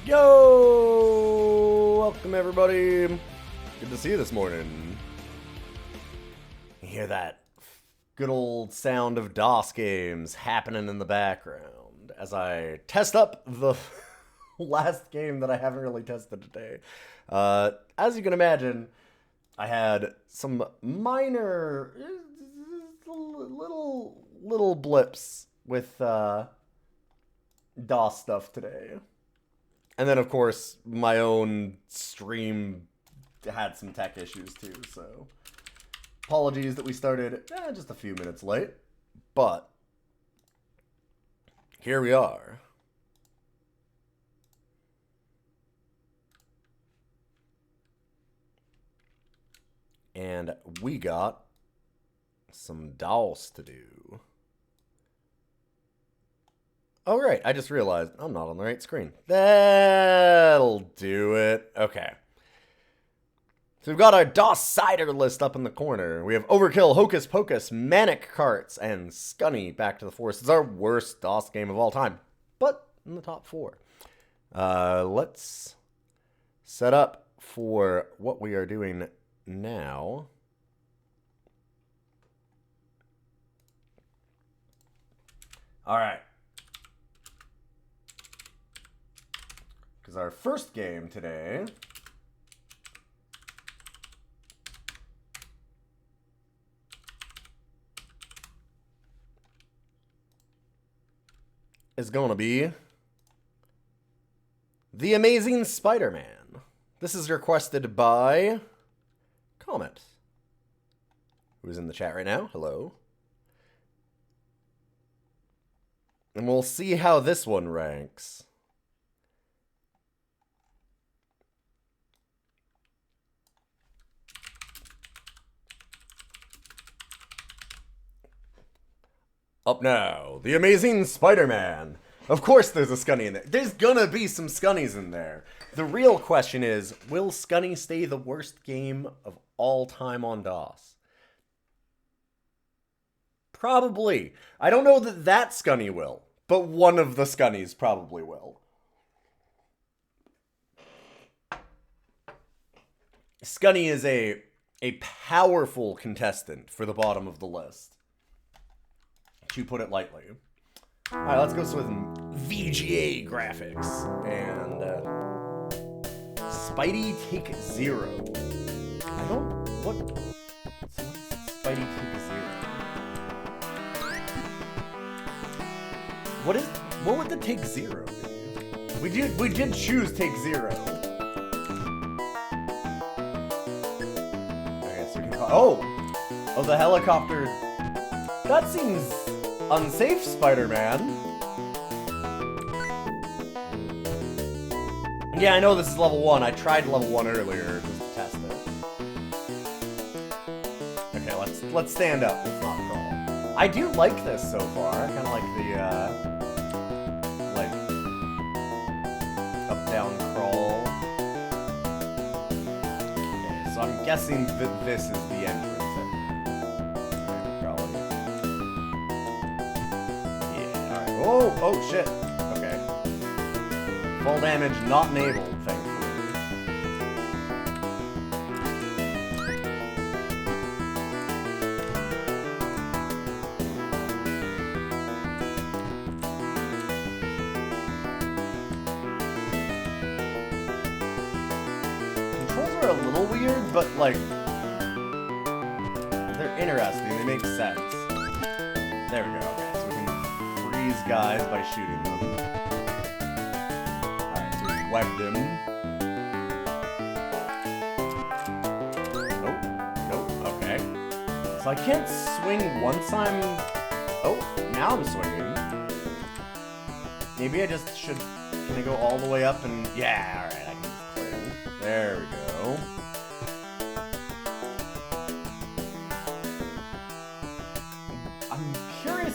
Yo! Welcome everybody. Good to see you this morning. You hear that good old sound of DOS games happening in the background as I test up the last game that I haven't really tested today. As you can imagine, I had some minor little blips with DOS stuff today. And then, of course, my own stream had some tech issues, too, so apologies that we started just a few minutes late, but here we are. And we got some DOS to do. Oh, right, I just realized I'm not on the right screen. That'll do it. Okay. So we've got our DOScider list up in the corner. We have Overkill, Hocus Pocus, Manic Carts, and Scunny Back to the Forest. It's our worst DOS game of all time, but in the top 4. Let's set up for what we are doing now. All right. Because our first game today is going to be The Amazing Spider-Man. This is requested by Comet, who is in the chat right now. Hello. And we'll see how this one ranks. Up now, The Amazing Spider-Man. Of course there's a Scunny in there. There's gonna be some Scunnies in there. The real question is, will Scunny stay the worst game of all time on DOS? Probably. I don't know that that Scunny will, but one of the Scunnies probably will. Scunny is a powerful contestant for the bottom of the list, to put it lightly. Alright, let's go with VGA graphics. And Spidey Take Zero. I don't... What? Spidey Take Zero. What would the Take Zero be? We did choose Take Zero. Okay, so we can call... Oh, the helicopter. That seems unsafe, Spider-Man. Yeah, I know this is level 1. I tried level 1 earlier just to test it. Okay, let's stand up. Let's not crawl. I do like this so far. I kind of like the up down crawl. Okay, so I'm guessing that this is the entrance. Oh shit. Okay. Fall damage not enabled, thankfully. Controls are a little weird, but like they're interesting, they make sense. There we go, okay. These guys by shooting them. Alright, so we webbed him. Nope, okay. So I can't swing once I'm... Oh, now I'm swinging. Maybe I just should... Can I go all the way up and... Yeah, alright, I can just cling. There we go.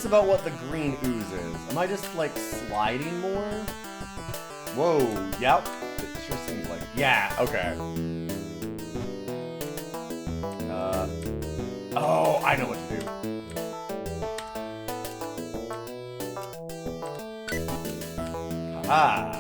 About what the green ooze is. Am I just like sliding more? Whoa, yep. It sure seems like, yeah, okay. Oh, I know what to do. Ah.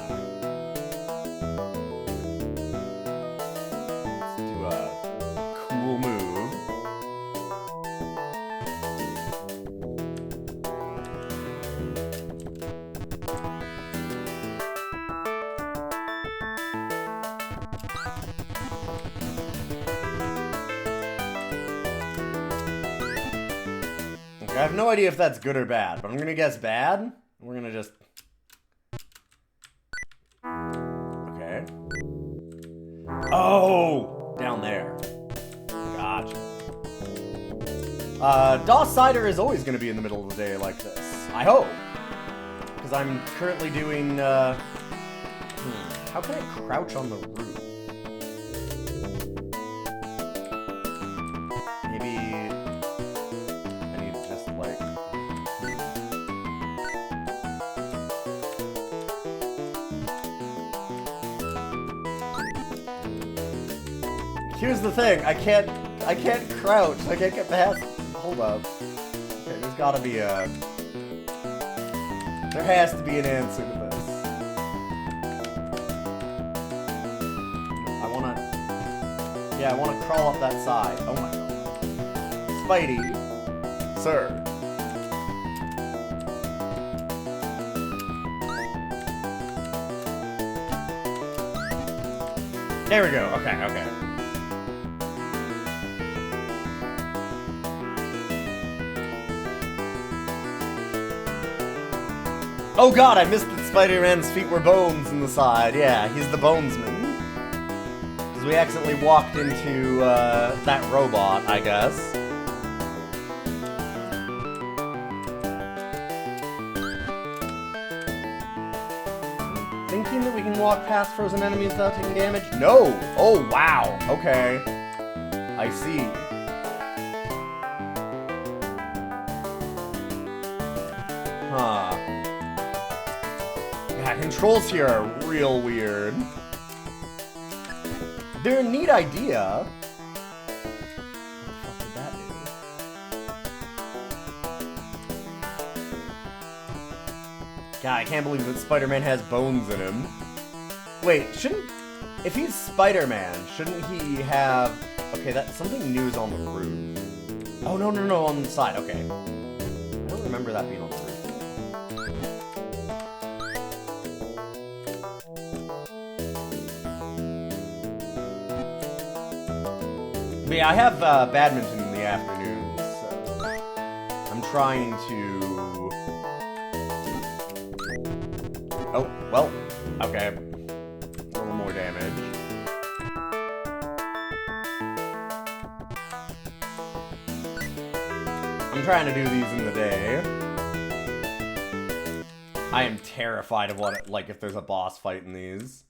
I have no idea if that's good or bad, but I'm gonna guess bad. We're gonna just... Okay. Oh! Down there. Gotcha. DOScider is always gonna be in the middle of the day like this. I hope. Because I'm currently doing, how can I crouch on the roof? Maybe I need to just, like... Here's the thing, I can't crouch, I can't get past... Hold up. Okay, there's gotta be a... There has to be an answer to this. I wanna crawl up that side. Oh my god. Spidey. Sir. There we go. Okay, okay. Oh god, I missed that Spider-Man's feet were bones in the side. Yeah, he's the bonesman. Because we accidentally walked into that robot, I guess. Thinking that we can walk past frozen enemies without taking damage? No! Oh, wow. Okay. I see. Huh. Yeah, controls here are real weird. They're a neat idea. What the fuck did that do? God, I can't believe that Spider-Man has bones in him. Wait, shouldn't... If he's Spider-Man, shouldn't he have... Okay, that something new is on the roof. Oh, no, no, no, on the side. Okay. I don't remember that being on the roof. But yeah, I have badminton in the afternoons, so I'm trying to... Oh, well, okay. A little more damage. I'm trying to do these in the day. I am terrified of what, like, if there's a boss fight in these.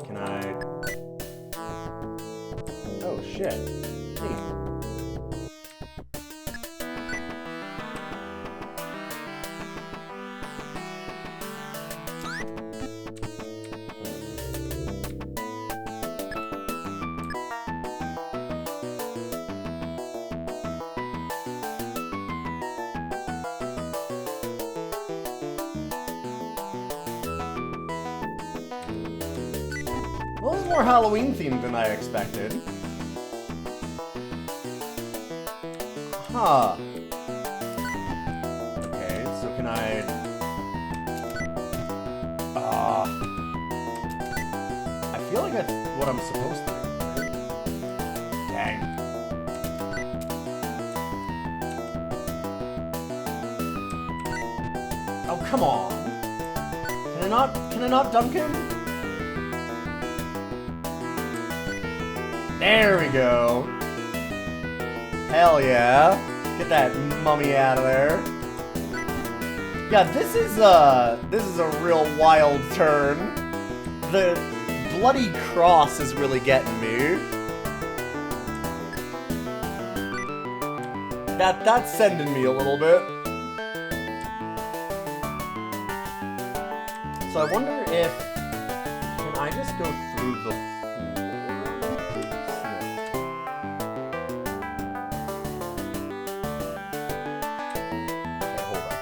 Can I... Oh, shit. Neat. Well, this is more Halloween themed than I expected. Huh. Okay, so can I... I feel like that's what I'm supposed to do. Dang. Oh, come on. Can I not dunk him? There we go. Hell yeah. Get that mummy out of there. Yeah, this is a real wild turn. The bloody cross is really getting me. That's sending me a little bit. So I wonder if... Can I just go through the...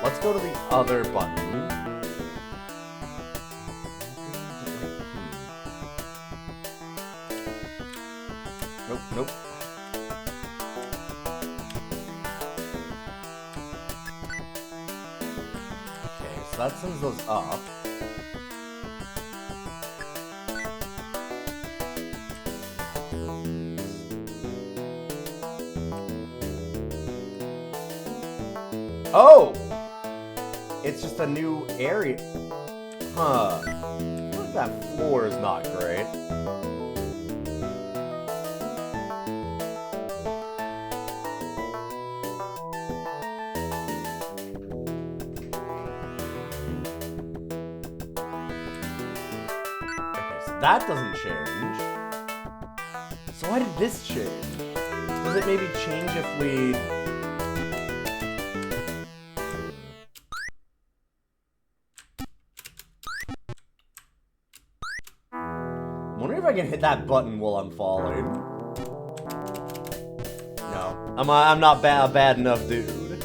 Let's go to the other button. Nope, nope. Okay, so that sends those up. Oh! It's just a new area. Huh. I feel like that floor is not great. Okay, so that doesn't change. So why did this change? Does it maybe change if we... I'm wondering if I can hit that button while I'm falling. No. I'm not a bad enough dude.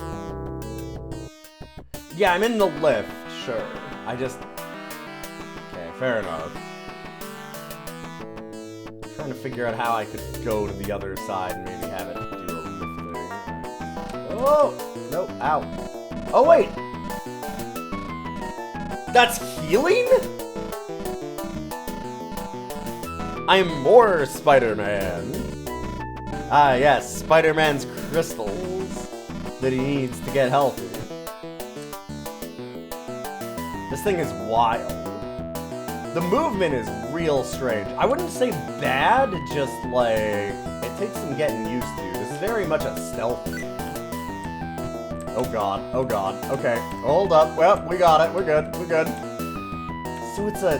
Yeah, I'm in the lift, sure. I just... Okay, fair enough. I'm trying to figure out how I could go to the other side and maybe have it do a lift thing. Oh! No, ow. Oh, wait! That's healing? I'm more Spider-Man. Ah, yes, Spider-Man's crystals that he needs to get healthy. This thing is wild. The movement is real strange. I wouldn't say bad, just like, it takes some getting used to. This is very much a stealth game. Oh god, oh god. Okay, hold up. Well, we got it. We're good. We're good. So it's a...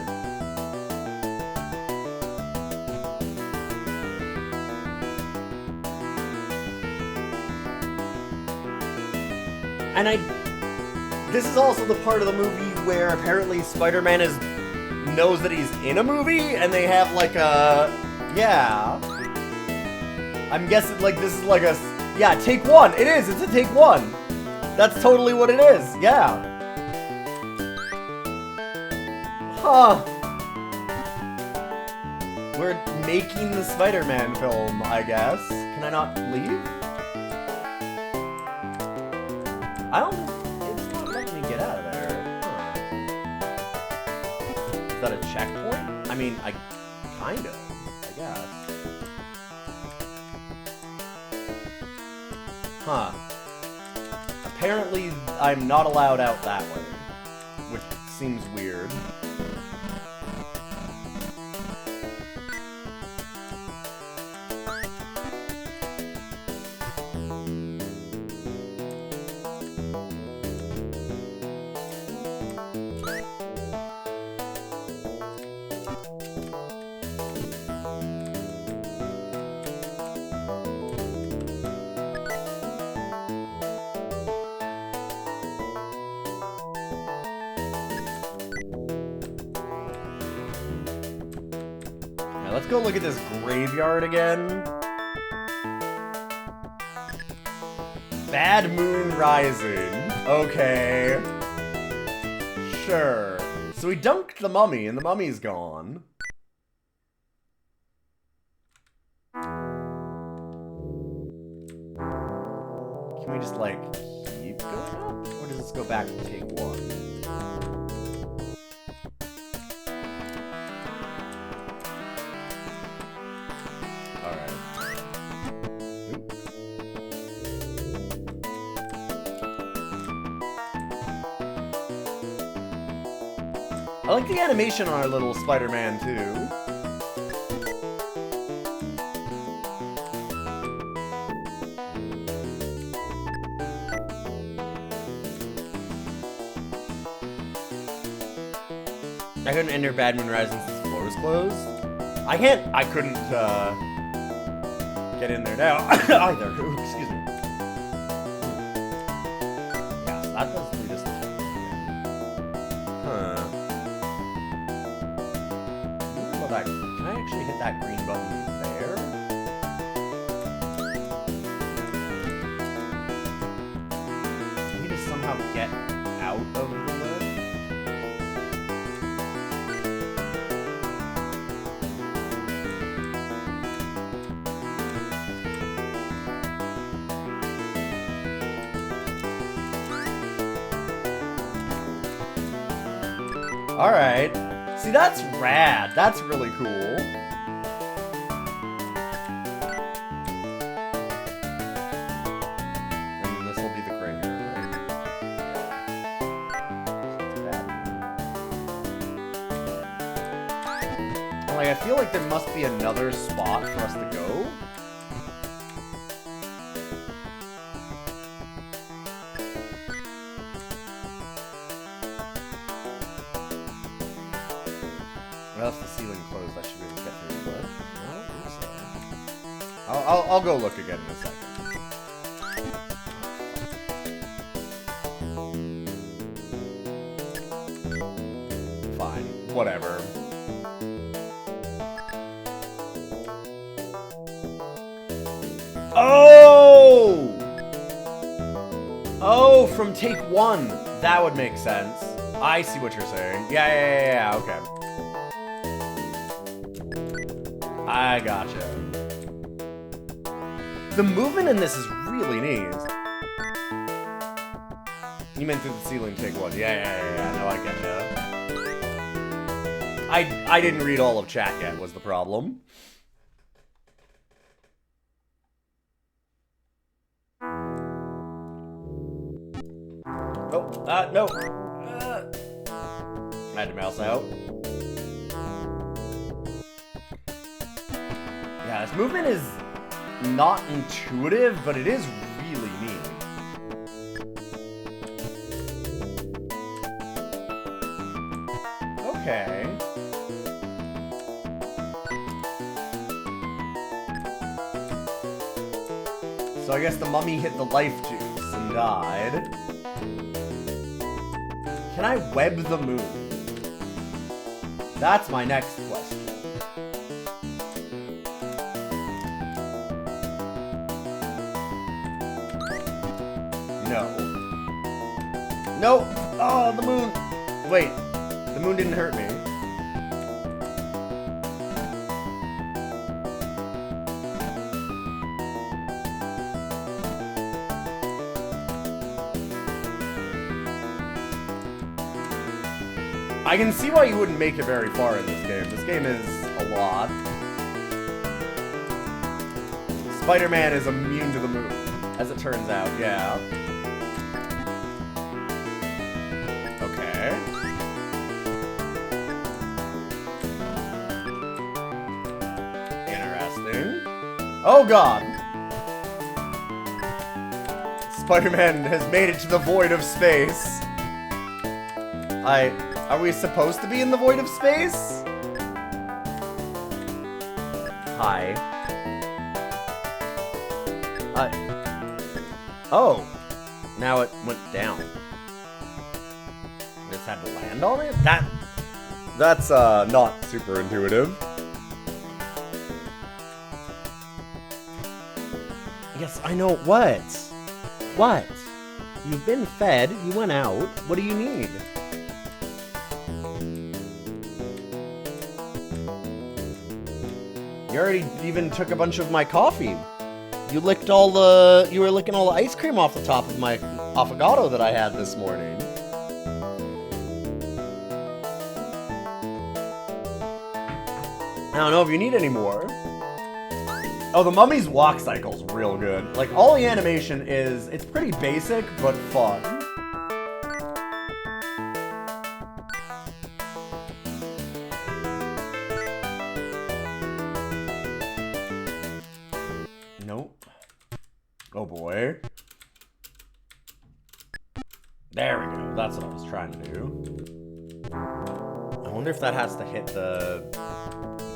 And this is also the part of the movie where apparently Spider-Man knows that he's in a movie, and they have like a... Yeah. I'm guessing like this is like a... Yeah, take one. It is. It's a take one. That's totally what it is. Yeah. Huh. We're making the Spider-Man film, I guess. Can I not leave? I don't... It's not letting me get out of there. Huh. Is that a checkpoint? I mean, kind of, I guess. Huh. Apparently, I'm not allowed out that way. Which seems weird. Let's go look at this graveyard again. Bad Moon Rising. Okay. Sure. So we dunked the mummy, and the mummy's gone. Can we just, like, keep going up? Or does this go back to take one? I like the animation on our little Spider-Man, too. I couldn't enter Bad Moon Rising since the floor was closed. I couldn't, get in there now, either. Ooh, excuse me. Yeah, so that does lead us to... Huh. Can I actually hit that green button there? Can we just somehow get out of the lift? Alright. See, that's rad. That's really cool. And then this will be the graveyard, right? like, I feel like there must be another spot for us to go. What else? The ceiling closed. I should be able to get through. What? I don't think so. I'll go look again in a second. Fine. Whatever. Oh! Oh, from take one. That would make sense. I see what you're saying. Yeah, okay. I gotcha. The movement in this is really neat. You meant through the ceiling take one. Yeah, no, I getcha. I didn't read all of chat yet, was the problem. Oh, no. I had to mouse out. Yeah, this movement is not intuitive, but it is really neat. Okay. So I guess the mummy hit the life juice and died. Can I web the moon? That's my next question. No. No! Oh, the moon! Wait, the moon didn't hurt me. I can see why you wouldn't make it very far in this game. This game is a lot. Spider-Man is immune to the moon, as it turns out, yeah. Okay. Interesting. Oh god! Spider-Man has made it to the void of space. Are we supposed to be in the void of space? Hi. Oh. Now it went down. I just had to land on it? That's not super intuitive. Yes, I know. What? What? You've been fed, you went out. What do you need? You already even took a bunch of my coffee. You were licking all the ice cream off the top of my affogato that I had this morning. I don't know if you need any more. Oh, the mummy's walk cycle's real good. Like, all the animation it's pretty basic, but fun. Nope. Oh boy. There we go. That's what I was trying to do. I wonder if that has to hit the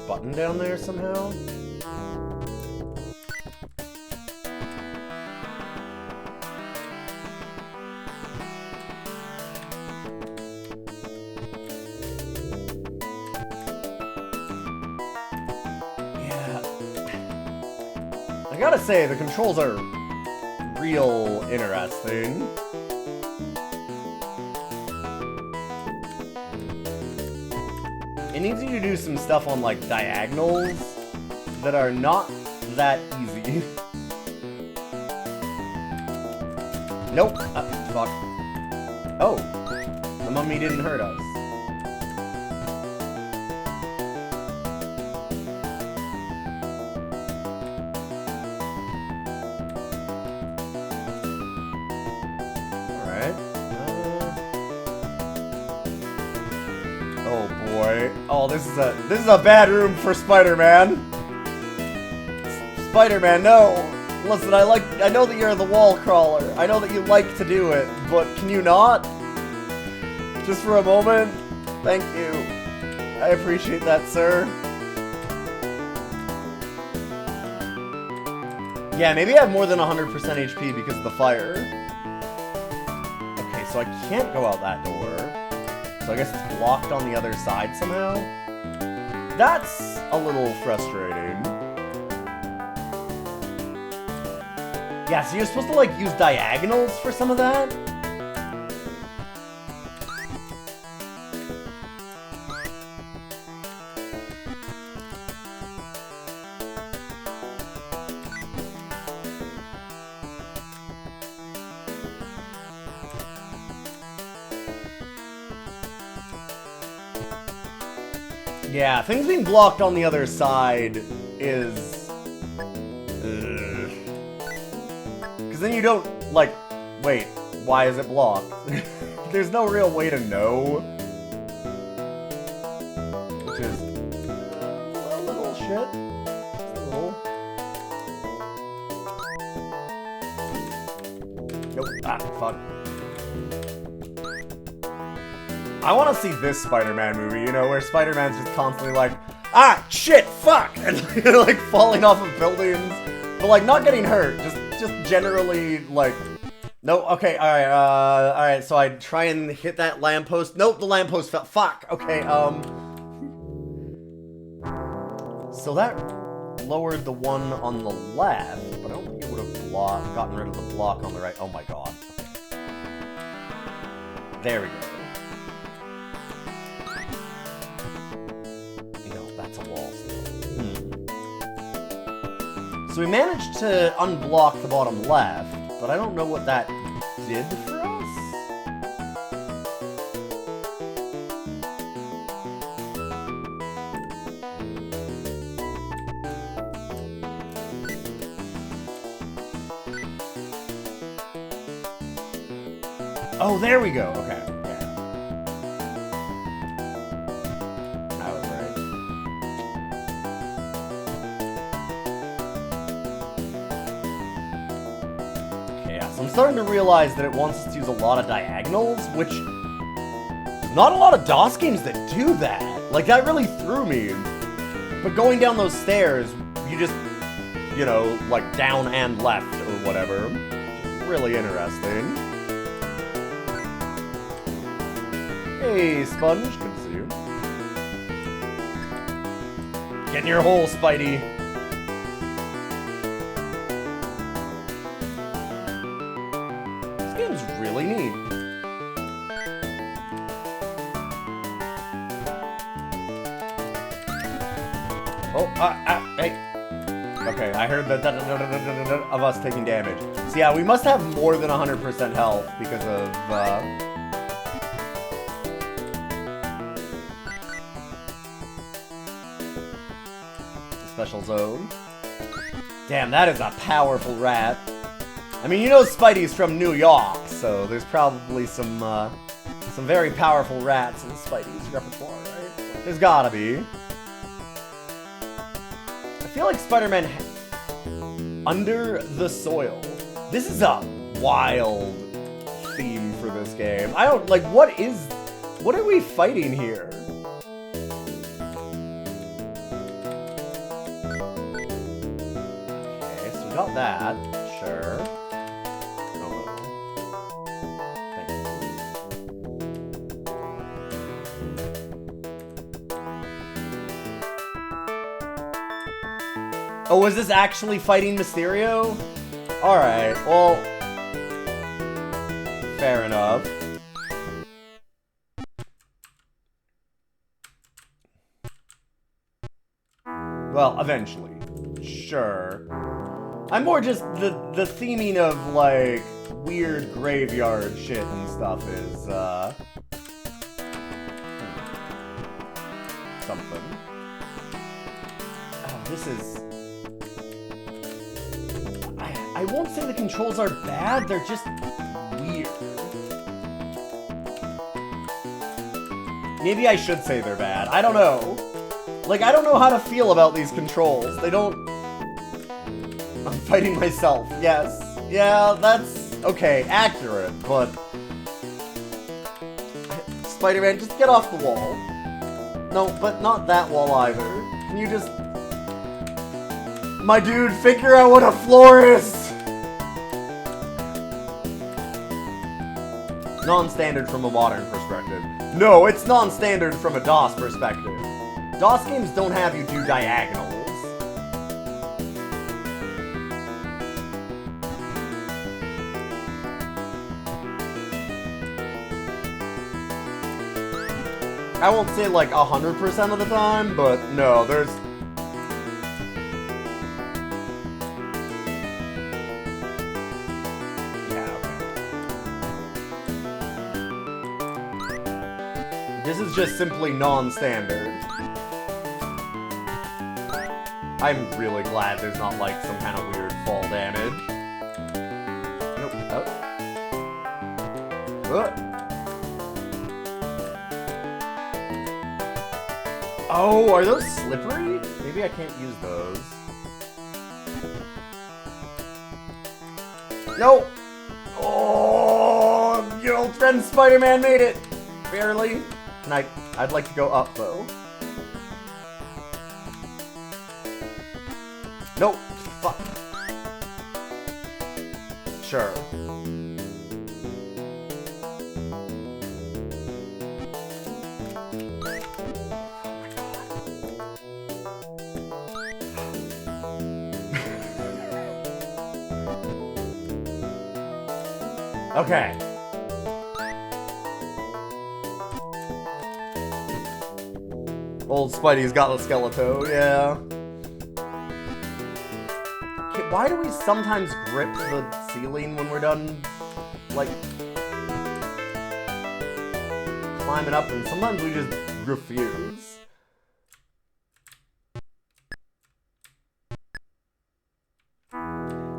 button down there somehow. I gotta say, the controls are real interesting. It needs you to do some stuff on, like, diagonals that are not that easy. Nope. Fuck. Oh. The mummy didn't hurt us. Oh boy. right? Oh, this is a bad room for Spider-Man. Spider-Man, no. Listen, I know that you're the wall crawler. I know that you like to do it, but can you not? Just for a moment? Thank you. I appreciate that, sir. Yeah, maybe I have more than 100% HP because of the fire. Okay, so I can't go out that door. So I guess it's blocked on the other side somehow? That's a little frustrating. Yeah, so you're supposed to, like, use diagonals for some of that? Yeah, things being blocked on the other side is... Because then you don't, like, wait, why is it blocked? There's no real way to know. Which is a little shit. Just a little. Nope. Ah, fuck. I want to see this Spider-Man movie, you know, where Spider-Man's just constantly like, ah, shit, fuck, and like falling off of buildings, but like not getting hurt, just generally like, no, okay, alright, so I try and hit that lamppost. Nope, the lamppost fell. Fuck, okay, so that lowered the one on the left, but I don't think it would have gotten rid of the block on the right. Oh my god. There we go. That's a wall still. So we managed to unblock the bottom left, but I don't know what that did for us. Oh, there we go. Okay. I'm starting to realize that it wants us to use a lot of diagonals, which not a lot of DOS games that do that. Like, that really threw me. But going down those stairs, you just, you know, like down and left or whatever. Really interesting. Hey, Sponge, good to see you. Get in your hole, Spidey. Really neat. Oh, hey. Okay, I heard the of us taking damage. So yeah, we must have more than 100% health because of, the special zone. Damn, that is a powerful rat. I mean, you know Spidey's from New York, so there's probably some very powerful rats in Spidey's repertoire, right? There's gotta be. I feel like Spider-Man under the soil. This is a wild theme for this game. I don't, like, what are we fighting here? Okay, so we got that, sure. Oh, was this actually fighting Mysterio? Alright, well... Fair enough. Well, eventually. Sure. I'm more just the theming of, like, weird graveyard shit and stuff is, something. Oh, this is... I won't say the controls are bad, they're just weird. Maybe I should say they're bad. I don't know. Like, I don't know how to feel about these controls. They don't... I'm fighting myself. Yes. Yeah, that's... okay, accurate, but... Spider-Man, just get off the wall. No, but not that wall either. Can you just... My dude, figure out what a floor is! Non-standard from a modern perspective. No, it's non-standard from a DOS perspective. DOS games don't have you do diagonals. I won't say like 100% of the time, but no, there's... This is just simply non-standard. I'm really glad there's not like some kind of weird fall damage. Nope. Oh, are those slippery? Maybe I can't use those. No! Oh, your old friend Spider-Man made it! Barely. And I'd like to go up, though. Nope. Fuck. Sure. Okay. Old Spidey's got the skeleton, yeah. Okay, why do we sometimes grip the ceiling when we're done, like, climbing up, and sometimes we just refuse?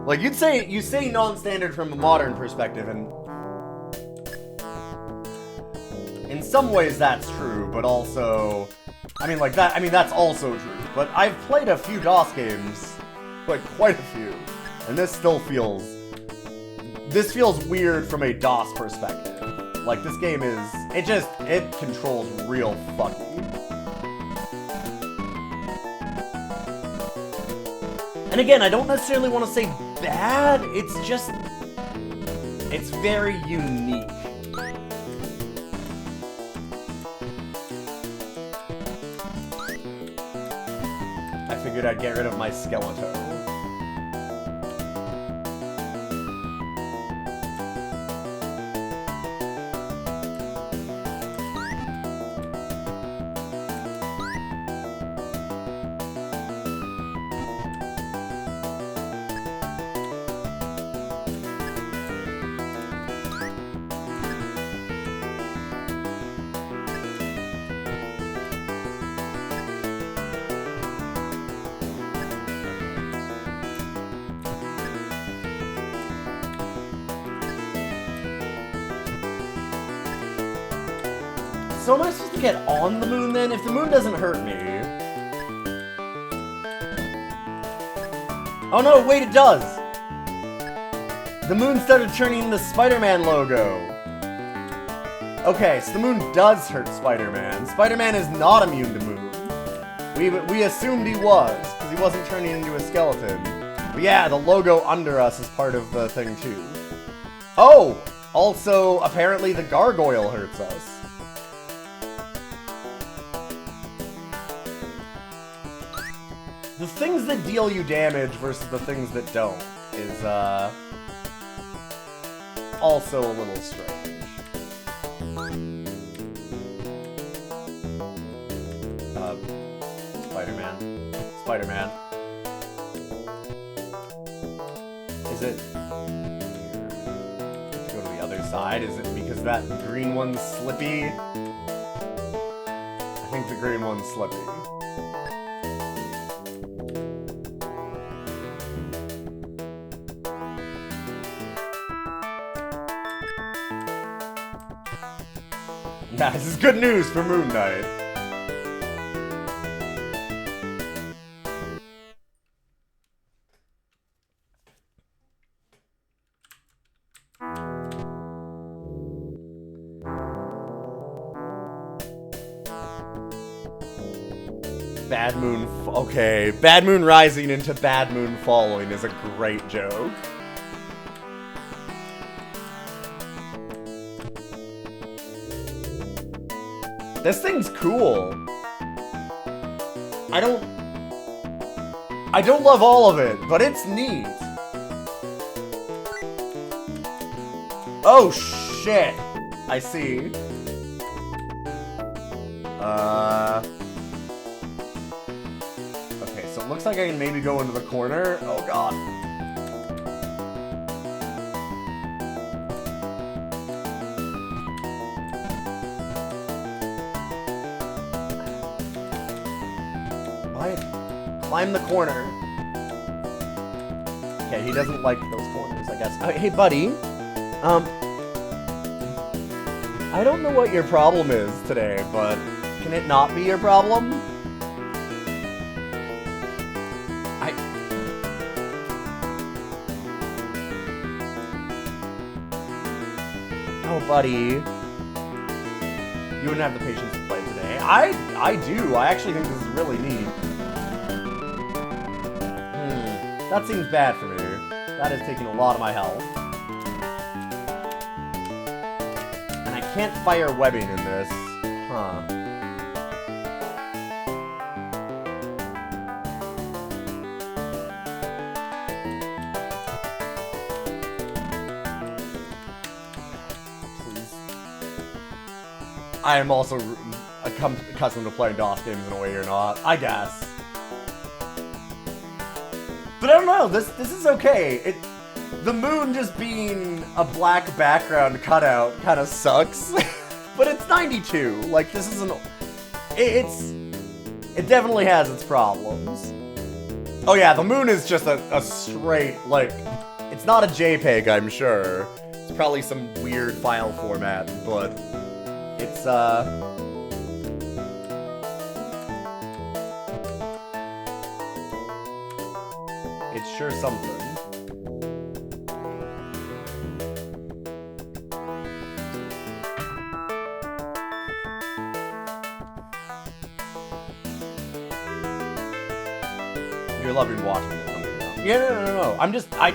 Like, you say non-standard from a modern perspective, and in some ways that's true, but also, I mean, like, that's also true. But I've played a few DOS games, like, quite a few, and this feels weird from a DOS perspective. Like, this game it controls real fucky. And again, I don't necessarily want to say bad, it's very unique. I figured I'd get rid of my skeleton. So am I supposed to get on the moon then? If the moon doesn't hurt me... Oh no, wait, it does! The moon started turning the Spider-Man logo. Okay, so the moon does hurt Spider-Man. Spider-Man is not immune to moon. We assumed he was, because he wasn't turning into a skeleton. But yeah, the logo under us is part of the thing too. Oh! Also, apparently the gargoyle hurts us. The things that deal you damage versus the things that don't is, also a little strange. Spider-Man. Is it... Let's go to the other side. Is it because that green one's slippy? I think the green one's slippy. Nah, this is good news for Moon Knight. Bad Moon... Okay, Bad Moon Rising into Bad Moon Falling is a great joke. This thing's cool. I don't love all of it, but it's neat. Oh, shit. I see. Okay, so it looks like I can maybe go into the corner. Oh, God. Climb the corner. Okay, he doesn't like those corners, I guess. Hey, buddy. I don't know what your problem is today, but can it not be your problem? Oh, buddy. You wouldn't have the patience to play today. I do. I actually think this is really neat. That seems bad for me. That is taking a lot of my health. And I can't fire webbing in this. Huh. Please. I am also accustomed to playing DOS games in a way you're not. I guess. But I don't know, this is okay. The moon just being a black background cutout kind of sucks. But it's 92. Like, this isn't... It definitely has its problems. Oh yeah, the moon is just a straight, like... It's not a JPEG, I'm sure. It's probably some weird file format, but... It's, It's sure something. You're loving watching it. Yeah, no. I'm just, I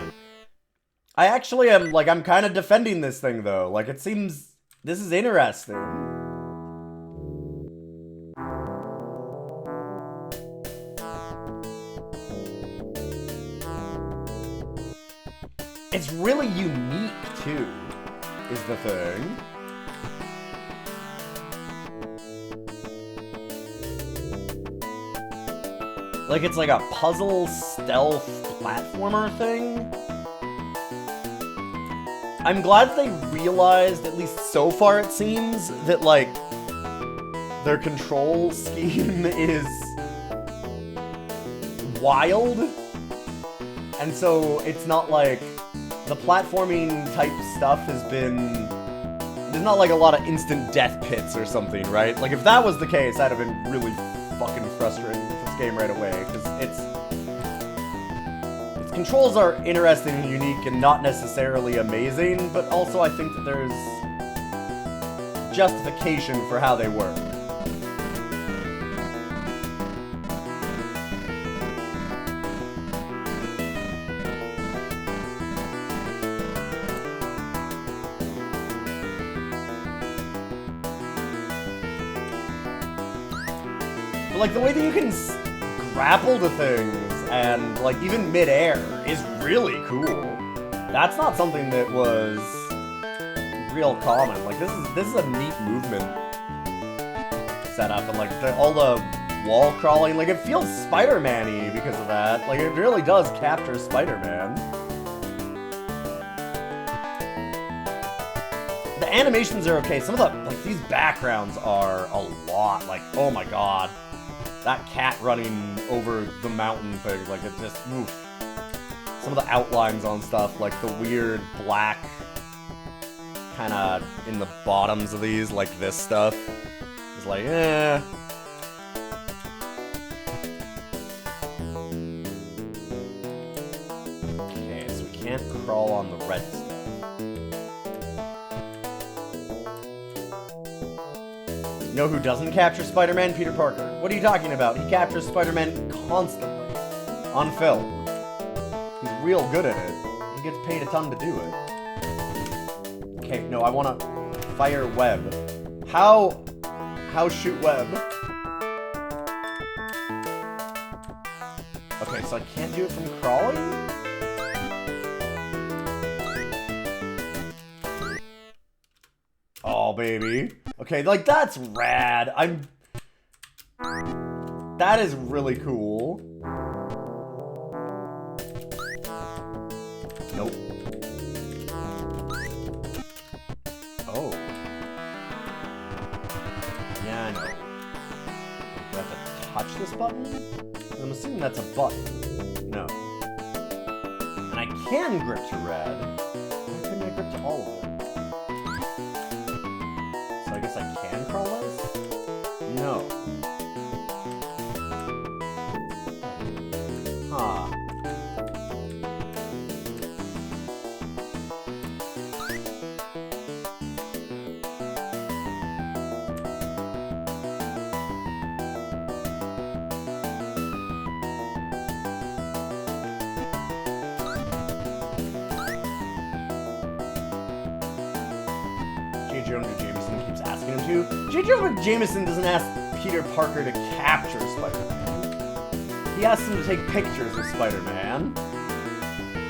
actually am, like, I'm kind of defending this thing, though. Like, it seems, this is interesting. It's really unique, too, is the thing. Like, it's like a puzzle stealth platformer thing. I'm glad they realized, at least so far it seems, that, like, their control scheme is wild. And so it's not like the platforming type stuff has been... There's not like a lot of instant death pits or something, right? Like, if that was the case, I'd have been really fucking frustrated with this game right away, because its controls are interesting and unique and not necessarily amazing, but also I think that there's justification for how they work. Like, the way that you can grapple to things and, like, even mid-air is really cool. That's not something that was real common. Like, this is a neat movement setup, and, like, all the wall crawling, like, it feels Spider-Man-y because of that. Like, it really does capture Spider-Man. The animations are okay. Some of the, like, these backgrounds are a lot. Like, oh my god. That cat running over the mountain thing, like, it just, oof. Some of the outlines on stuff, like the weird black kind of in the bottoms of these, like this stuff. It's like, eh. Okay, so we can't crawl on the red stuff. You know who doesn't capture Spider-Man? Peter Parker. What are you talking about? He captures Spider-Man constantly. On film. He's real good at it. He gets paid a ton to do it. Okay, no, I want to fire web. How shoot web? Okay, so I can't do it from crawling? Oh, baby. Okay, like, that's rad. That is really cool. Nope. Oh. Yeah, I know. Do I have to touch this button? I'm assuming that's a button. No. And I can grip to red. Why couldn't I grip to all of it? So I guess I can crawl this? No. Huh. J. Jonah Jameson keeps asking him to. J. Jonah Jameson doesn't ask Peter Parker to capture Spider-Man. He asks him to take pictures of Spider-Man.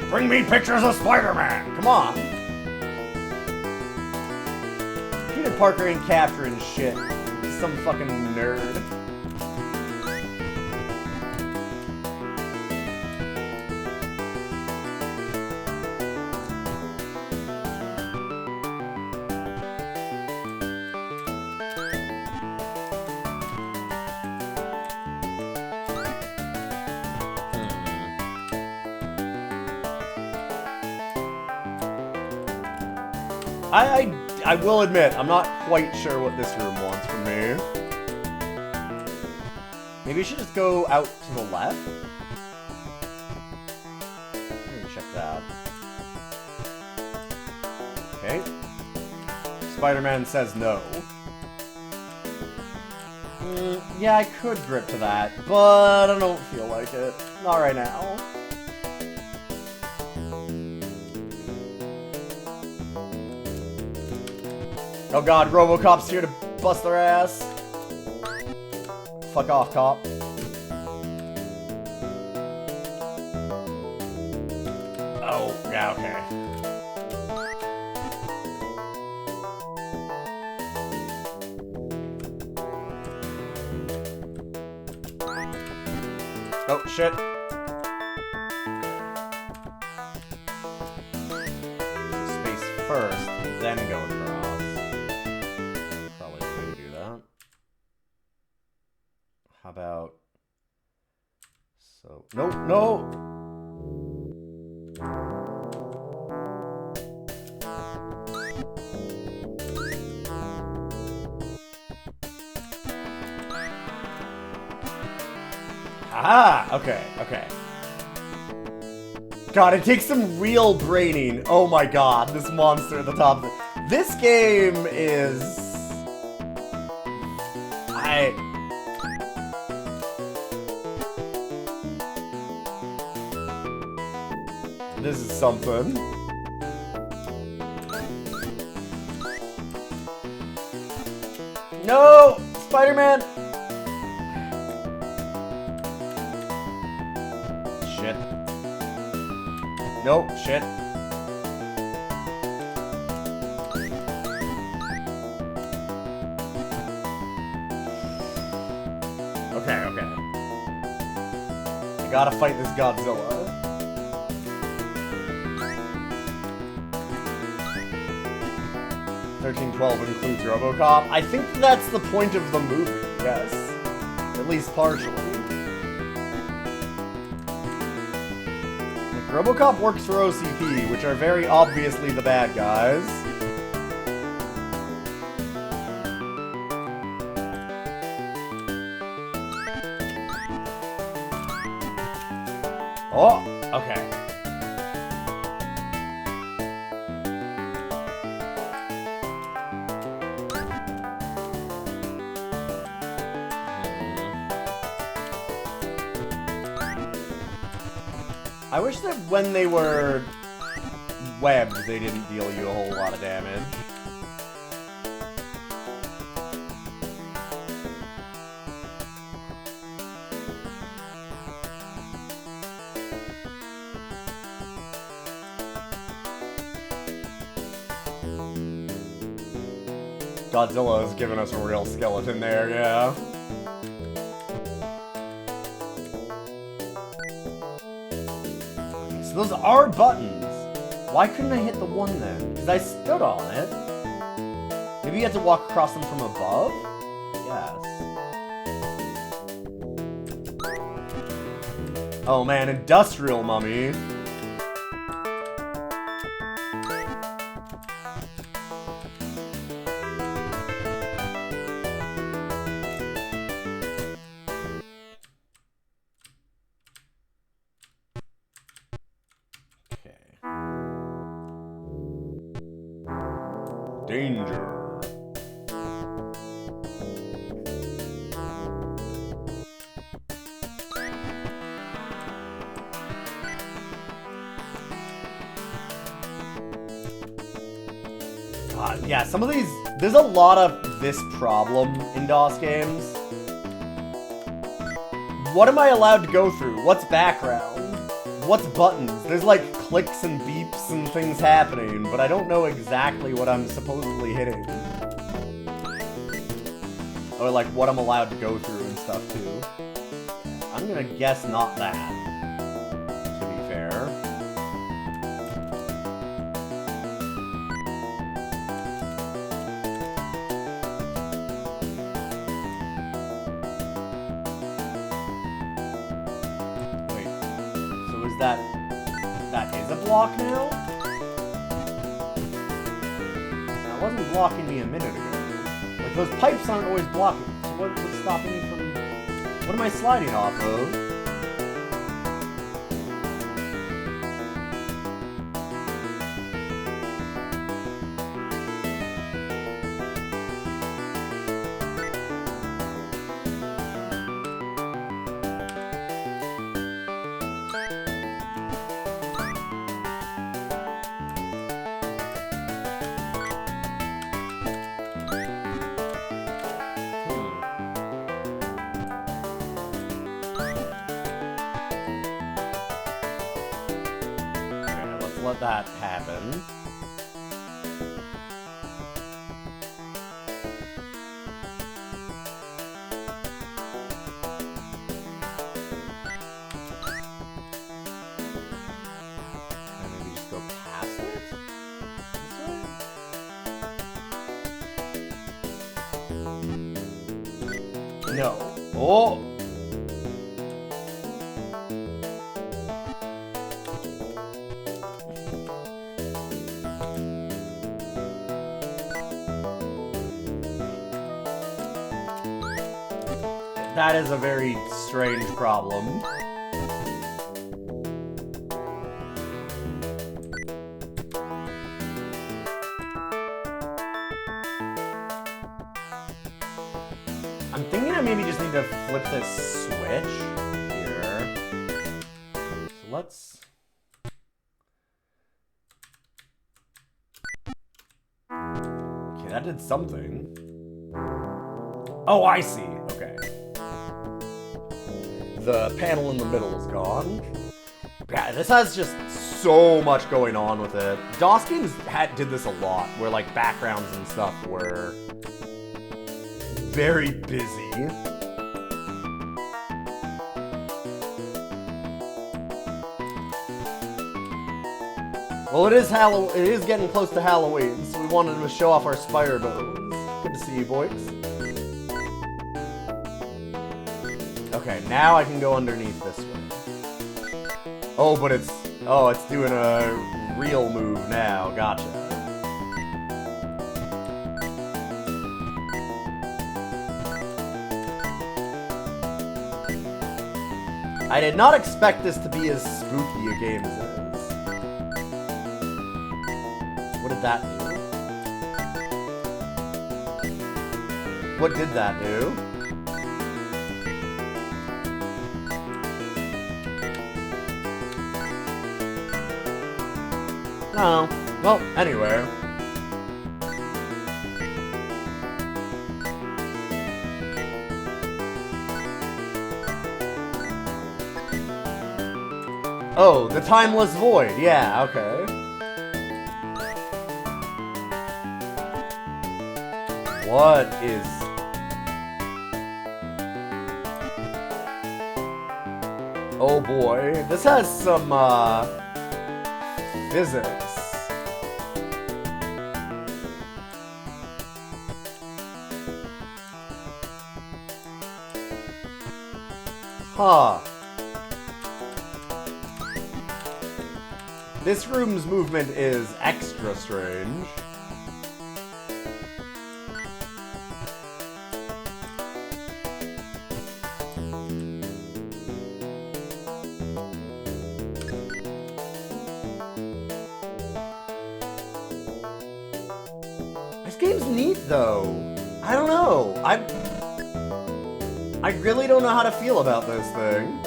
Bring me pictures of Spider-Man! Come on! Peter Parker ain't capturing shit. He's some fucking nerd. I will admit, I'm not quite sure what this room wants from me. Maybe I should just go out to the left? Let me check that. Okay. Spider-Man says no. Yeah, I could grip to that, but I don't feel like it. Not right now. Oh god, RoboCop's here to bust their ass. Fuck off, cop. Oh, yeah, okay. Oh, shit. Space first, then go across. Probably the way to do that. How about... So... Nope, no! Ah, okay, okay. God, it takes some real braining. Oh my god, this monster at the top of it. This game is... This is something. No! Spider-Man! Shit. Nope, shit. Okay, okay. I gotta fight this Godzilla. 1312 includes RoboCop. I think that's the point of the movie, yes. At least partially. Like, RoboCop works for OCP, which are very obviously the bad guys. Oh, okay. I wish that when they were webbed, they didn't deal you a whole lot of damage. Godzilla has given us a real skeleton there, yeah. So those are buttons. Why couldn't I hit the one then? Because I stood on it. Maybe you have to walk across them from above? Yes. Oh man, industrial mummy. Danger. God, yeah, some of these, there's a lot of this problem in DOS games. What am I allowed to go through? What's background? What's buttons? There's like clicks and beeps and things happening, but I don't know exactly what I'm supposedly hitting. Or like what I'm allowed to go through and stuff too. I'm gonna guess not that, to be fair. Wait, so is that is a block now? That wasn't blocking me a minute ago. Like, those pipes aren't always blocking. So what's stopping me from... What am I sliding off of? Let that happen. And maybe just go past it? This way? No. Oh! That is a very strange problem. I'm thinking I maybe just need to flip this switch here. So let's... Okay, that did something. Oh, I see. Okay. The panel in the middle is gone. Yeah, this has just so much going on with it. DOS games did this a lot, where like backgrounds and stuff were very busy. Well, it is getting close to Halloween, so we wanted to show off our spire bows. Good to see you, boys. Okay, now I can go underneath this one. Oh, but it's doing a real move now. Gotcha. I did not expect this to be as spooky a game as it is. What did that do? What did that do? No. Well, anyway. Oh, the Timeless Void. Yeah, okay. What is... Oh boy. This has some, physics. Huh. This room's movement is extra strange. This game's neat, though. I don't know. I really don't know how to feel about this thing.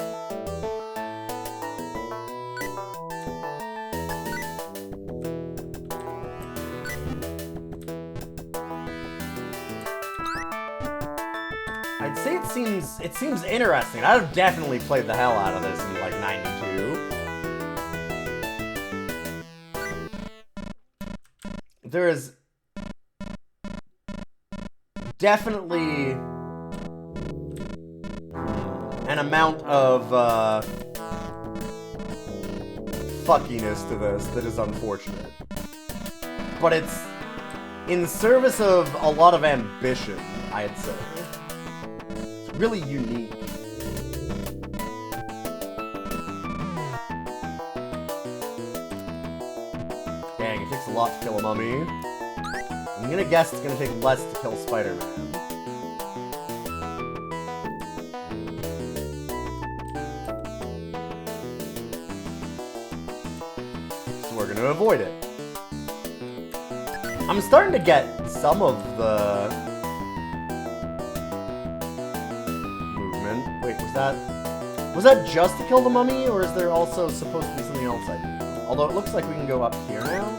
I'd say it seems interesting. I'd have definitely played the hell out of this in like '92. There is definitely an amount of fuckiness to this that is unfortunate. But it's in service of a lot of ambition, I'd say. It's really unique. Dang, it takes a lot to kill a mummy. I'm gonna guess it's gonna take less to kill Spider-Man. We're gonna avoid it. I'm starting to get some of the movement. Wait, was that just to kill the mummy, or is there also supposed to be something else I do? Although it looks like we can go up here now.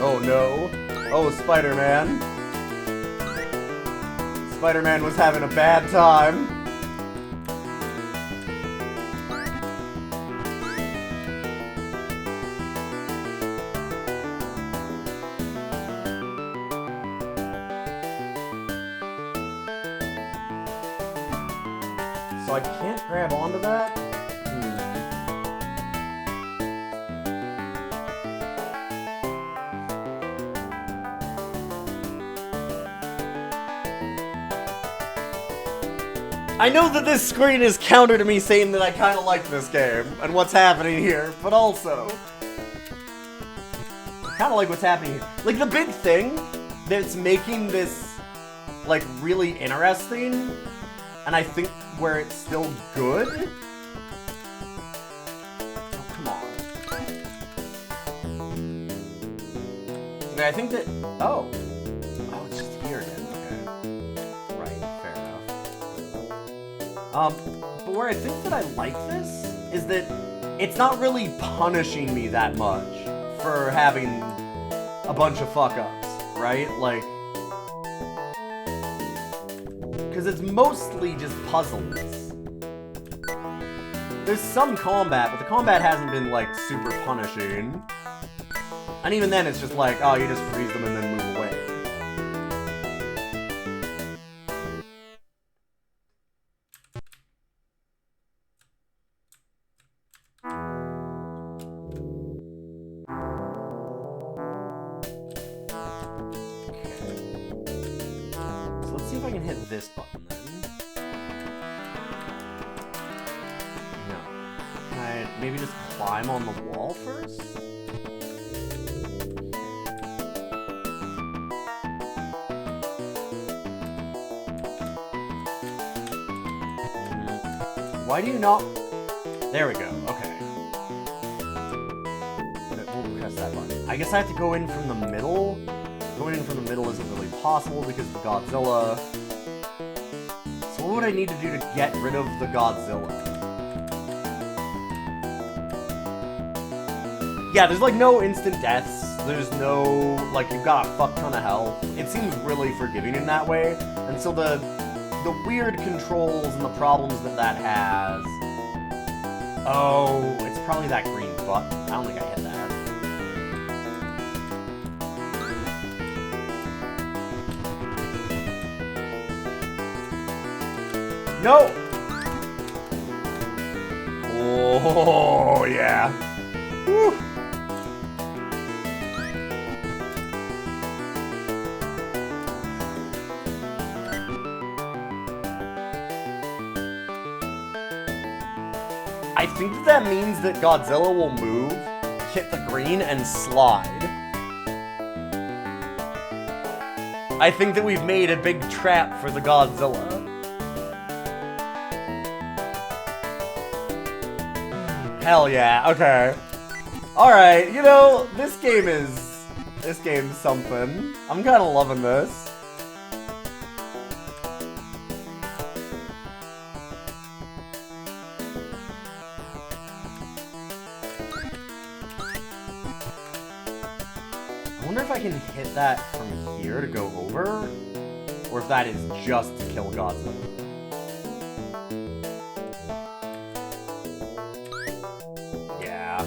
Oh no. Oh, Spider-Man. Spider-Man was having a bad time. So I can't grab onto that? I know that this screen is counter to me saying that I kind of like this game and what's happening here, but also I kind of like what's happening here. Like, the big thing that's making this, like, really interesting, and I think where it's still good... Oh, come on. Okay, I think that... Oh. Oh, it's just here again. But where I think that I like this is that it's not really punishing me that much for having a bunch of fuck-ups, right? Like, because it's mostly just puzzles. There's some combat, but the combat hasn't been, like, super punishing. And even then, it's just like, oh, you just freeze them and then move away. Can I maybe just climb on the wall first? Why do you not... There we go, okay. We'll press that button. I guess I have to go in from the middle? Going in from the middle isn't really possible because of the Godzilla. So what would I need to do to get rid of the Godzilla? Yeah, there's like no instant deaths. There's no, like, you've got a fuck ton of health. It seems really forgiving in that way. And so the weird controls and the problems that has... Oh, it's probably that green button. I don't think I hit that. No! Oh, yeah. Woo. I think that means that Godzilla will move, hit the green, and slide. I think that we've made a big trap for the Godzilla. Hell yeah, okay. Alright, you know, this game's something. I'm kinda loving this. I wonder if I can hit that from here to go over, or if that is just to kill Godzilla. Yeah.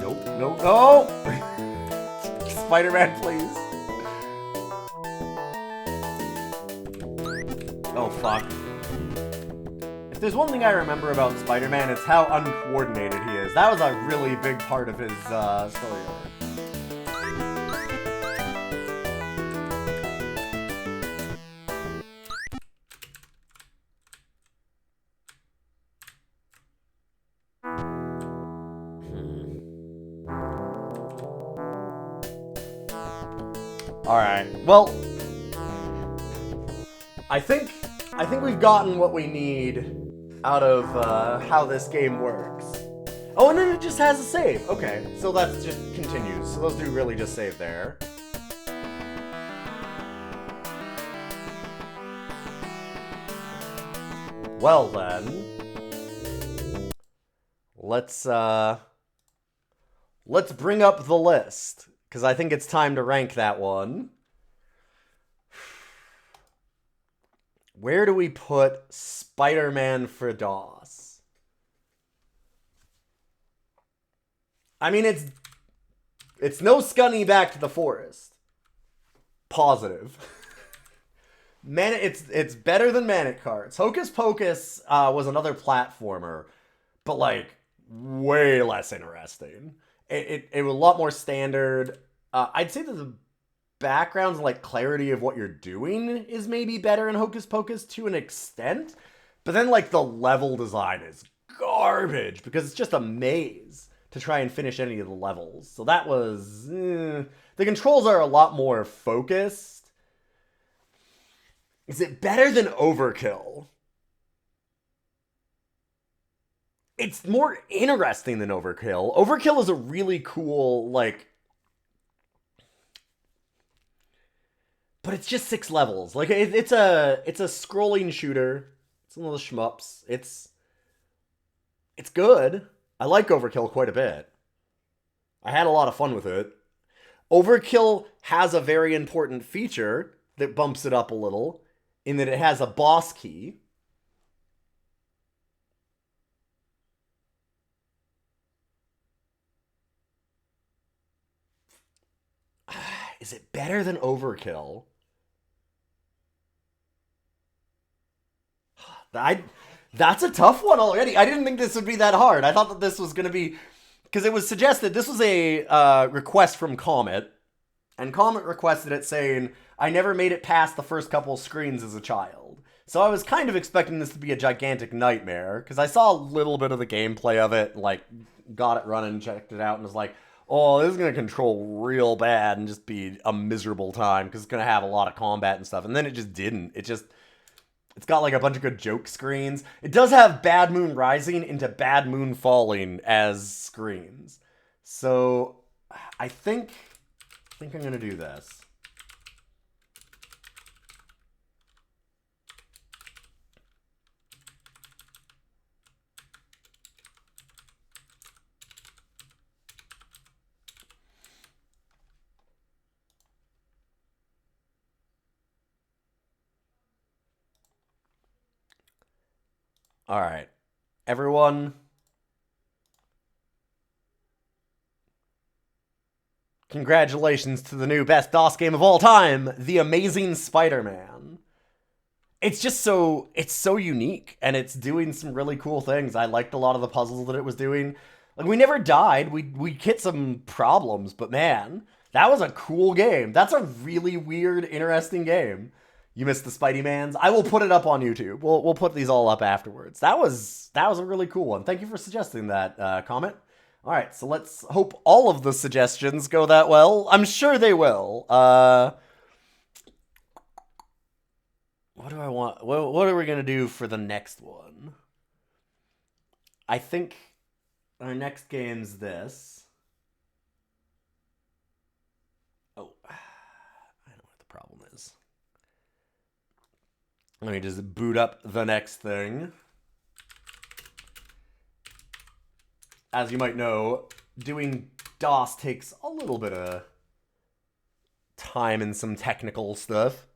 Nope, nope, no! Spider-Man, please. Oh, fuck. If there's one thing I remember about Spider-Man, it's how uncoordinated he is. That was a really big part of his story arc. Alright, well, I think we've gotten what we need out of how this game works. Oh, and then it just has a save. Okay, so that's just continues. So those do really just save there. Well then, let's bring up the list, because I think it's time to rank that one. Where do we put Spider-Man for DOS? I mean, it's no Scunny Back to the Forest. Positive. It's better than Manic Carts. Hocus Pocus was another platformer, but like way less interesting. It was a lot more standard. I'd say that the backgrounds and like clarity of what you're doing is maybe better in Hocus Pocus to an extent, but then like the level design is garbage because it's just a maze to try and finish any of the levels. So that was the controls are a lot more focused. Is it better than Overkill? It's more interesting than Overkill. Overkill is a really cool, like, but it's just 6 levels. Like, it's a scrolling shooter. It's one of those shmups. It's good. I like Overkill quite a bit. I had a lot of fun with it. Overkill has a very important feature that bumps it up a little, in that it has a boss key. Is it better than Overkill? That's a tough one already. I didn't think this would be that hard. I thought that this was going to be... Because it was suggested, this was a request from Comet. And Comet requested it saying, I never made it past the first couple screens as a child. So I was kind of expecting this to be a gigantic nightmare, because I saw a little bit of the gameplay of it, like, got it running, checked it out, and was like, oh, this is going to control real bad and just be a miserable time, because it's going to have a lot of combat and stuff. And then it just didn't. It's got like a bunch of good joke screens. It does have Bad Moon Rising into Bad Moon Falling as screens. So I think I'm going to do this. All right, everyone. Congratulations to the new best DOS game of all time, The Amazing Spider-Man. It's so unique, and it's doing some really cool things. I liked a lot of the puzzles that it was doing. Like, we never died. We hit some problems, but man, that was a cool game. That's a really weird, interesting game. You missed the Spidey-Mans. I will put it up on YouTube. We'll put these all up afterwards. That was a really cool one. Thank you for suggesting that, comment. All right, so let's hope all of the suggestions go that well. I'm sure they will. What do I want? What are we going to do for the next one? I think our next game's this. Oh, I know what the problem is. Let me just boot up the next thing. As you might know, doing DOS takes a little bit of time and some technical stuff.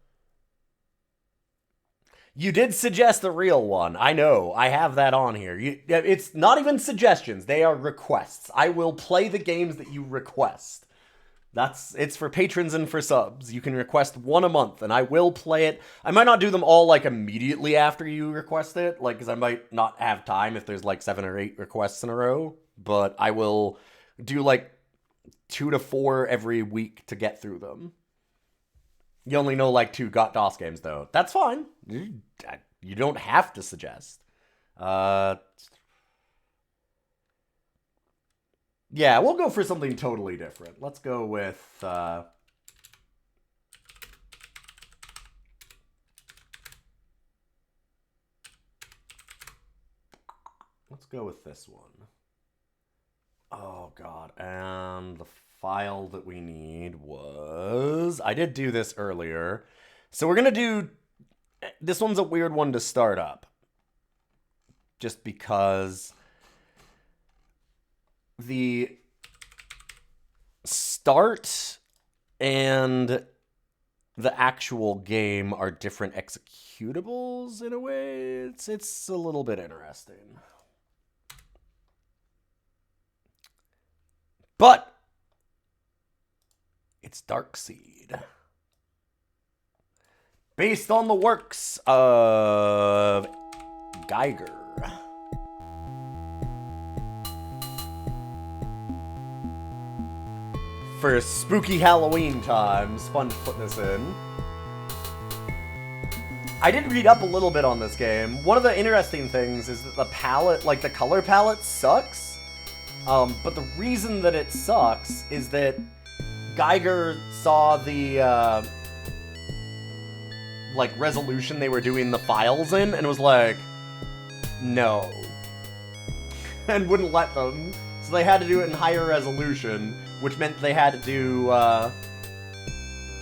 You did suggest a real one. I know. I have that on here. It's not even suggestions. They are requests. I will play the games that you request. It's for patrons and for subs. You can request one a month, and I will play it. I might not do them all, like, immediately after you request it, like, because I might not have time if there's, like, 7 or 8 requests in a row, but I will do, like, 2 to 4 every week to get through them. You only know, like, 2 Got DOS games, though. That's fine. You don't have to suggest. Yeah, we'll go for something totally different. Let's go with, let's go with this one. Oh, God. And the file that we need was... I did do this earlier. So we're going to do... This one's a weird one to start up. Just because... the start and the actual game are different executables in a way. It's a little bit interesting. But it's DOScider. Based on the works of Geiger. For spooky Halloween times, fun to put this in. I did read up a little bit on this game. One of the interesting things is that the palette, like the color palette, sucks. But the reason that it sucks is that Geiger saw the, like, resolution they were doing the files in and was like, no. And wouldn't let them. So they had to do it in higher resolution, which meant they had to do a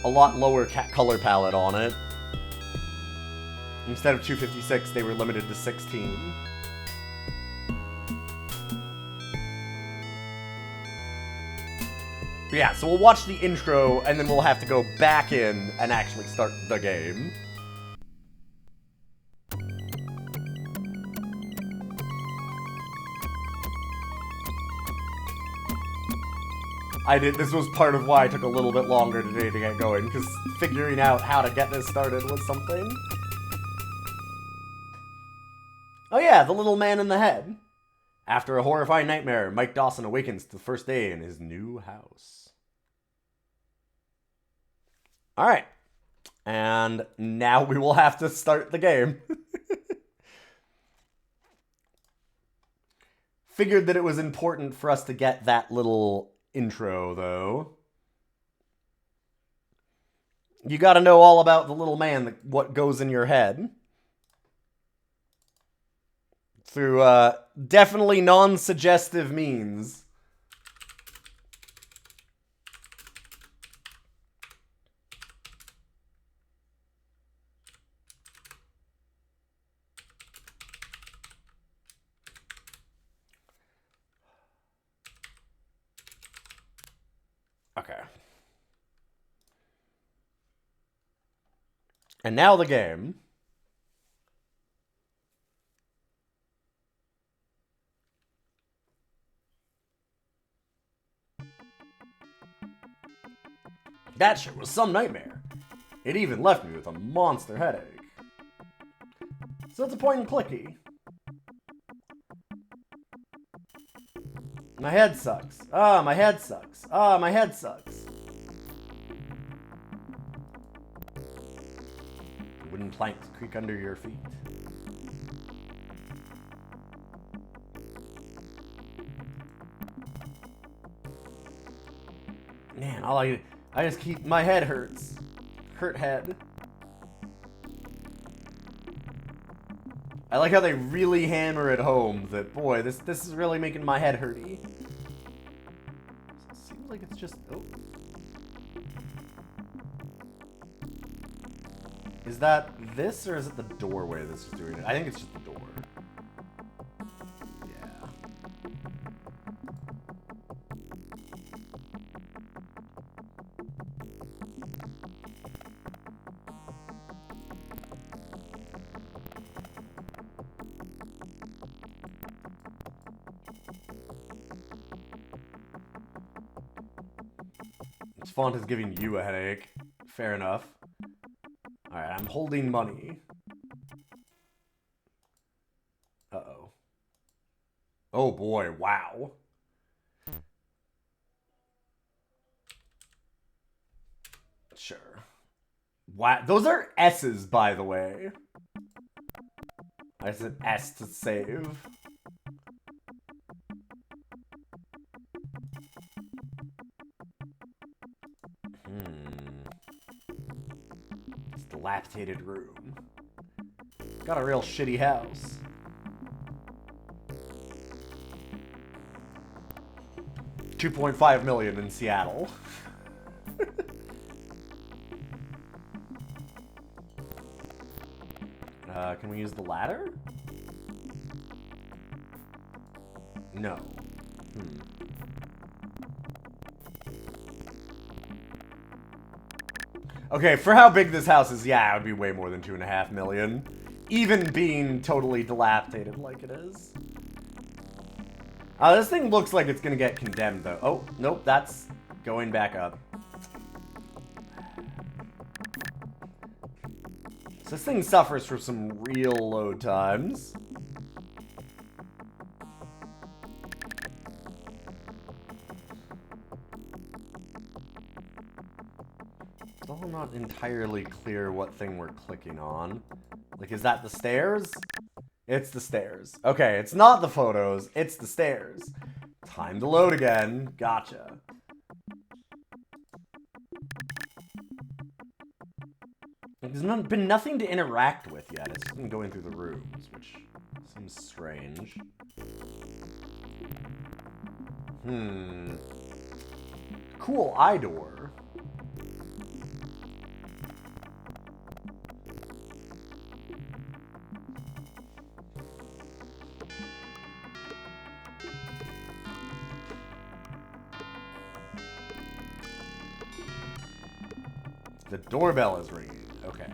lot lower color palette on it. Instead of 256, they were limited to 16. But yeah, so we'll watch the intro, and then we'll have to go back in and actually start the game. This was part of why I took a little bit longer today to get going, because figuring out how to get this started was something. Oh yeah, the little man in the head. After a horrifying nightmare, Mike Dawson awakens to the first day in his new house. Alright. And now we will have to start the game. Figured that it was important for us to get that little intro, though. You gotta know all about the little man, what goes in your head. Through definitely non-suggestive means. Okay. And now the game. That shit was some nightmare. It even left me with a monster headache. So it's a point and clicky. My head sucks. Ah, my head sucks. Ah, my head sucks. Wooden planks creak under your feet. Man, I just keep, my head hurts. Hurt head. I like how they really hammer it home that, boy, this is really making my head hurty. Seems like it's just, oh. Is that this, or is it the doorway that's just doing it? I think it's just the door. Yeah. This font is giving you a headache. Fair enough. Alright, I'm holding money. Uh-oh. Oh boy, wow. Sure. Wow, those are S's, by the way. I said S to save. Dilapidated room. Got a real shitty house. $2.5 million in Seattle. Can we use the ladder? No. Okay, for how big this house is, yeah, it would be way more than $2.5 million. Even being totally dilapidated like it is. This thing looks like it's gonna get condemned, though. Oh, nope, that's going back up. So this thing suffers from some real load times. Still not entirely clear what thing we're clicking on. Like, is that the stairs? It's the stairs. Okay, it's not the photos, it's the stairs. Time to load again. Gotcha. There's been nothing to interact with yet. It's just been going through the rooms, which seems strange. Cool eye door. The doorbell is ringing. Okay.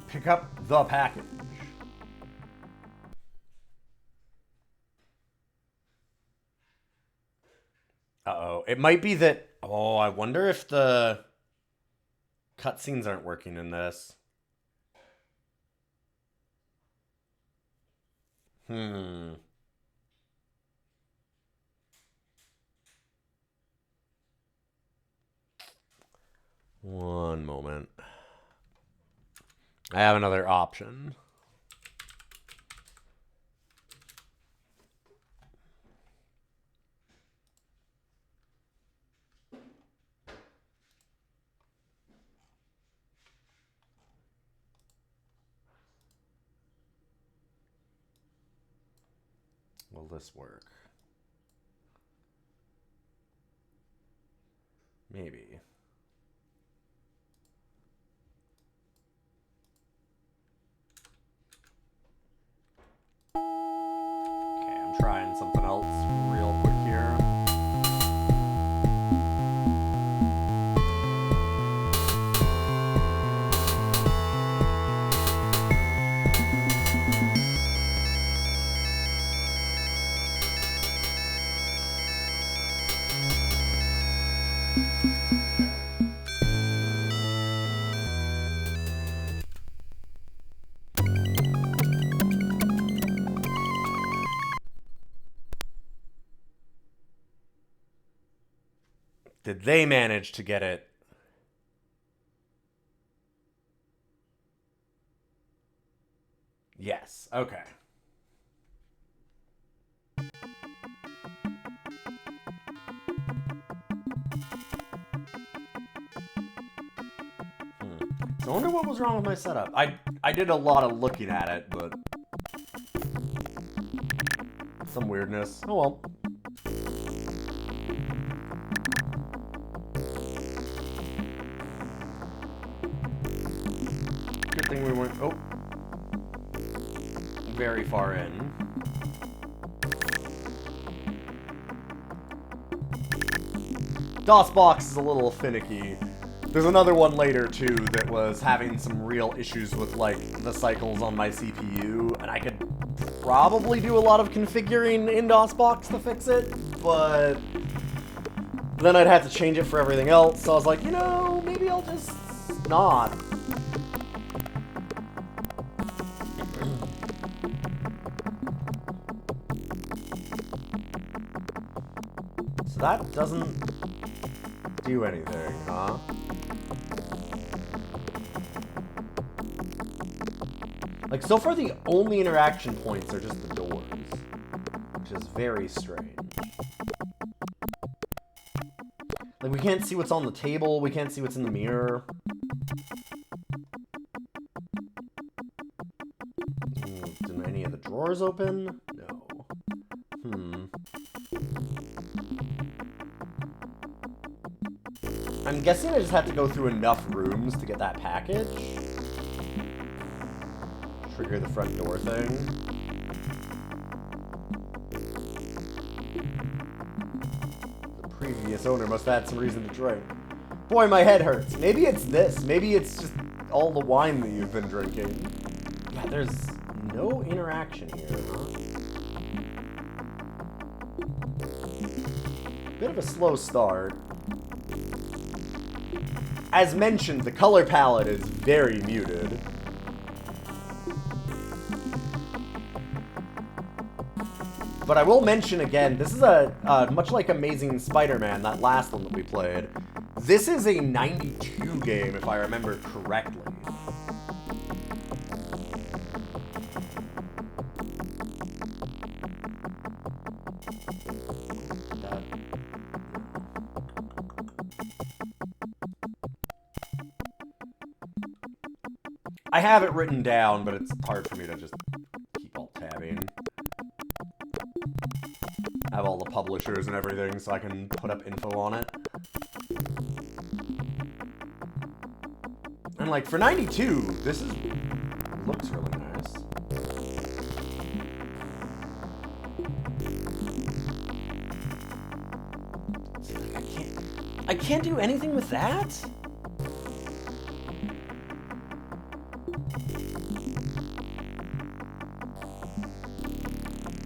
Pick up the package. Uh-oh. It might be that... Oh, I wonder if the cutscenes aren't working in this. One moment. I have another option. Will this work? Maybe. Okay, I'm trying something else real quick here. Did they manage to get it? Yes. Okay. So I wonder what was wrong with my setup. I did a lot of looking at it, but some weirdness. Oh well. Good thing we weren't very far in. DOSBox is a little finicky. There's another one later, too, that was having some real issues with, like, the cycles on my CPU, and I could probably do a lot of configuring in DOSBox to fix it, but then I'd have to change it for everything else, so I was like, you know, maybe I'll just not. So that doesn't do anything, huh? Like, so far the only interaction points are just the doors, which is very strange. Like, we can't see what's on the table, we can't see what's in the mirror. Did any of the drawers open? No. I'm guessing I just have to go through enough rooms to get that package. Trigger the front door thing. The previous owner must have had some reason to drink. Boy, my head hurts. Maybe it's this. Maybe it's just all the wine that you've been drinking. Yeah, there's no interaction here, huh? Bit of a slow start. As mentioned, the color palette is very muted. But I will mention again, this is much like Amazing Spider-Man, that last one that we played, this is a 92 game, if I remember correctly. I have it written down, but it's hard for me to just keep alt-tabbing. Have all the publishers and everything so I can put up info on it. And like for 92, this looks really nice. I can't do anything with that?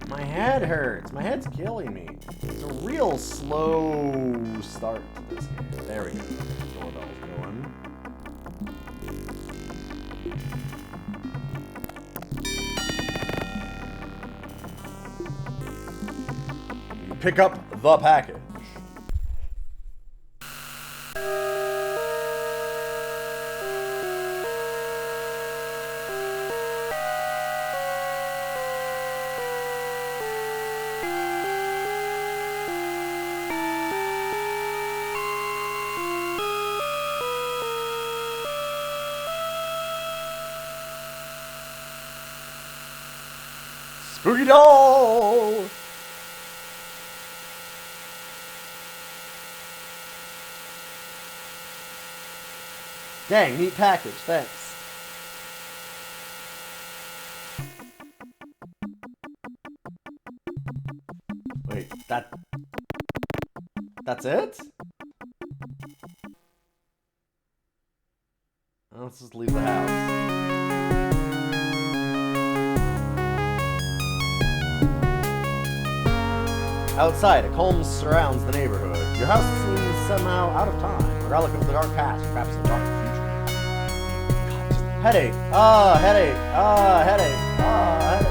My head hurts. My head's killing me. It's a real slow start to this game. There we go. Doorbell's going. pick up the package. Spooky doll! Dang, neat package, thanks. Wait, that's it? Well, let's just leave the house. Outside, a calm surrounds the neighborhood. Your house seems somehow out of time, a relic of the dark past, or perhaps the dark future. God, just headache. Headache. Headache. Headache.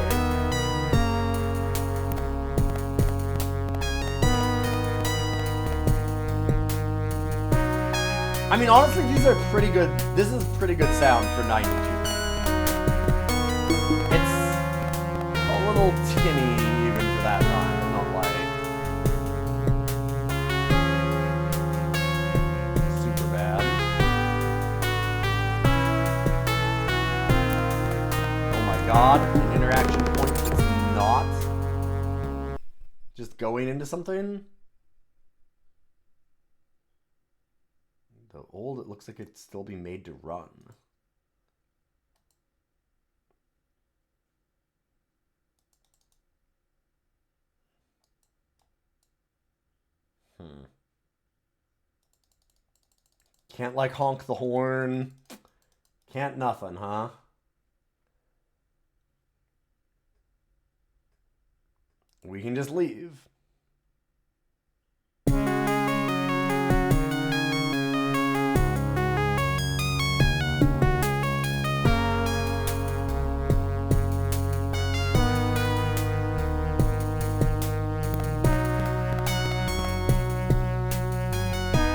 I mean, honestly, these are pretty good. This is pretty good sound for 92. It's a little tinny even for that time. I'm not lying. God, an interaction point that's not just going into something. The old, it looks like it'd still be made to run. Can't like honk the horn. Can't nothing, huh? We can just leave.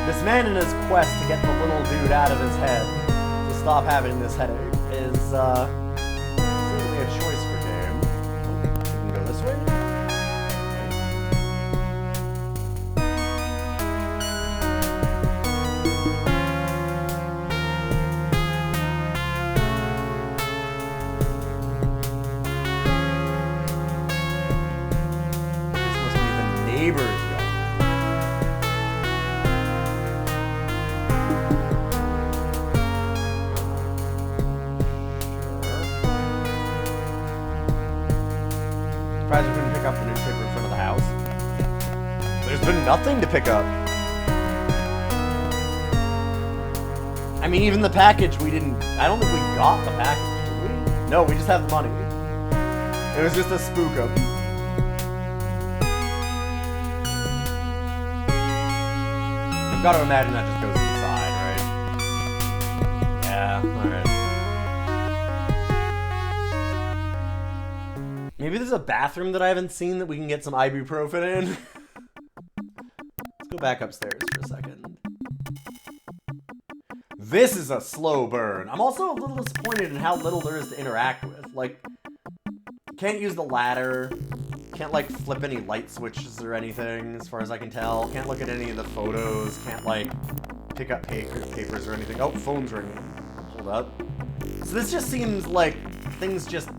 This man in his quest to get the little dude out of his head, to stop having this headache, is, seemingly a choice for game. We can go this way? This must be the neighbor's yard. Surprised we couldn't pick up the newspaper in front of the house. There's been nothing to pick up. I mean, even the package we didn't... I don't think we got the package, did we? No, we just have the money. It was just a spook up. I've got to imagine that just goes inside, right? Yeah, alright. Maybe there's a bathroom that I haven't seen that we can get some ibuprofen in. Let's go back upstairs for a second. This is a slow burn. I'm also a little disappointed in how little there is to interact with. Like, can't use the ladder. Can't, like, flip any light switches or anything, as far as I can tell. Can't look at any of the photos. Can't, like, pick up papers or anything. Oh, phone's ringing. Hold up. So this just seems like things just...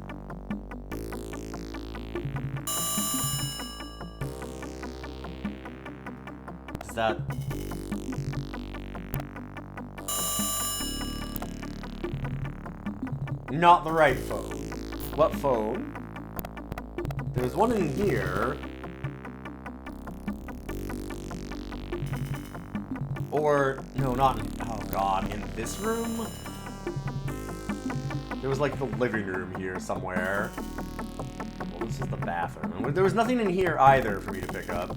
Is that... Not the right phone. What phone? There's one in here. Or, no, not in, oh god, in this room? There was like the living room here somewhere. Well, this is the bathroom. There was nothing in here either for me to pick up.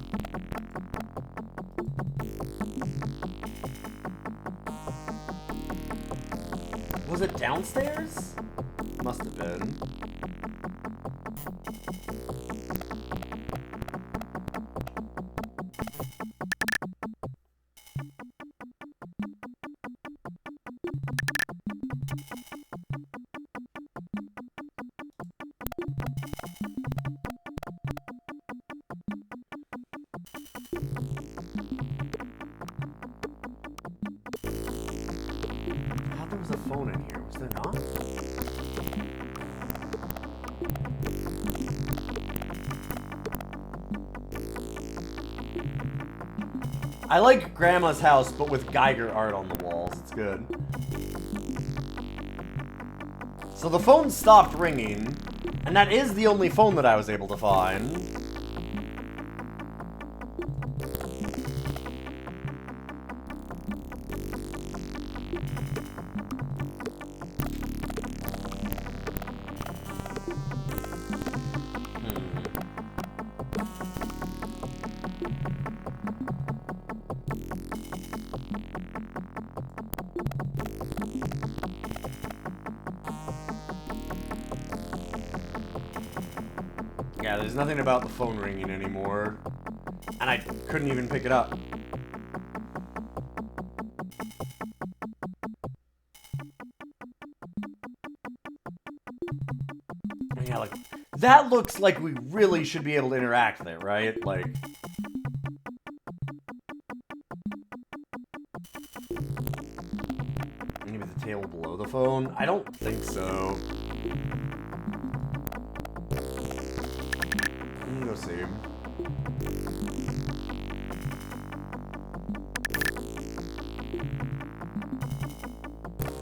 Was it downstairs? Must have been. phone in here, was there not? I like Grandma's house, but with Geiger art on the walls. It's good. So the phone stopped ringing, and that is the only phone that I was able to find. Yeah, there's nothing about the phone ringing anymore. And I couldn't even pick it up. Yeah, like, that looks like we really should be able to interact there, right? Like... maybe the table below the phone? I don't think so. Go see.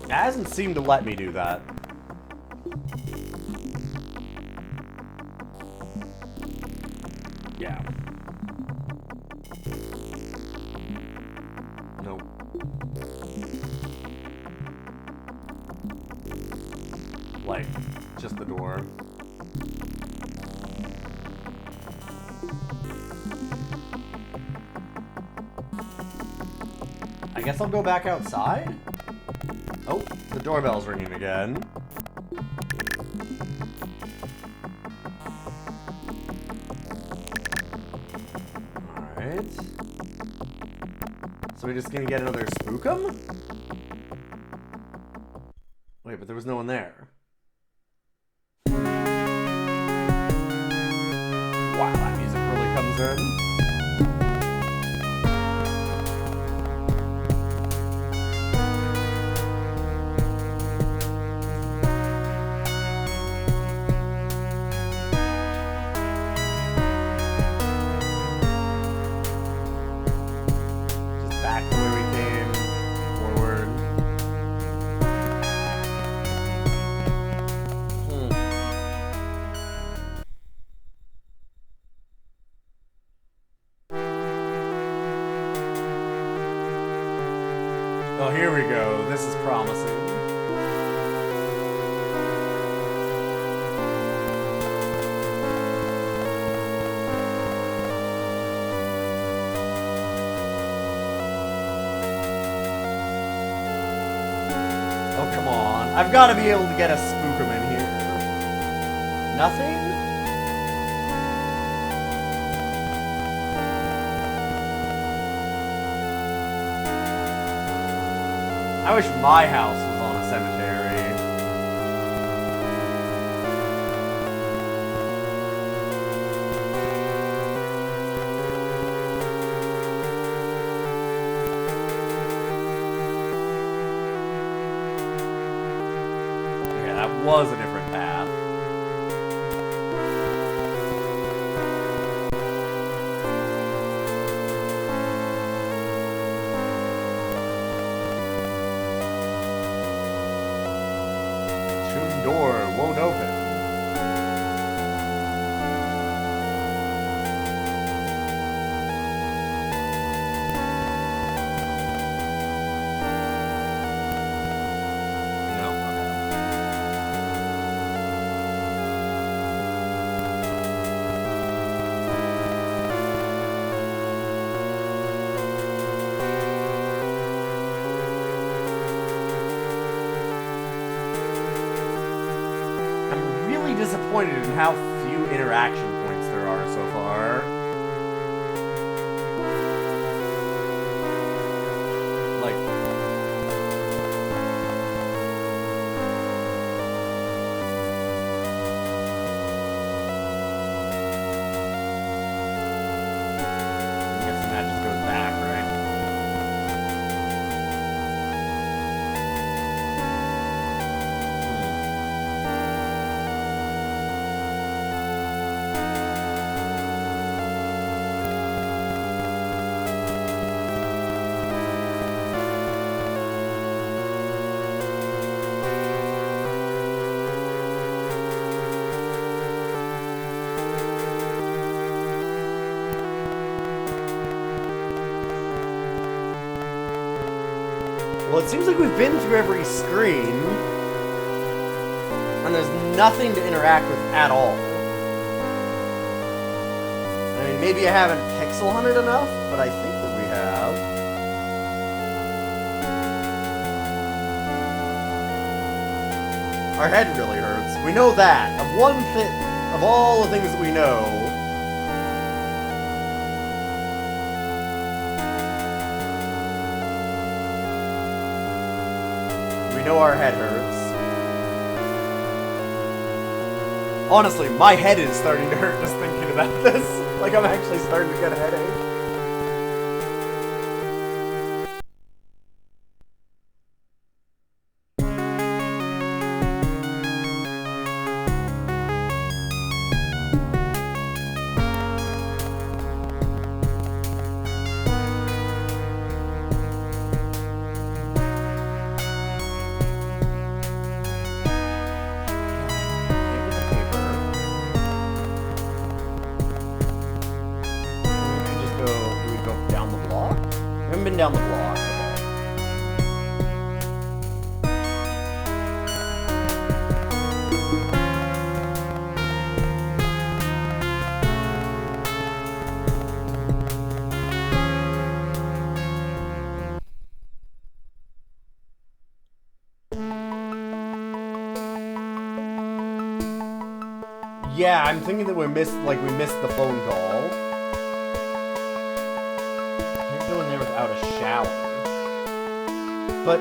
It hasn't seemed to let me do that. Yeah. Nope. Like, just the door. I guess I'll go back outside? Oh, the doorbell's ringing again. Alright. So we're just gonna get another spookum? Wait, but there was no one there. Wow, that music really comes in. Oh, here we go. This is promising. Oh, come on. I've got to be able to get a spookum in here. Nothing? I wish my house was on a cemetery. Yeah, that was a different path. Door won't open. No. Disappointed in how few interaction points there are so far. Like, I'm guessing that just goes back, right? Well, it seems like we've been through every screen, and there's nothing to interact with at all. I mean, maybe I haven't pixel hunted enough, but I think that we have. Our head really hurts. We know that. Of one thing, of all the things that we know, we know our head hurts. Honestly, my head is starting to hurt just thinking about this. Like, I'm actually starting to get a headache. Down the block. Yeah, I'm thinking that we missed the phone call. Can't go in there without a shower. But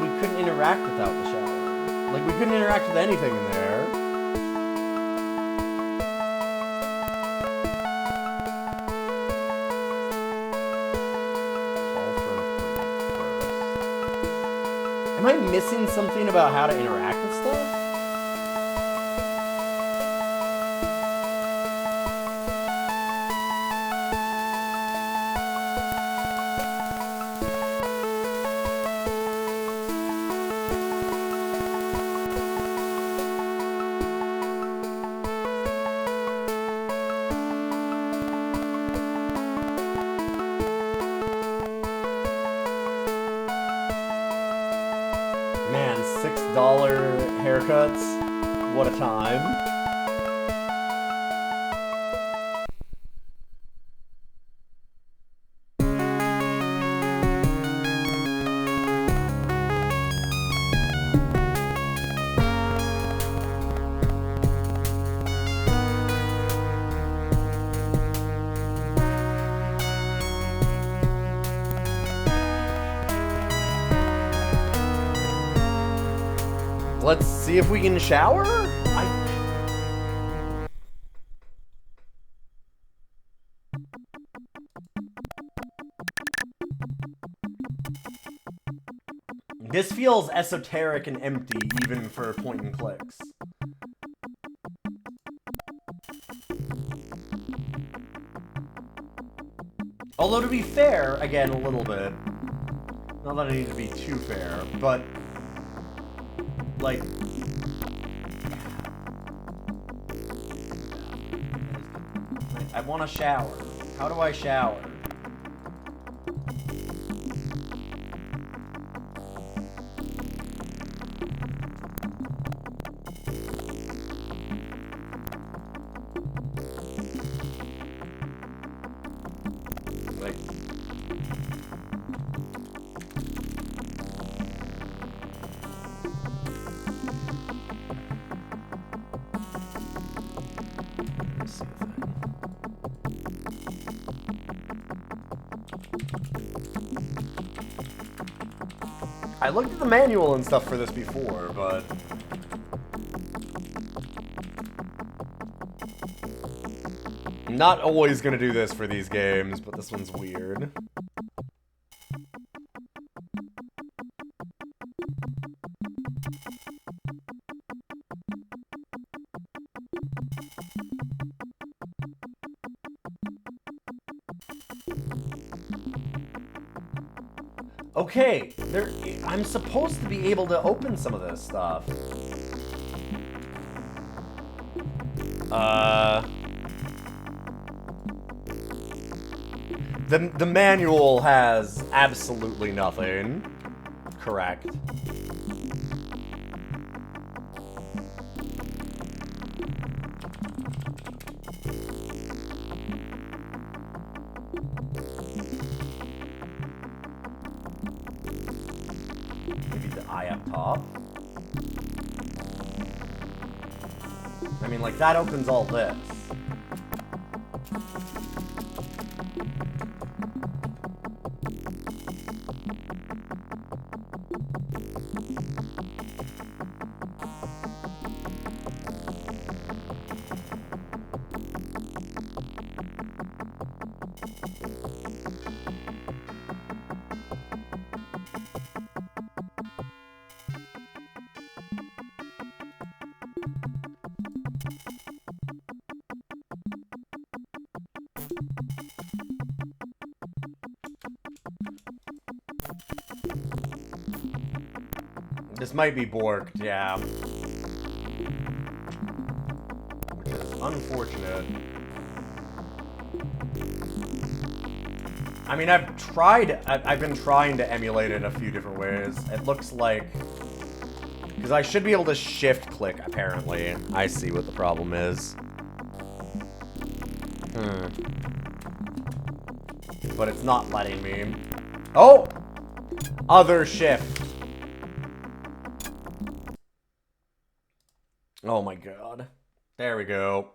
we couldn't interact without the shower. Like, we couldn't interact with anything in there. Call for an appointment first. Am I missing something about how to interact with stuff? Man, $6 haircuts. What a time. Let's see if we can shower? This feels esoteric and empty, even for point and clicks. Although, to be fair, again, a little bit. Not that I need to be too fair, but like, I want to shower. How do I shower? Like, I looked at the manual and stuff for this before, but I'm not always gonna do this for these games, but this one's weird. Okay, I'm supposed to be able to open some of this stuff. The manual has absolutely nothing. Correct. Maybe the eye up top. I mean, like, that opens all this. This might be borked, yeah. Which is unfortunate. I mean, I've been trying to emulate it a few different ways. It looks like... Because I should be able to shift click, apparently. I see what the problem is. But it's not letting me. Oh! Other shift. Oh my god. There we go.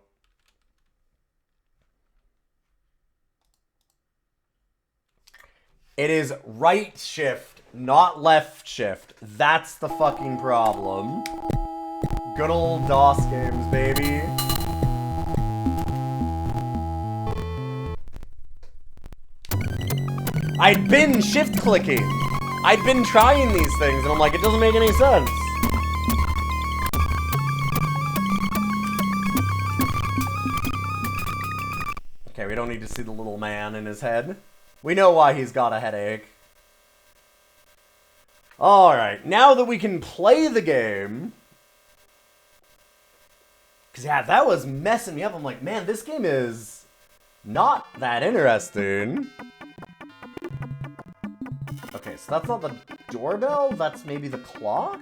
It is right shift, not left shift. That's the fucking problem. Good old DOS games, baby. I'd been shift clicking. I'd been trying these things, and I'm like, it doesn't make any sense. Okay, we don't need to see the little man in his head. We know why he's got a headache. Alright, now that we can play the game... Because, yeah, that was messing me up. I'm like, man, this game is not that interesting. Okay, so that's not the doorbell? That's maybe the clock?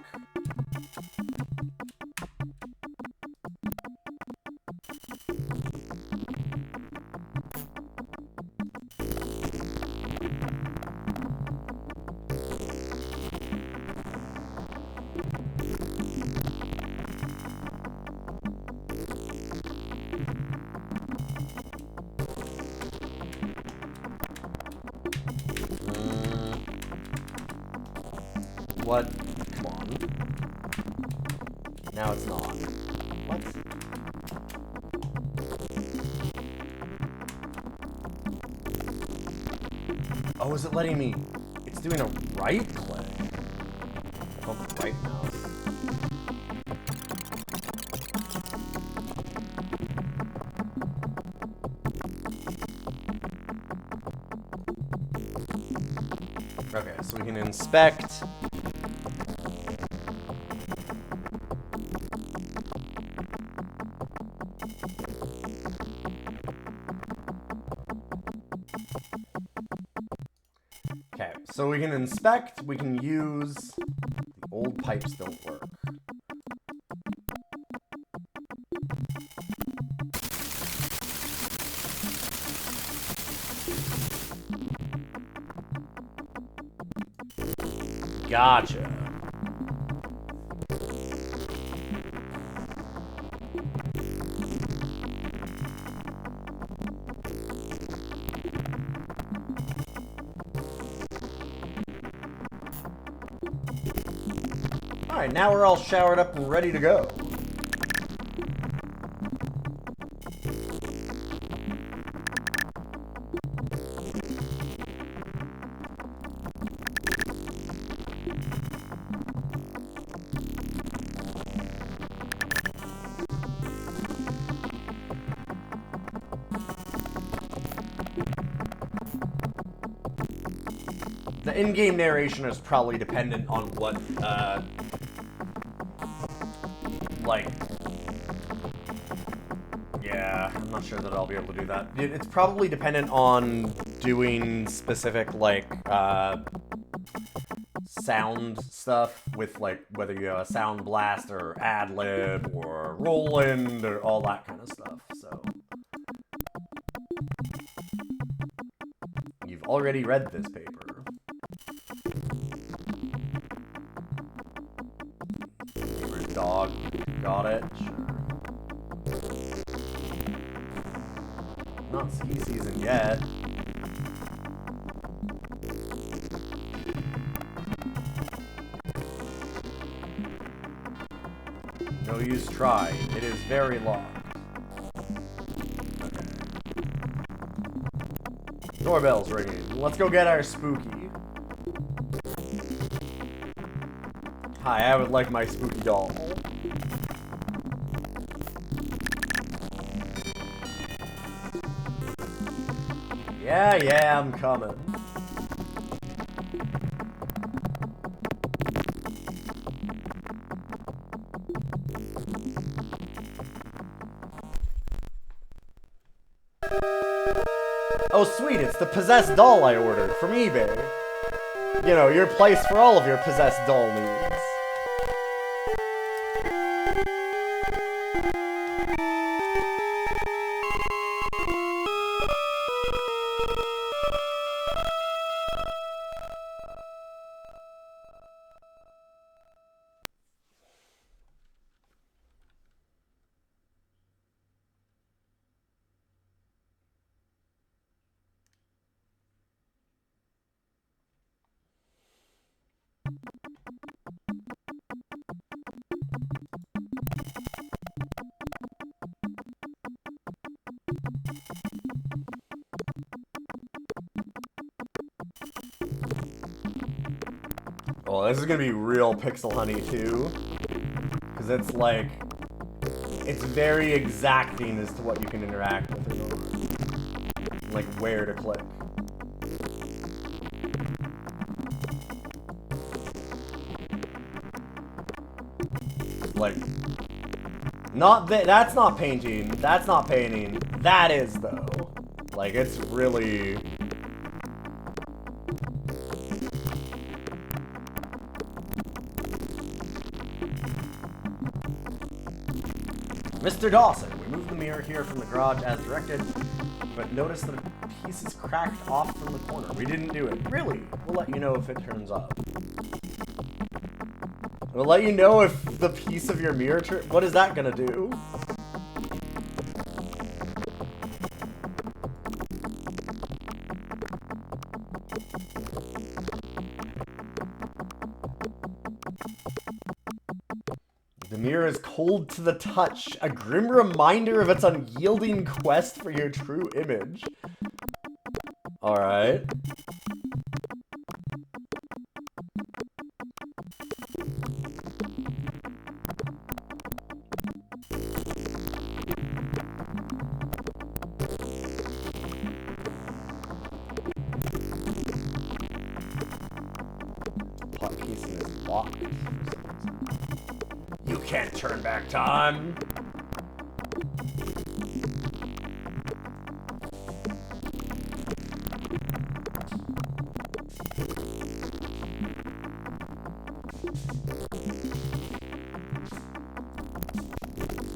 What? Come on. Now it's not. What? Oh, is it letting me... It's doing a right click. Oh, the right mouse. Okay, so we can inspect... Okay, so we can inspect, we can use... The old pipes don't work. Gotcha. Alright, now we're all showered up and ready to go. The in-game narration is probably dependent on what, like, Yeah, I'm not sure that I'll be able to do that. It's probably dependent on doing specific, like, sound stuff with, like, whether you have a sound blast or ad-lib or Roland or all that kind of stuff, so. You've already read this paper. Neighbor's dog. Got it. Sure. Not ski season yet. No use trying. It is very locked. Okay. Doorbell's ringing. Let's go get our spooky. Hi, I would like my spooky doll. Yeah, I'm coming. Oh, sweet, it's the possessed doll I ordered from eBay. You know, your place for all of your possessed doll needs. Oh, this is gonna be real Pixel Honey too. Because it's like, it's very exacting as to what you can interact with it on. Like where to click. Like, not that, that's not painting, that's not painting, that is though. Like, it's really... Mr. Dawson, we moved the mirror here from the garage as directed, but notice that a piece is cracked off from the corner. We didn't do it. Really? We'll let you know if it turns up. We'll let you know if the piece of your mirror what is that gonna do? The mirror is cold to the touch, a grim reminder of its unyielding quest for your true image. Alright. Pot casing is locked. You can't turn back time.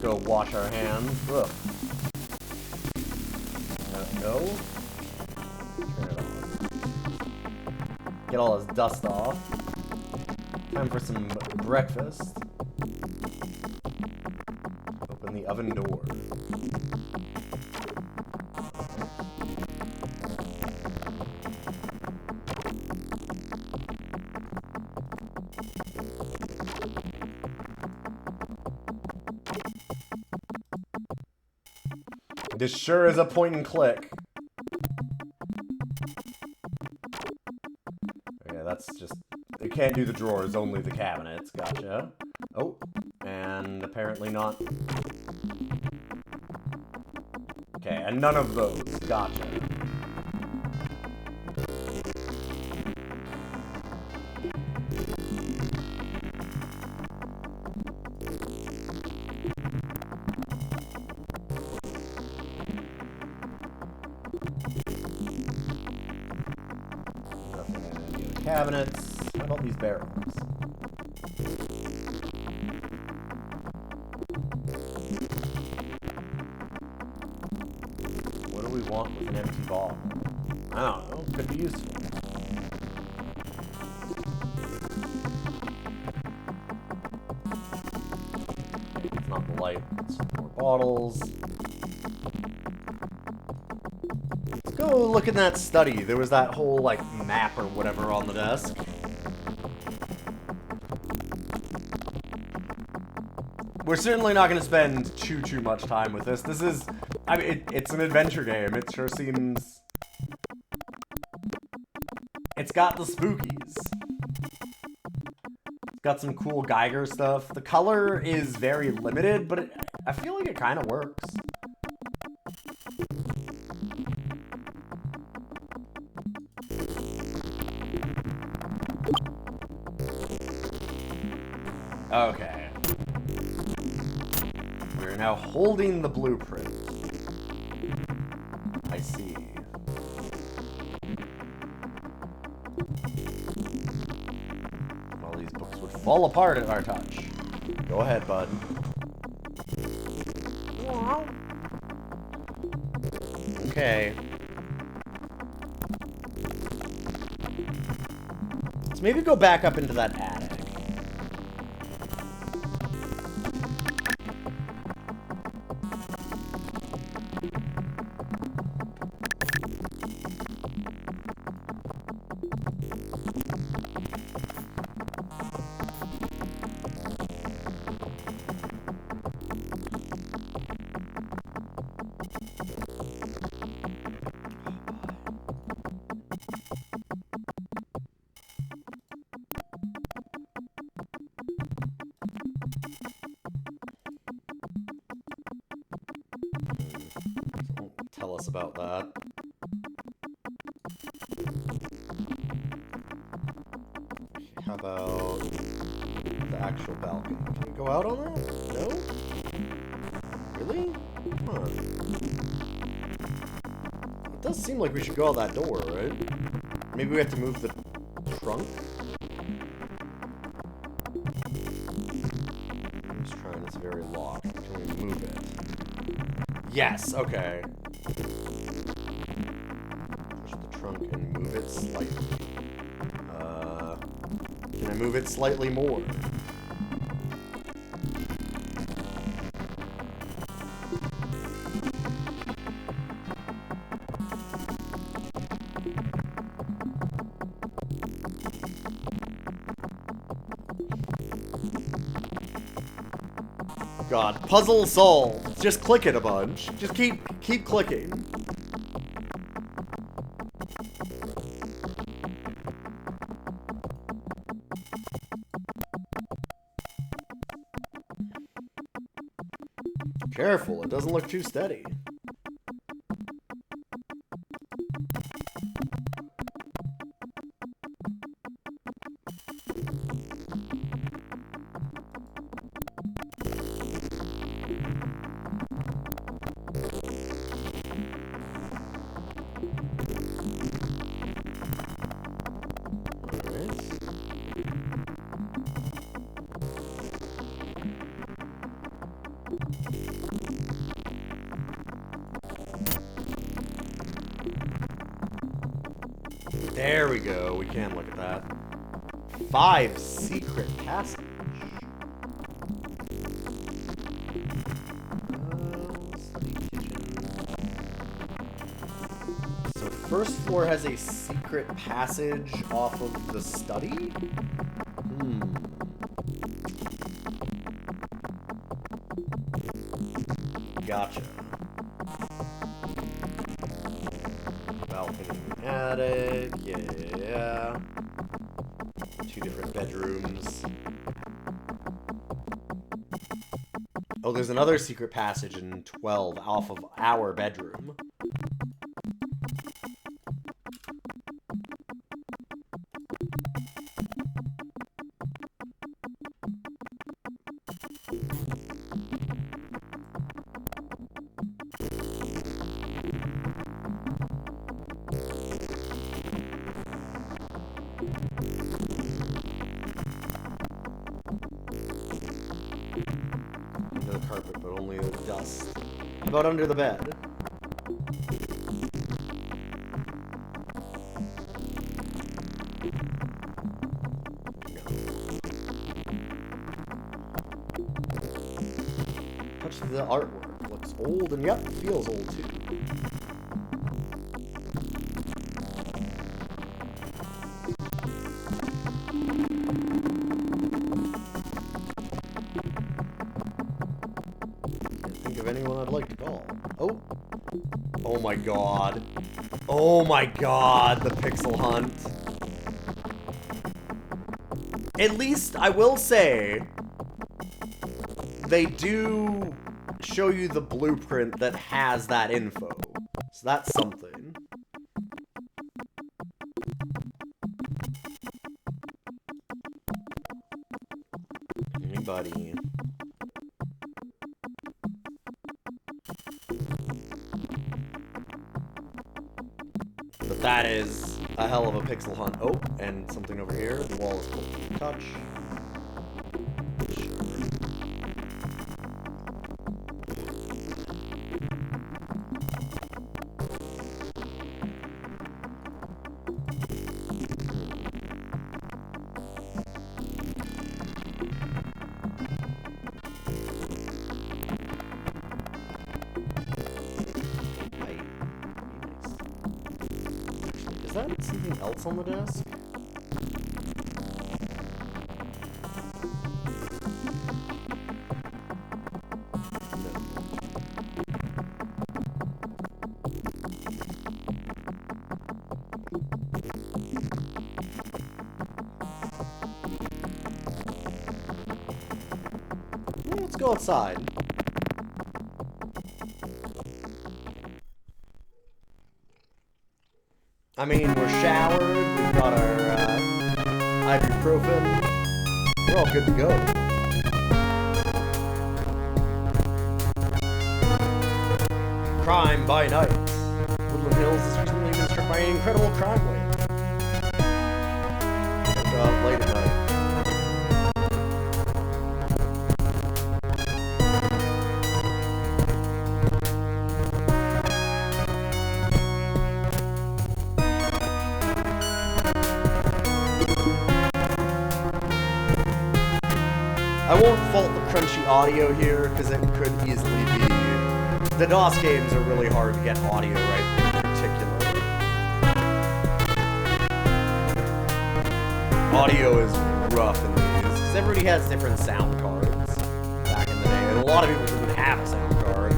Go wash our hands. Ugh. No. Turn it on. Get all this dust off. Time for some breakfast. Open the oven door. This sure is a point and click. Yeah, that's just... It can't do the drawers, only the cabinets. Gotcha. Oh, and apparently not... Okay, and none of those. Gotcha. cabinets. How about these barrels? What do we want with an empty bottle? I don't know. Could be useful. It's not the light. It's more bottles. Let's go look in that study. There was that whole, like, map or whatever on the desk. We're certainly not going to spend too much time with this. This is, I mean, it's an adventure game. It sure seems... It's got the spookies. It's got some cool Geiger stuff. The color is very limited, but I feel like it kind of works. Okay. We're now holding the blueprint. I see. All these books would fall apart at our touch. Go ahead, bud. Okay. Let's maybe go back up into that attic. Tell us about that. How about the actual balcony? Can you go out on that? No? Really? Huh. It does seem like we should go out that door, right? Maybe we have to move the trunk? I'm just trying, it's very locked. Can we move it? Yes, okay. Push the trunk and move it slightly. Can I move it slightly more? God, puzzle solved. Just click it a bunch. Just keep clicking. Careful, it doesn't look too steady. There we go. We can look at that. 5 secret passage. Study kitchen. So first floor has a secret passage off of the study? Gotcha. Balcony in the attic, yeah. 2 different bedrooms. Oh, there's another secret passage in 12 off of our bedroom. only dust. How about under the bed? Touch the artwork. Looks old and yep, feels old too. Of anyone I'd like to call. Oh. Oh my god. Oh my god, the pixel hunt. At least, I will say, they do show you the blueprint that has that info. So that's something. Anybody? But that is a hell of a pixel hunt. Oh, and something over here. The wall is cold to touch. Sure. Is that something else on the desk? No. Let's go outside. I mean, we're showered, we've got our ibuprofen, we're all good to go. Crime by night. Woodland Hills has recently been struck by an incredible crime wave. Late at night. I won't fault the crunchy audio here, because it could easily be... The DOS games are really hard to get audio right in particular. Audio is rough in these, because everybody has different sound cards back in the day, and a lot of people didn't have a sound card.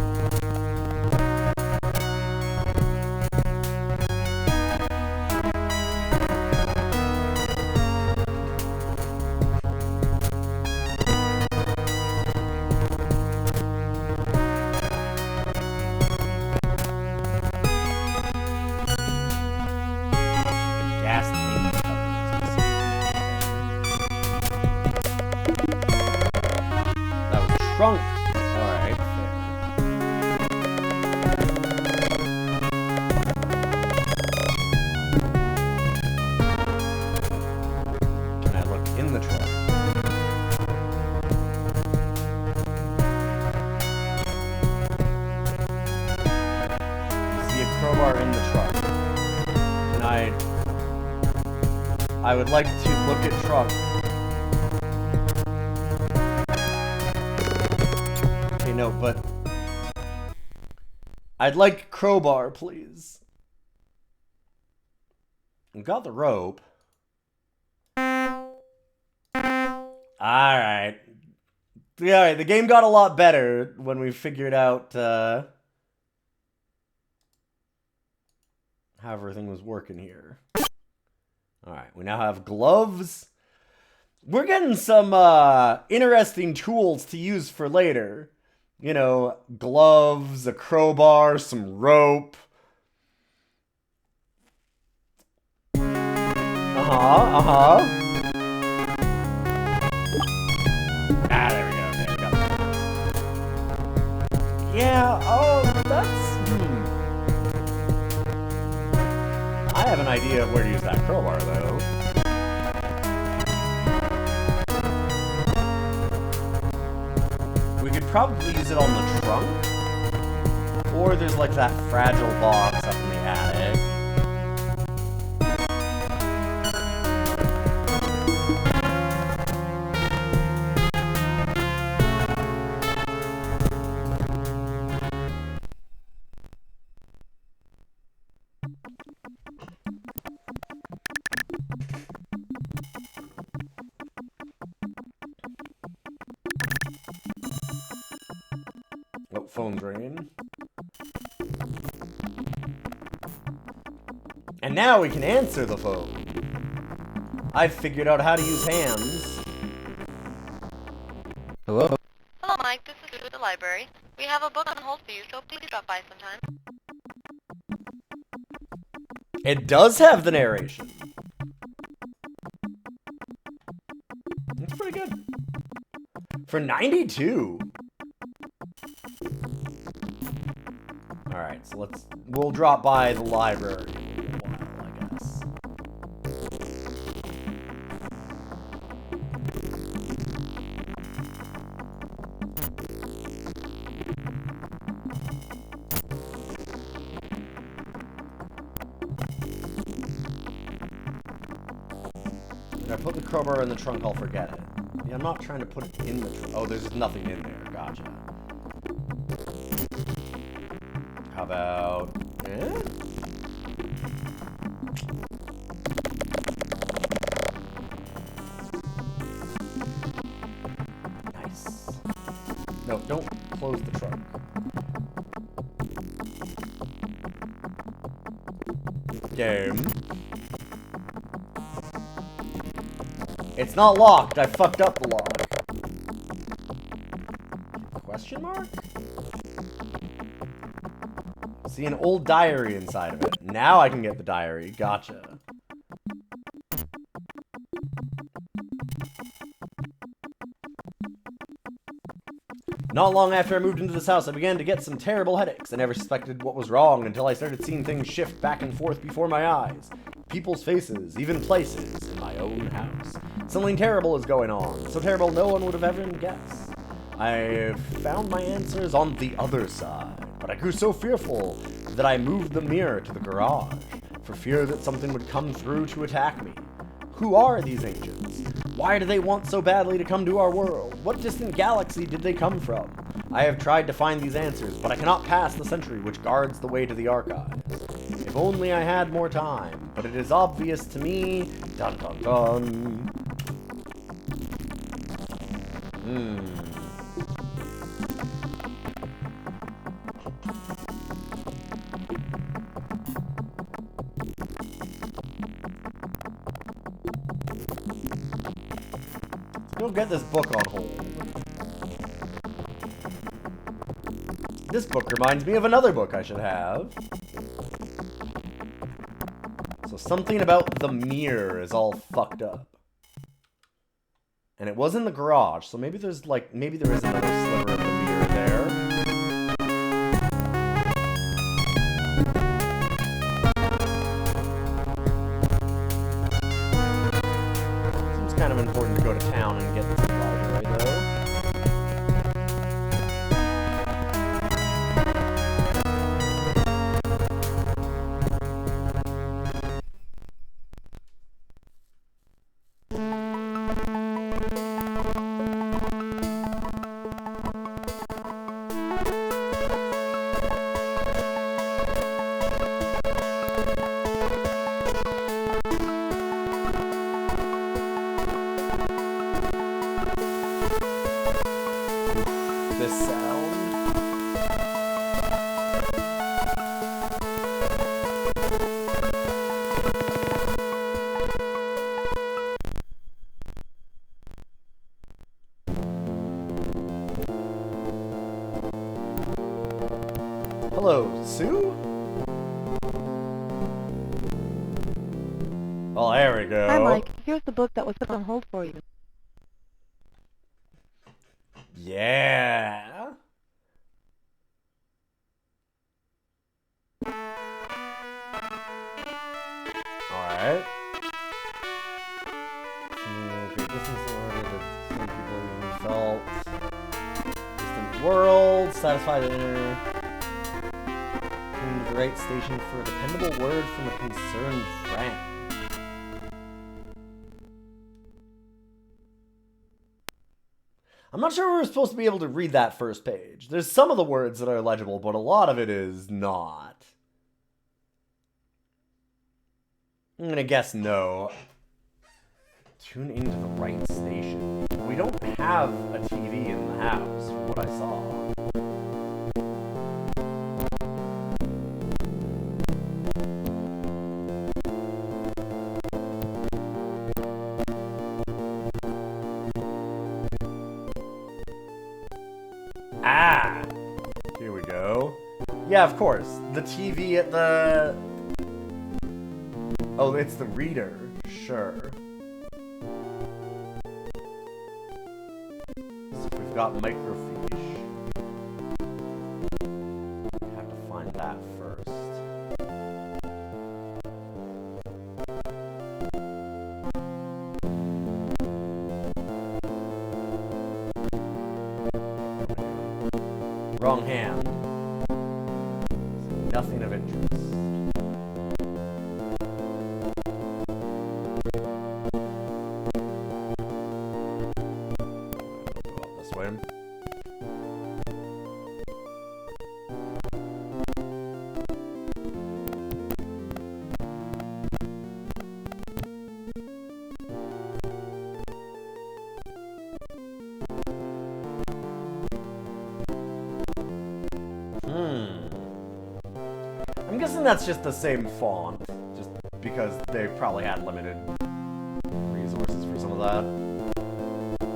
Trunk. Alright, fair. Can I look in the trunk? See a crowbar in the trunk. And I would like to look at trunk. No, but I'd like crowbar, please. We've got the rope. Alright. Yeah, the game got a lot better when we figured out how everything was working here. Alright, we now have gloves. We're getting some interesting tools to use for later. You know, gloves, a crowbar, some rope. Ah, there we go. Okay, I got it. Yeah, oh, that's... I have an idea of where to use that crowbar, though. We could probably use it on the trunk. Or there's like that fragile box up in the attic. Oh, phone's ringing. And now we can answer the phone. I've figured out how to use hands. Hello? Hello, Mike. This is Sue at the library. We have a book on hold for you, so please drop by sometime. It does have the narration. It's pretty good. For 92. Alright, so we'll drop by the library in a while, I guess. If I put the crowbar in the trunk, I'll forget it. Yeah, I'm not trying to put it in the trunk. Oh, there's nothing in there. Gotcha. How about... Eh? Nice. No, don't close the trunk. Game. It's not locked. I fucked up the lock. Question mark? See an old diary inside of it. Now I can get the diary. Gotcha. Not long after I moved into this house, I began to get some terrible headaches. I never suspected what was wrong until I started seeing things shift back and forth before my eyes. People's faces, even places, in my own house. Something terrible is going on. So terrible no one would have ever guessed. I found my answers on the other side, but I grew so fearful that I moved the mirror to the garage, for fear that something would come through to attack me. Who are these ancients? Why do they want so badly to come to our world? What distant galaxy did they come from? I have tried to find these answers, but I cannot pass the sentry which guards the way to the archives. If only I had more time, but it is obvious to me. Dun dun dun. We'll get this book on hold. This book reminds me of another book I should have. So something about the mirror is all fucked up. And it was in the garage, so maybe there's like, maybe there is another sliver of the mirror there. Seems kind of important to go to town and get this library, though. This sound. Hello, Sue? Oh, there we go. Hi, Mike. Here's the book that was put on hold for you. Yeah. Alright. Great distance away that some people even felt. Distant Satisfy the inner... Tune to the right station for a dependable word from a concerned friend. I'm not sure we're supposed to be able to read that first page. There's some of the words that are legible, but a lot of it is not. I'm gonna guess no. Tune into the right station. We don't have a TV in the house, from what I saw. Ah! Here we go. Yeah, of course. The TV at the... Oh, it's the reader. Sure. So we've got microfiche. Have to find that first. Wrong hand. Nothing of interest. Go up this way. I'm guessing that's just the same font, just because they probably had limited resources for some of that. I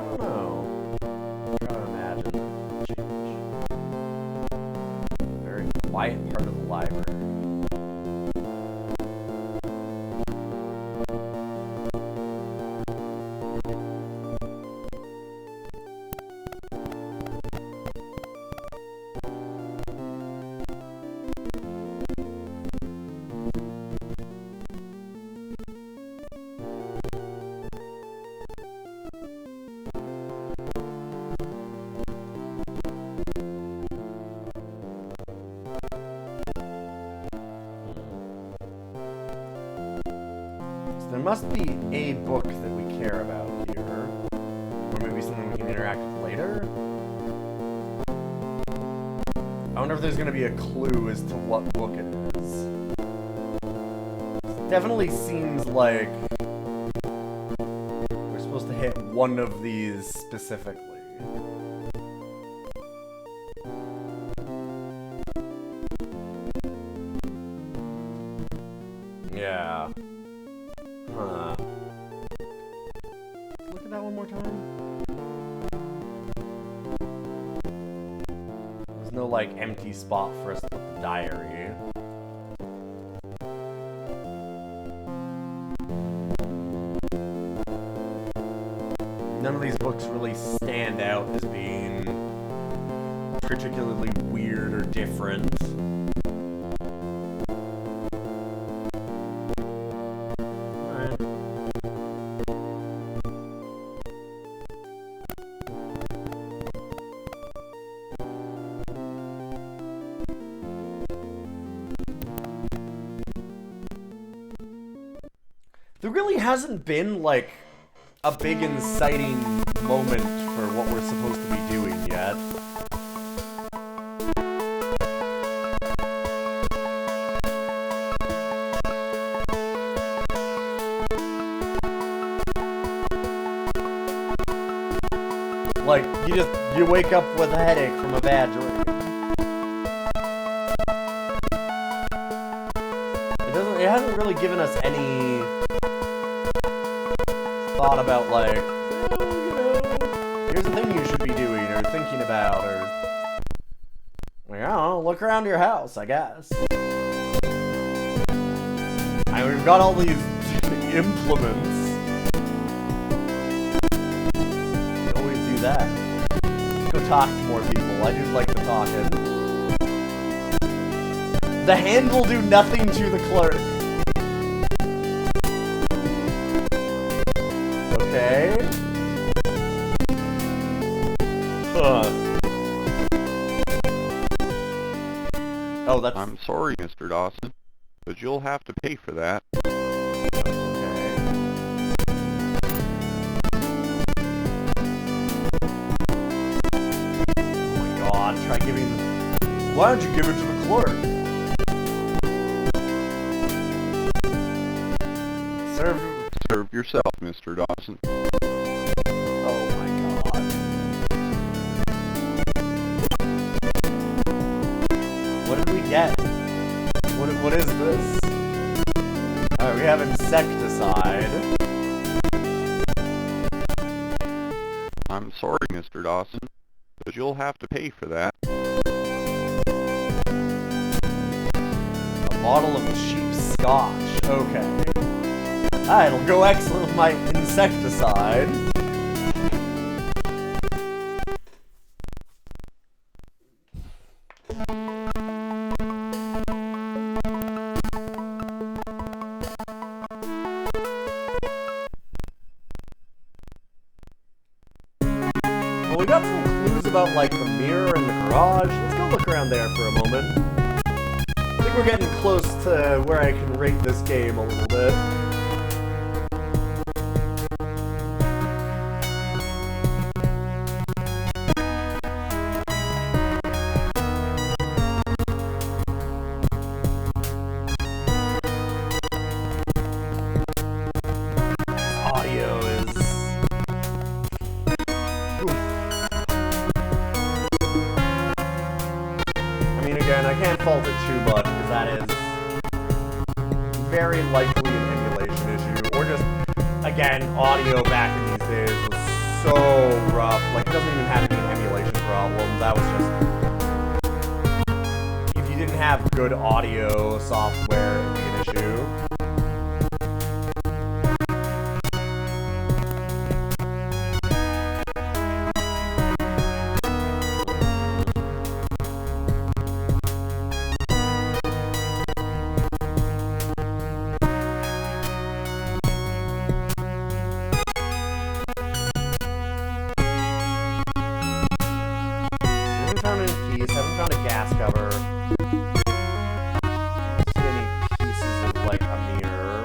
don't know. I'm trying to imagine change. Very quiet part of the library. There must be a book that we care about here. Or maybe something we can interact with later. I wonder if there's going to be a clue as to what book it is. It definitely seems like we're supposed to hit one of these specifically. Yeah. Huh. Look at that one more time. There's no, like, empty spot for us to put the diary. None of these books really stand out as being particularly weird or different. There really hasn't been, like, a big inciting moment for what we're supposed to be doing yet. Like, you wake up with a headache from a bad dream. It hasn't really given us any thought about, like, well, you know, here's the thing you should be doing or thinking about, or, like, I don't know, look around your house, I guess. I mean, we've got all these implements. We always do that. Let's go talk to more people. I do like the talking. The hand will do nothing to the clerk. Okay. Huh. Oh, that's... I'm sorry, Mr. Dawson, but you'll have to pay for that. Okay. Oh my god, try giving... Why don't you give it to the clerk? Serve yourself, Mr. Dawson. Oh my god. What did we get? What is this? Alright, we have insecticide. I'm sorry, Mr. Dawson, but you'll have to pay for that. A bottle of cheap scotch. Okay. Ah, it'll go excellent with my insecticide. Well, we got some clues about, like, the mirror and the garage. Let's go look around there for a moment. I think we're getting close to where I can rate this game a little bit. Audio is... Oof. I mean, again, I can't fault it too much, because that is very likely an emulation issue, or just, again, audio back in these days was so rough. Like, it doesn't even have to be an emulation problem. That was just... If you didn't have good audio software, it would be an issue. Haven't found any keys, haven't found a gas cover. Don't see any pieces of, like, a mirror.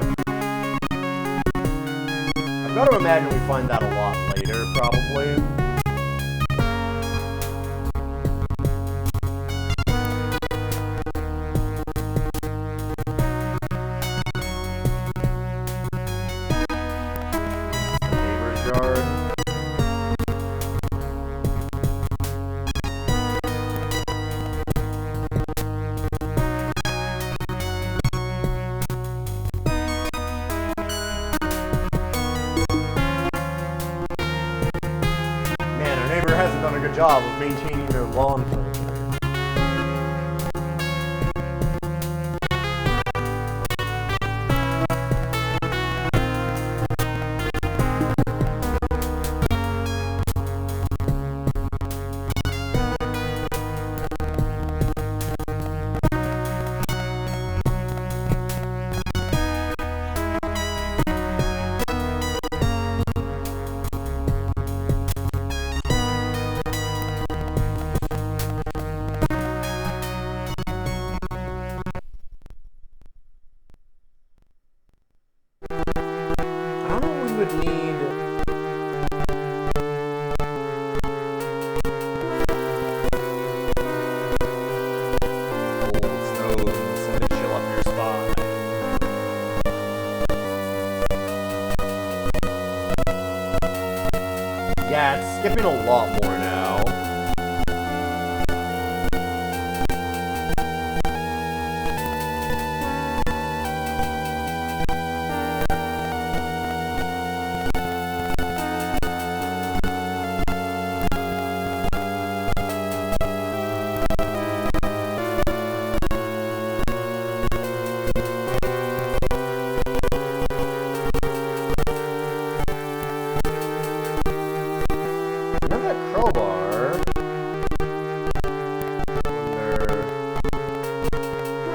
I've got to imagine we find that a lot later, probably. The neighbor's yard. Man, our neighbor hasn't done a good job of maintaining their lawn furniture. I don't know what we would need. Cold snows and to chill up your spine. Yeah, it's skipping a lot more now. Remember that crowbar?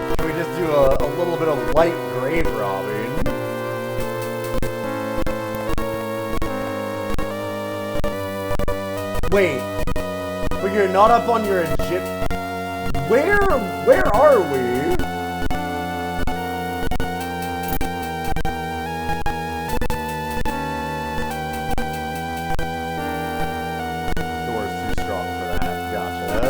Should we just do a little bit of light grave robbing? Wait, but you're not up on your Egypt. Where are we? Door's too strong for that. Gotcha.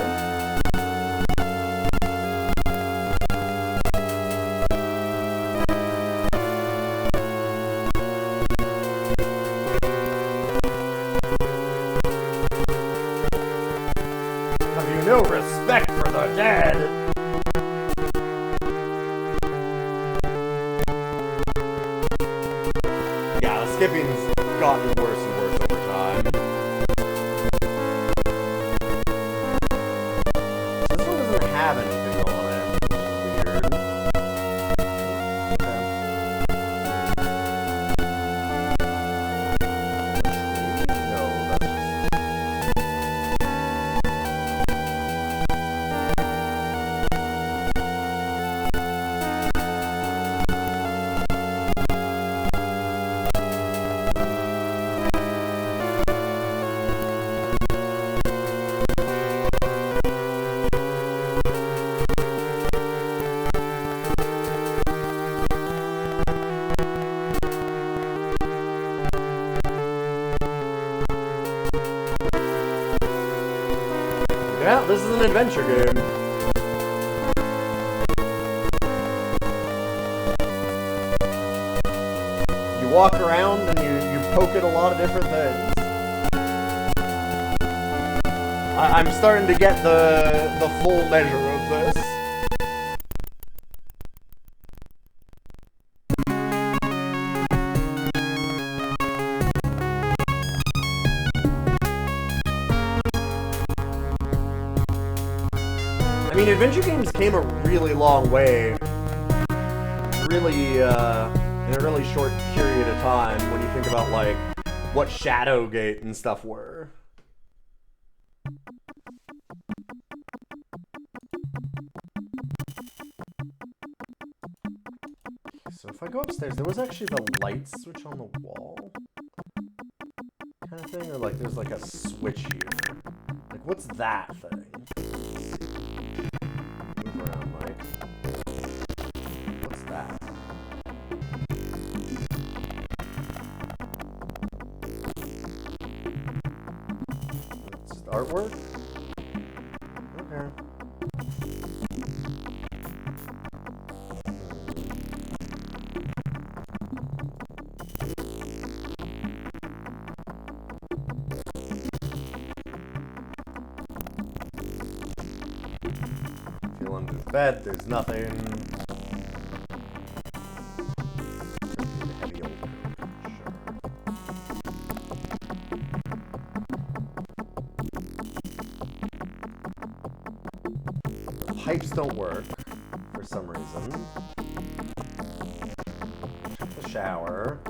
Have you no respect for the dead? Yeah, the skipping's gotten worse and worse over time. This one doesn't have anything on it, which is weird. Okay. No, that's just... Yeah, this is an adventure game. You walk around and you poke at a lot of different things. I'm starting to get the full measure of this. I mean, adventure games came a really long way, really, in a really short period of time when you think about, like, what Shadowgate and stuff were. So if I go upstairs, there was actually the light switch on the wall kind of thing, or like there's like a switch here. Like, what's that thing? Move around, Mike. What's that? It's just artwork? Okay. Feel under the bed, there's nothing. Heavy old coat, sure. The pipes don't work for some reason. Check the shower.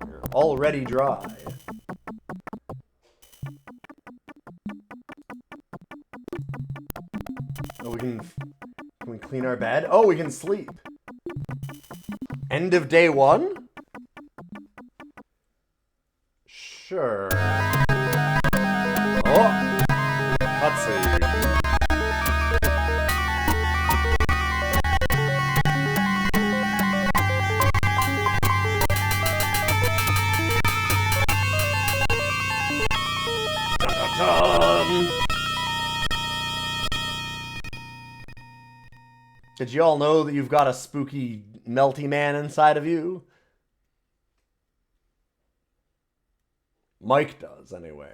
You're already dry. Oh, can we clean our bed? Oh, we can sleep. End of day one? Sure. Oh, cutscene. Did you all know that you've got a spooky, melty man inside of you? Mike does, anyway.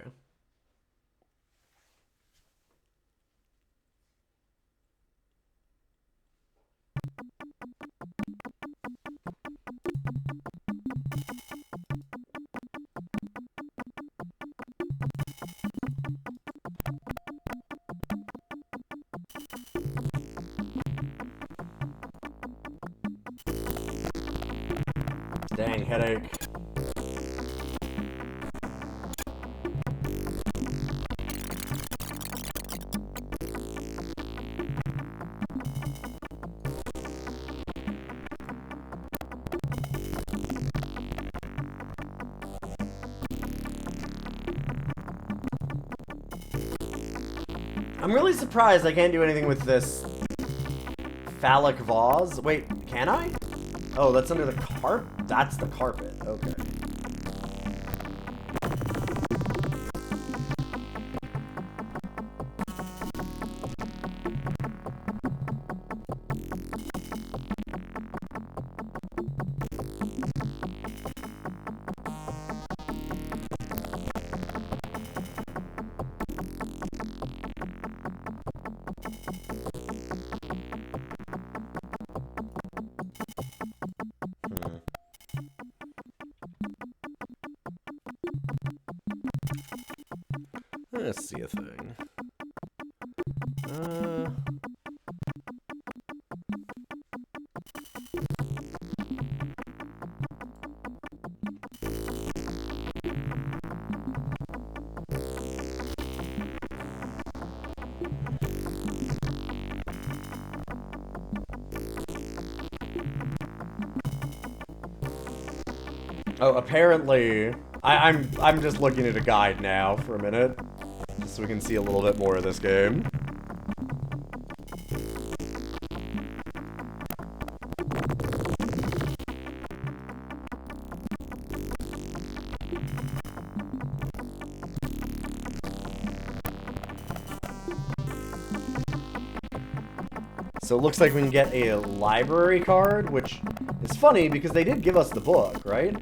Dang headache. I'm really surprised I can't do anything with this phallic vase. Wait, can I? Oh, that's under the carpet? That's the carpet. Okay. Let's see a thing. Oh, apparently, I'm just looking at a guide now for a minute, just so we can see a little bit more of this game. So it looks like we can get a library card, which is funny because they did give us the book, right?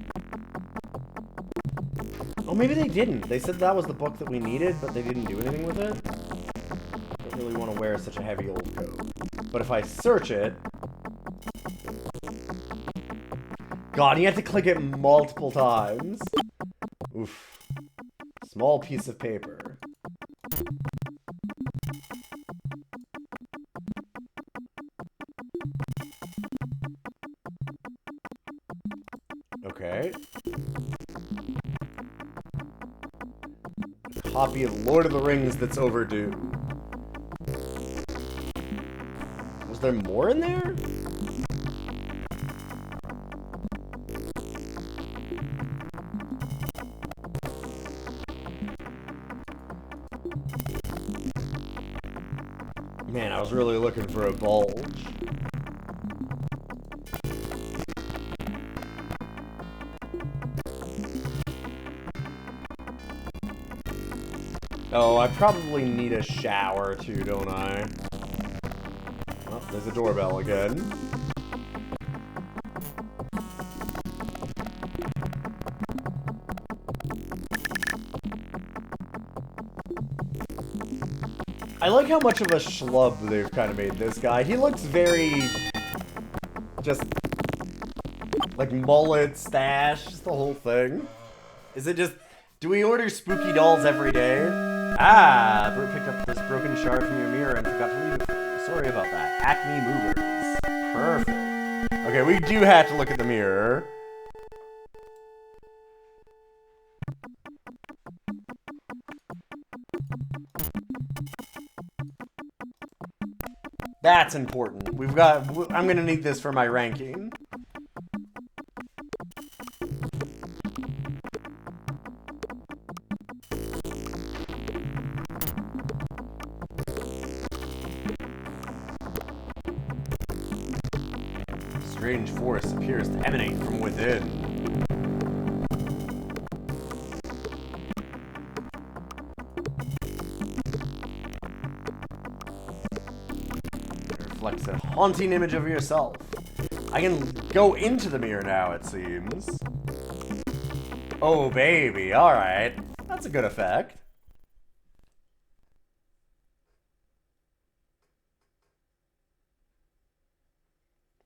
Oh, maybe they didn't. They said that was the book that we needed, but they didn't do anything with it. Don't really want to wear such a heavy old coat. But if I search it... God, you have to click it multiple times. Oof. Small piece of paper. Okay. A copy of Lord of the Rings that's overdue. Was there more in there? Man, I was really looking for a bulge. Oh, I probably need a shower too, don't I? Oh, there's a doorbell again. I like how much of a schlub they've kind of made this guy. He looks very... just... like mullet, stash, just the whole thing. Is it just... do we order spooky dolls every day? Ah, Brute picked up this broken shard from your mirror and forgot to leave it for you. Sorry about that. Acme Movers. Perfect. Okay, we do have to look at the mirror. That's important. I'm gonna need this for my ranking. Strange force appears to emanate from within. It reflects a haunting image of yourself. I can go into the mirror now, it seems. Oh, baby, alright. That's a good effect.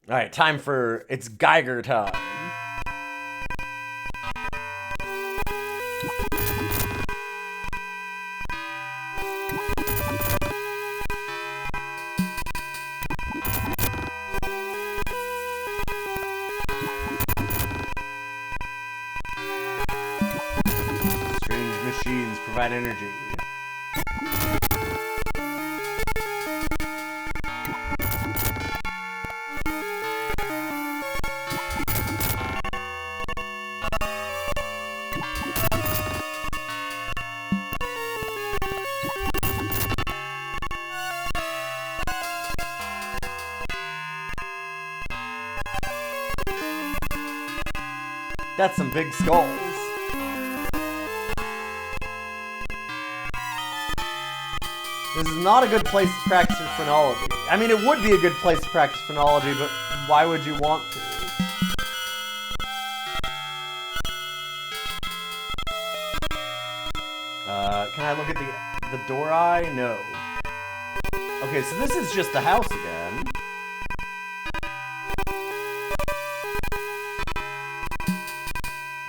Alright, time for... it's Geiger time. Strange machines provide energy. That's some big skulls. This is not a good place to practice your phrenology. I mean, it would be a good place to practice phrenology, but why would you want to? Can I look at the door eye? No. Okay, so this is just the house again.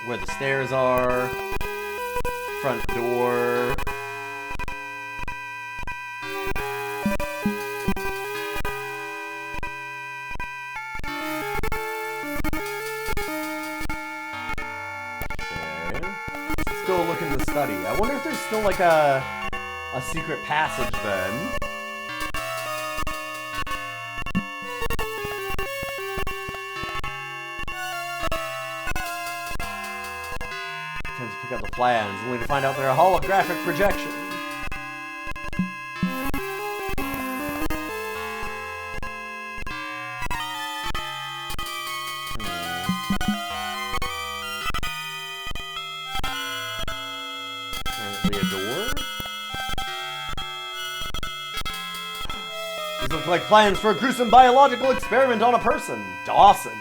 Where the stairs are. Front door. Go look in the study. I wonder if there's still like a secret passage then. Time to pick up the plans, only to find out they're a holographic projection. Look like plans for a gruesome biological experiment on a person. Dawson.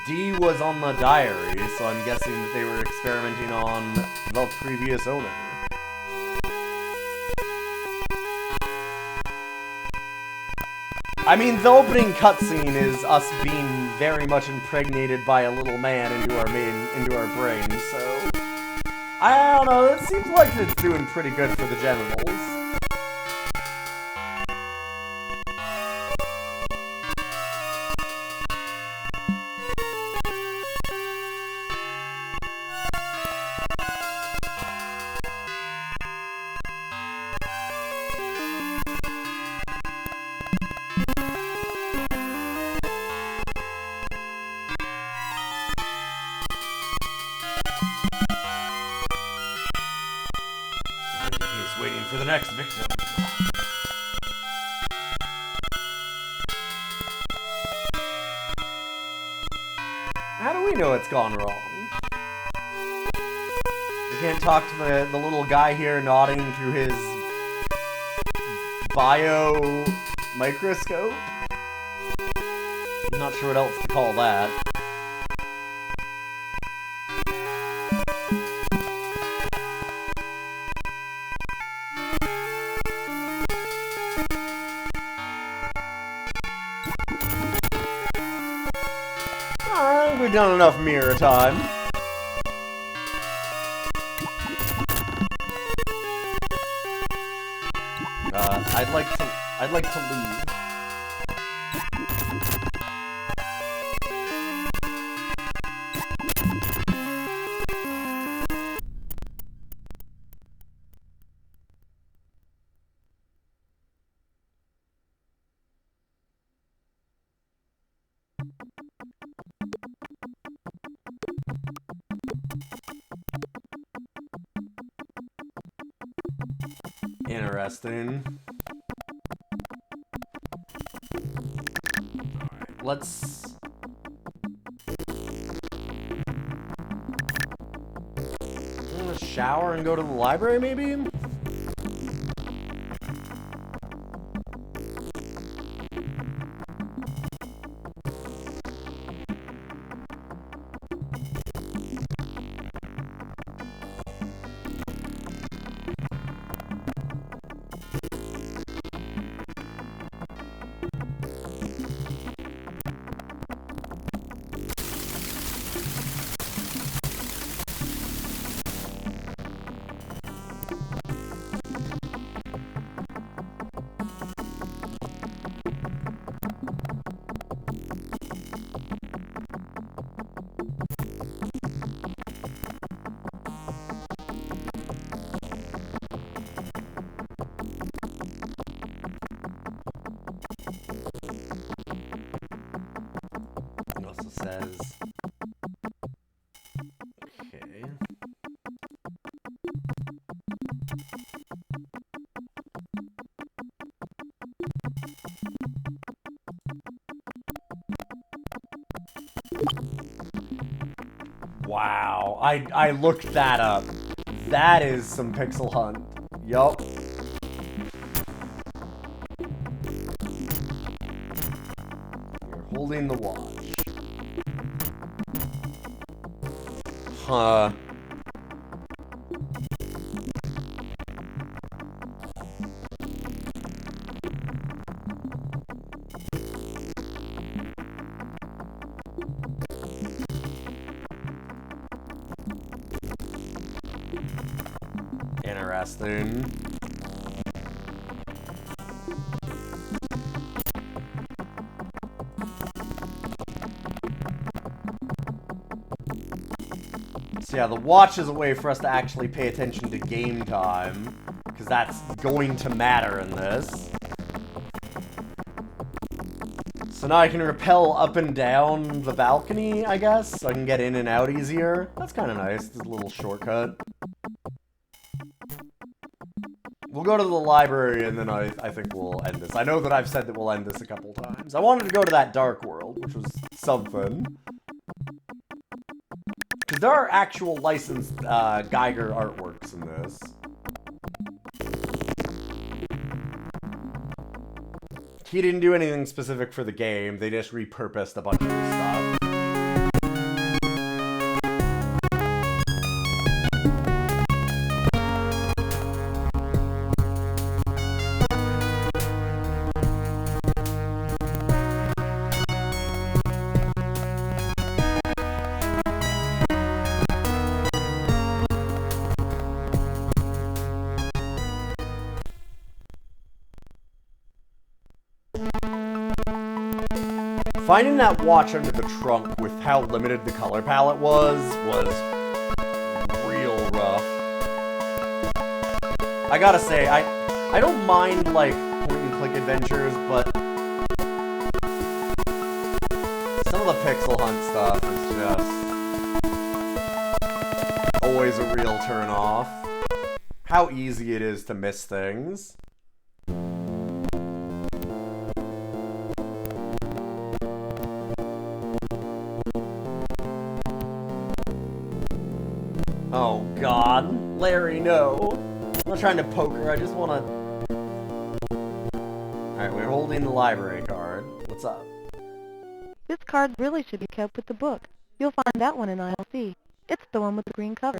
D was on the diary, so I'm guessing that they were experimenting on the previous owner. I mean, the opening cutscene is us being very much impregnated by a little man into our brain, so I don't know, it seems like it's doing pretty good for the genitals. Waiting for the next victim. How do we know it's gone wrong? We can't talk to the little guy here nodding through his bio microscope? I'm not sure what else to call that. We've done enough mirror time. I'd like to leave. Interesting. Alright, let's... I'm gonna shower and go to the library, maybe? Says, okay. Wow. I looked that up. That is some pixel hunt. Yup. You're holding the watch. Huh. Interesting. So yeah, the watch is a way for us to actually pay attention to game time, because that's going to matter in this. So now I can rappel up and down the balcony, I guess, so I can get in and out easier. That's kind of nice, this little shortcut. We'll go to the library, and then I think we'll end this. I know that I've said that we'll end this a couple times. I wanted to go to that dark world, which was something. Because there are actual licensed Geiger artworks in this. He didn't do anything specific for the game, they just repurposed a bunch of his stuff. Finding that watch under the trunk with how limited the color palette was real rough. I gotta say, I don't mind, like, point-and-click adventures, but some of the pixel hunt stuff is just always a real turn-off. How easy it is to miss things. Oh god, Larry, no. I'm not trying to poke her, I just wanna... Alright, we're holding the library card. What's up? This card really should be kept with the book. You'll find that one in aisle C. It's the one with the green cover.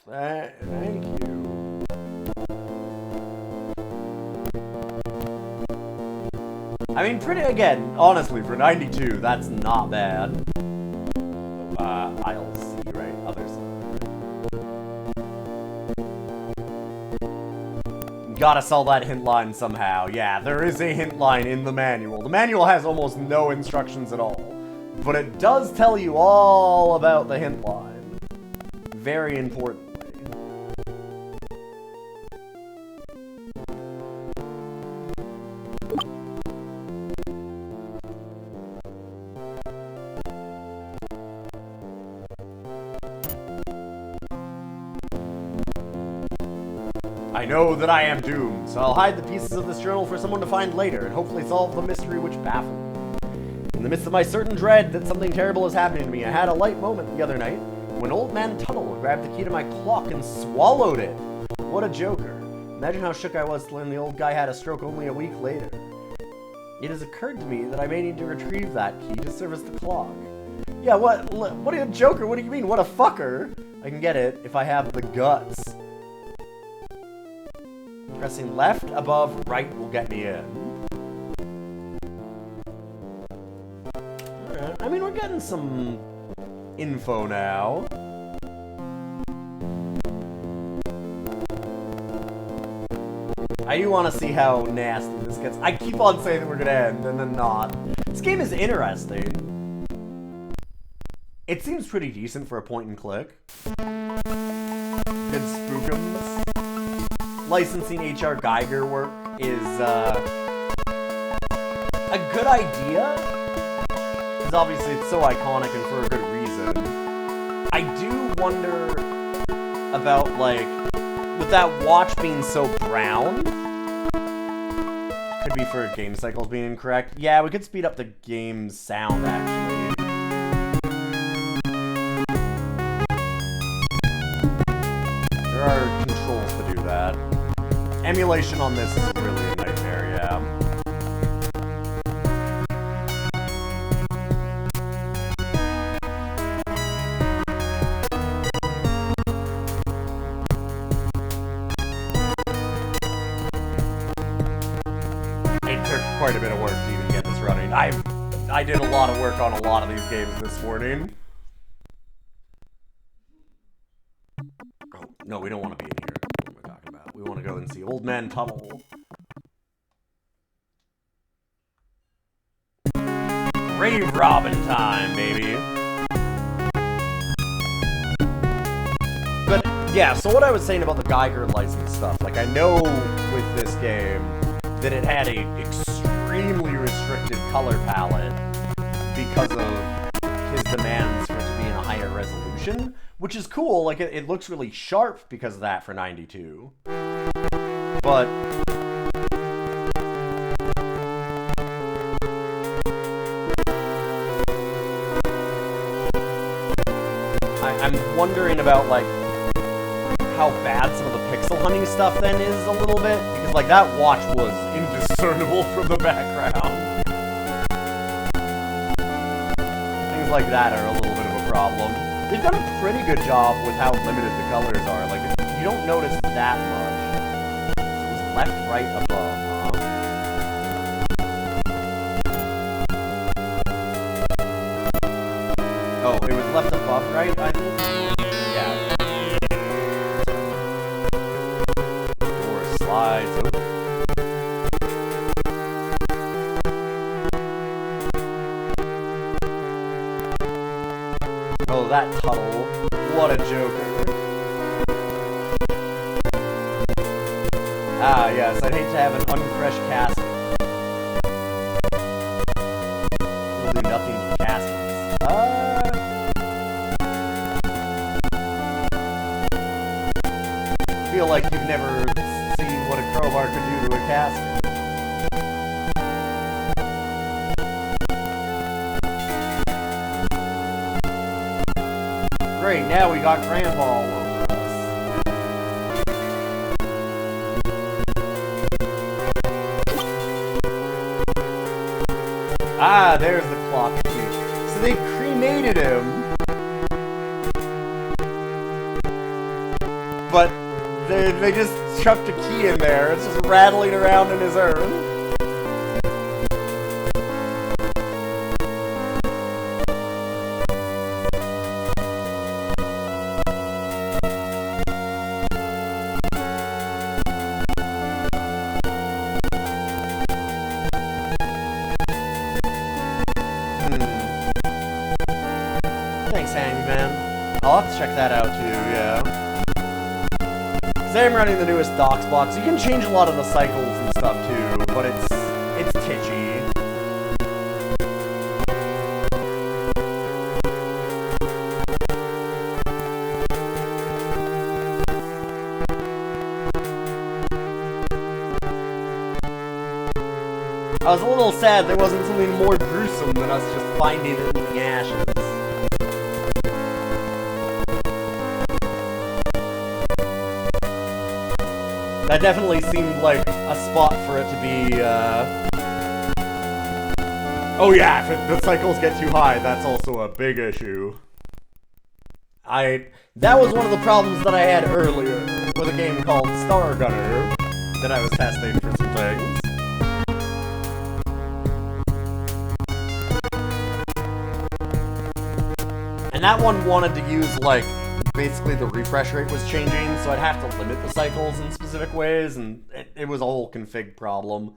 Thank you. I mean, again, honestly, for 92, that's not bad. Aisle C, right? Other side. Gotta sell that hint line somehow. Yeah, there is a hint line in the manual. The manual has almost no instructions at all. But it does tell you all about the hint line. Very importantly. I know that I am doomed, so I'll hide the pieces of this journal for someone to find later, and hopefully solve the mystery which baffled me. In the midst of my certain dread that something terrible is happening to me, I had a light moment the other night when Old Man Tuttle grabbed the key to my clock and swallowed it. What a joker. Imagine how shook I was to learn the old guy had a stroke only a week later. It has occurred to me that I may need to retrieve that key to service the clock. Yeah, what a joker, what do you mean? What a fucker? I can get it if I have the guts. Pressing left, above, right will get me in. Alright, I mean, we're getting some info now. I do want to see how nasty this gets. I keep on saying that we're gonna end, and then not. This game is interesting. It seems pretty decent for a point and click. Good spookums. Licensing H.R. Geiger work is a good idea, because obviously it's so iconic and for a good reason. I do wonder about, like, with that watch being so brown, could be for game cycles being incorrect. Yeah, we could speed up the game's sound, actually. Emulation on this is really a nightmare, yeah. It took quite a bit of work to even get this running. I did a lot of work on a lot of these games this morning. Oh, no, we don't want to be in here. What am I talking about? We want to go and see Old Man Tuttle. Grave robbing time, baby. But, yeah, so what I was saying about the Geiger license stuff, like, I know with this game that it had a extremely restricted color palette because of his demands for it to be in a higher resolution, which is cool. Like, it looks really sharp because of that for 92. But I'm wondering about, like, how bad some of the pixel hunting stuff then is a little bit, because, like, that watch was indiscernible from the background. Things like that are a little bit of a problem. They've done a pretty good job with how limited the colors are. Like, you don't notice that much. It was left, right, above, huh? Oh, it was left above, right, I think? Yeah. Door slides open. Oh, that Tuttle. What a joker. Ah, yes, I'd hate to have an unfresh casket. We'll do nothing but caskets. I feel like you've never seen what a crowbar could do to a casket. Great, now we got Grandpa all over us. Ah, there's the clock thief. So they cremated him. But they just chucked a key in there. It's just rattling around in his urn. Thanks, Hangman. I'll have to check that out too, yeah. I'm running the newest docs box. You can change a lot of the cycles and stuff too, but it's titchy. I was a little sad there wasn't something more gruesome than us just finding it in the ashes. That definitely seemed like a spot for it to be, Oh yeah, if the cycles get too high, that's also a big issue. That was one of the problems that I had earlier with a game called Star Gunner that I was testing for some things. And that one wanted to use, like, basically the refresh rate was changing, so I'd have to limit the cycles in specific ways, and it was a whole config problem.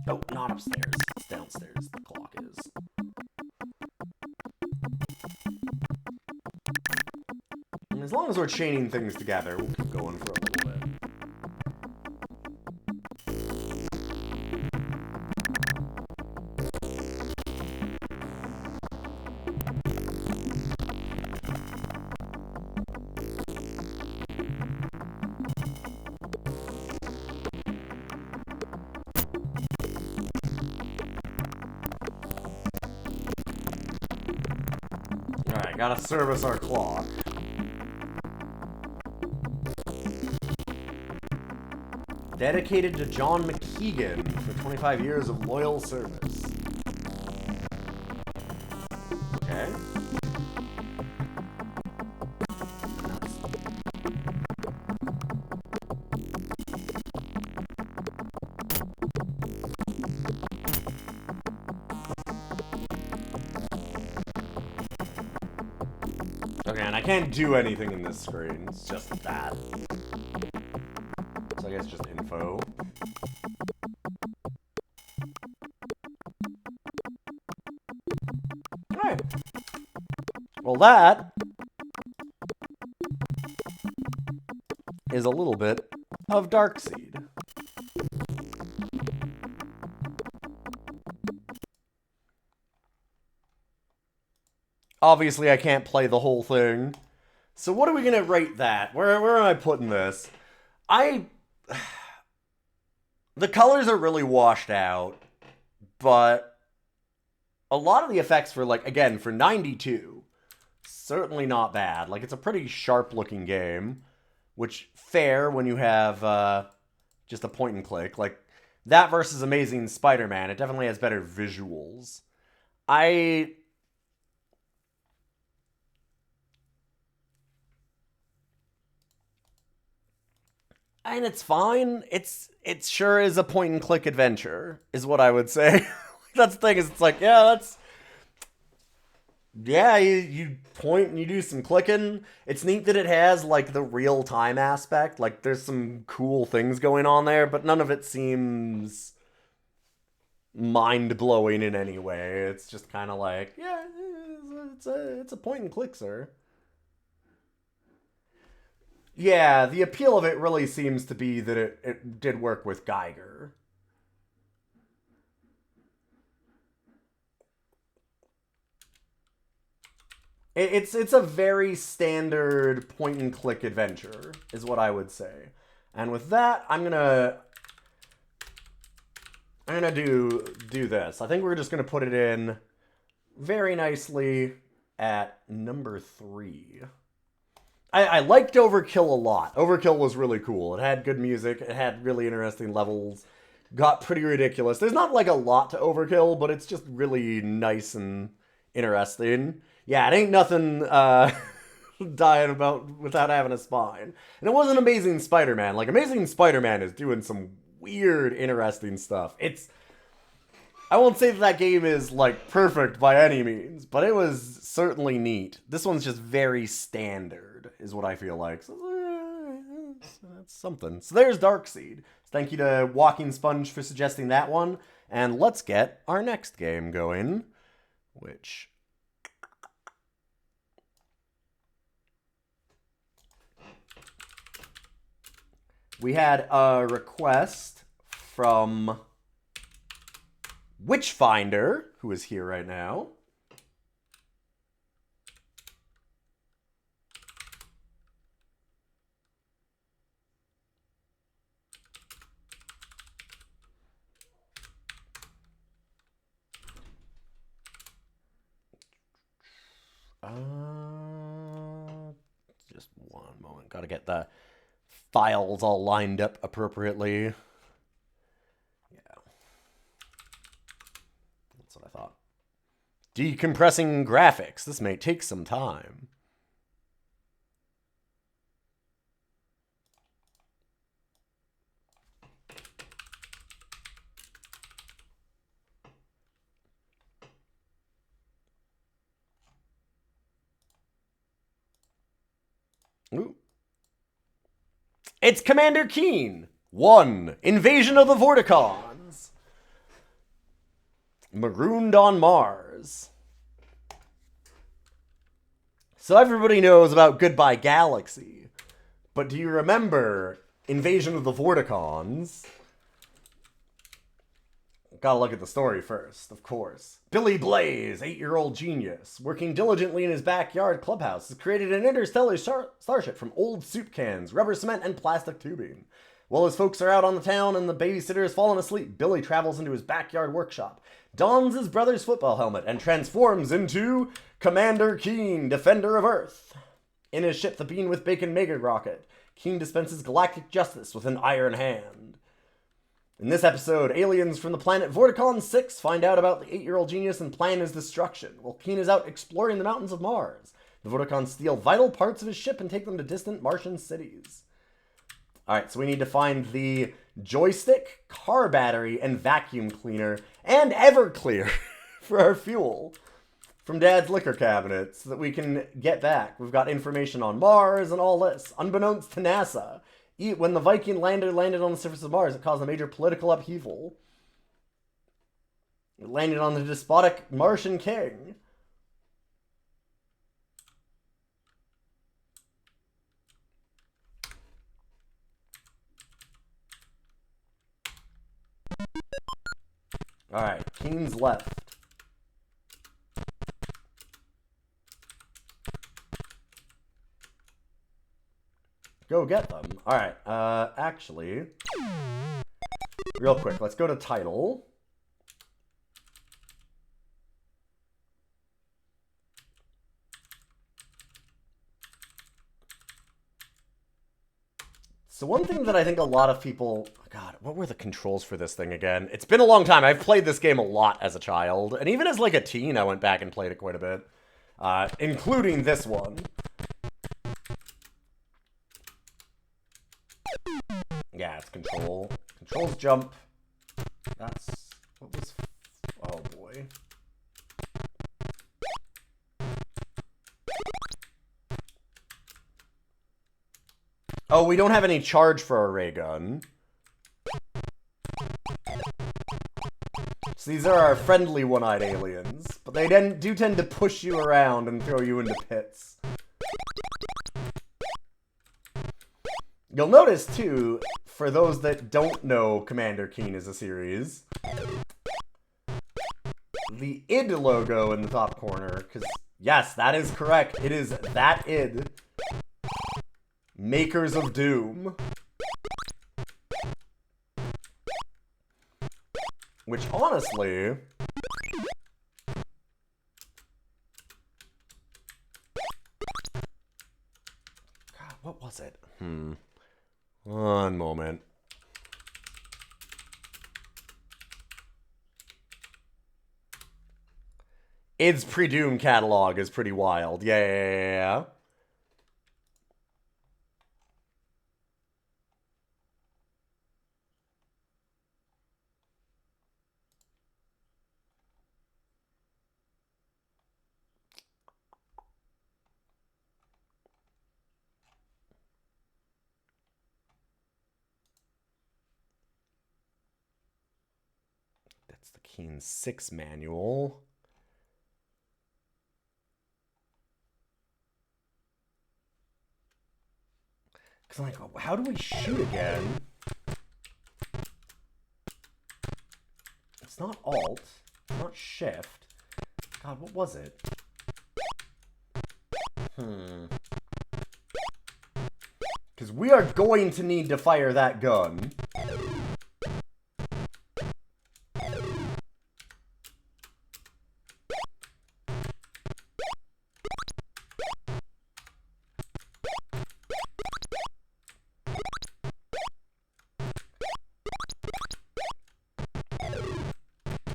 Oh, not upstairs. It's downstairs, the clock is. And as long as we're chaining things together, we'll keep going for a little bit. Alright, gotta service our clock. Dedicated to John McKeegan for 25 years of loyal service. Okay. Okay, and I can't do anything in this screen. It's just that. So I guess just info. Alright. Well, that is a little bit of DOScider. Obviously, I can't play the whole thing. So what are we going to rate that? Where am I putting this? The colors are really washed out, but a lot of the effects for, like, again, for 92, certainly not bad. Like, it's a pretty sharp-looking game, which, fair when you have just a point and click. Like, that versus Amazing Spider-Man, it definitely has better visuals. And it's fine. It sure is a point and click adventure, is what I would say. That's the thing, is it's like, you point and you do some clicking. It's neat that it has, like, the real-time aspect. Like, there's some cool things going on there, but none of it seems mind-blowing in any way. It's just kind of like, yeah, it's a point and click, sir. Yeah, the appeal of it really seems to be that it did work with Geiger. It's a very standard point-and-click adventure, is what I would say. And with that, I'm gonna do this. I think we're just gonna put it in very nicely at number 3. I liked Overkill a lot. Overkill was really cool. It had good music. It had really interesting levels. Got pretty ridiculous. There's not, like, a lot to Overkill, but it's just really nice and interesting. Yeah, it ain't nothing dying about without having a spine. And it wasn't Amazing Spider-Man. Like, Amazing Spider-Man is doing some weird, interesting stuff. I won't say that game is, like, perfect by any means, but it was certainly neat. This one's just very standard, is what I feel like. So, that's something. So there's DOScider. Thank you to Walking Sponge for suggesting that one. And let's get our next game going, which... we had a request from Witchfinder, who is here right now. Just one moment. Gotta get the files all lined up appropriately. Yeah. That's what I thought. Decompressing graphics. This may take some time. Ooh. It's Commander Keen. 1. Invasion of the Vorticons. Marooned on Mars. So everybody knows about Goodbye Galaxy. But do you remember Invasion of the Vorticons? Gotta look at the story first, of course. Billy Blaze, 8-year-old genius, working diligently in his backyard clubhouse, has created an interstellar starship from old soup cans, rubber cement, and plastic tubing. While his folks are out on the town and the babysitter has fallen asleep, Billy travels into his backyard workshop, dons his brother's football helmet, and transforms into Commander Keen, Defender of Earth. In his ship, the Bean with Bacon Mega Rocket, Keen dispenses galactic justice with an iron hand. In this episode, aliens from the planet Vorticon 6 find out about the 8-year-old genius and plan his destruction, while Keen is out exploring the mountains of Mars. The Vorticons steal vital parts of his ship and take them to distant Martian cities. Alright, so we need to find the joystick, car battery, and vacuum cleaner, and Everclear for our fuel from Dad's liquor cabinet so that we can get back. We've got information on Mars and all this. Unbeknownst to NASA, when the Viking lander landed on the surface of Mars, it caused a major political upheaval. It landed on the despotic Martian king. Alright, Keen's left. Go get them. Alright, actually, real quick, let's go to title. So one thing that I think a lot of people... God, what were the controls for this thing again? It's been a long time. I've played this game a lot as a child. And even as like a teen, I went back and played it quite a bit. Including this one. Yeah, it's control. Controls jump. That's... What was... Oh, boy. Oh, we don't have any charge for our ray gun. So these are our friendly one-eyed aliens. But they do tend to push you around and throw you into pits. You'll notice, too, for those that don't know Commander Keen as a series, the id logo in the top corner, because, yes, that is correct. It is that id. Makers of Doom. Which, honestly... God, what was it? One moment. Id's pre-Doom catalog is pretty wild. Yeah. That's the Keen 6 manual. Because I'm like, how do we shoot again? It's not Alt. It's not Shift. God, what was it? Because we are going to need to fire that gun.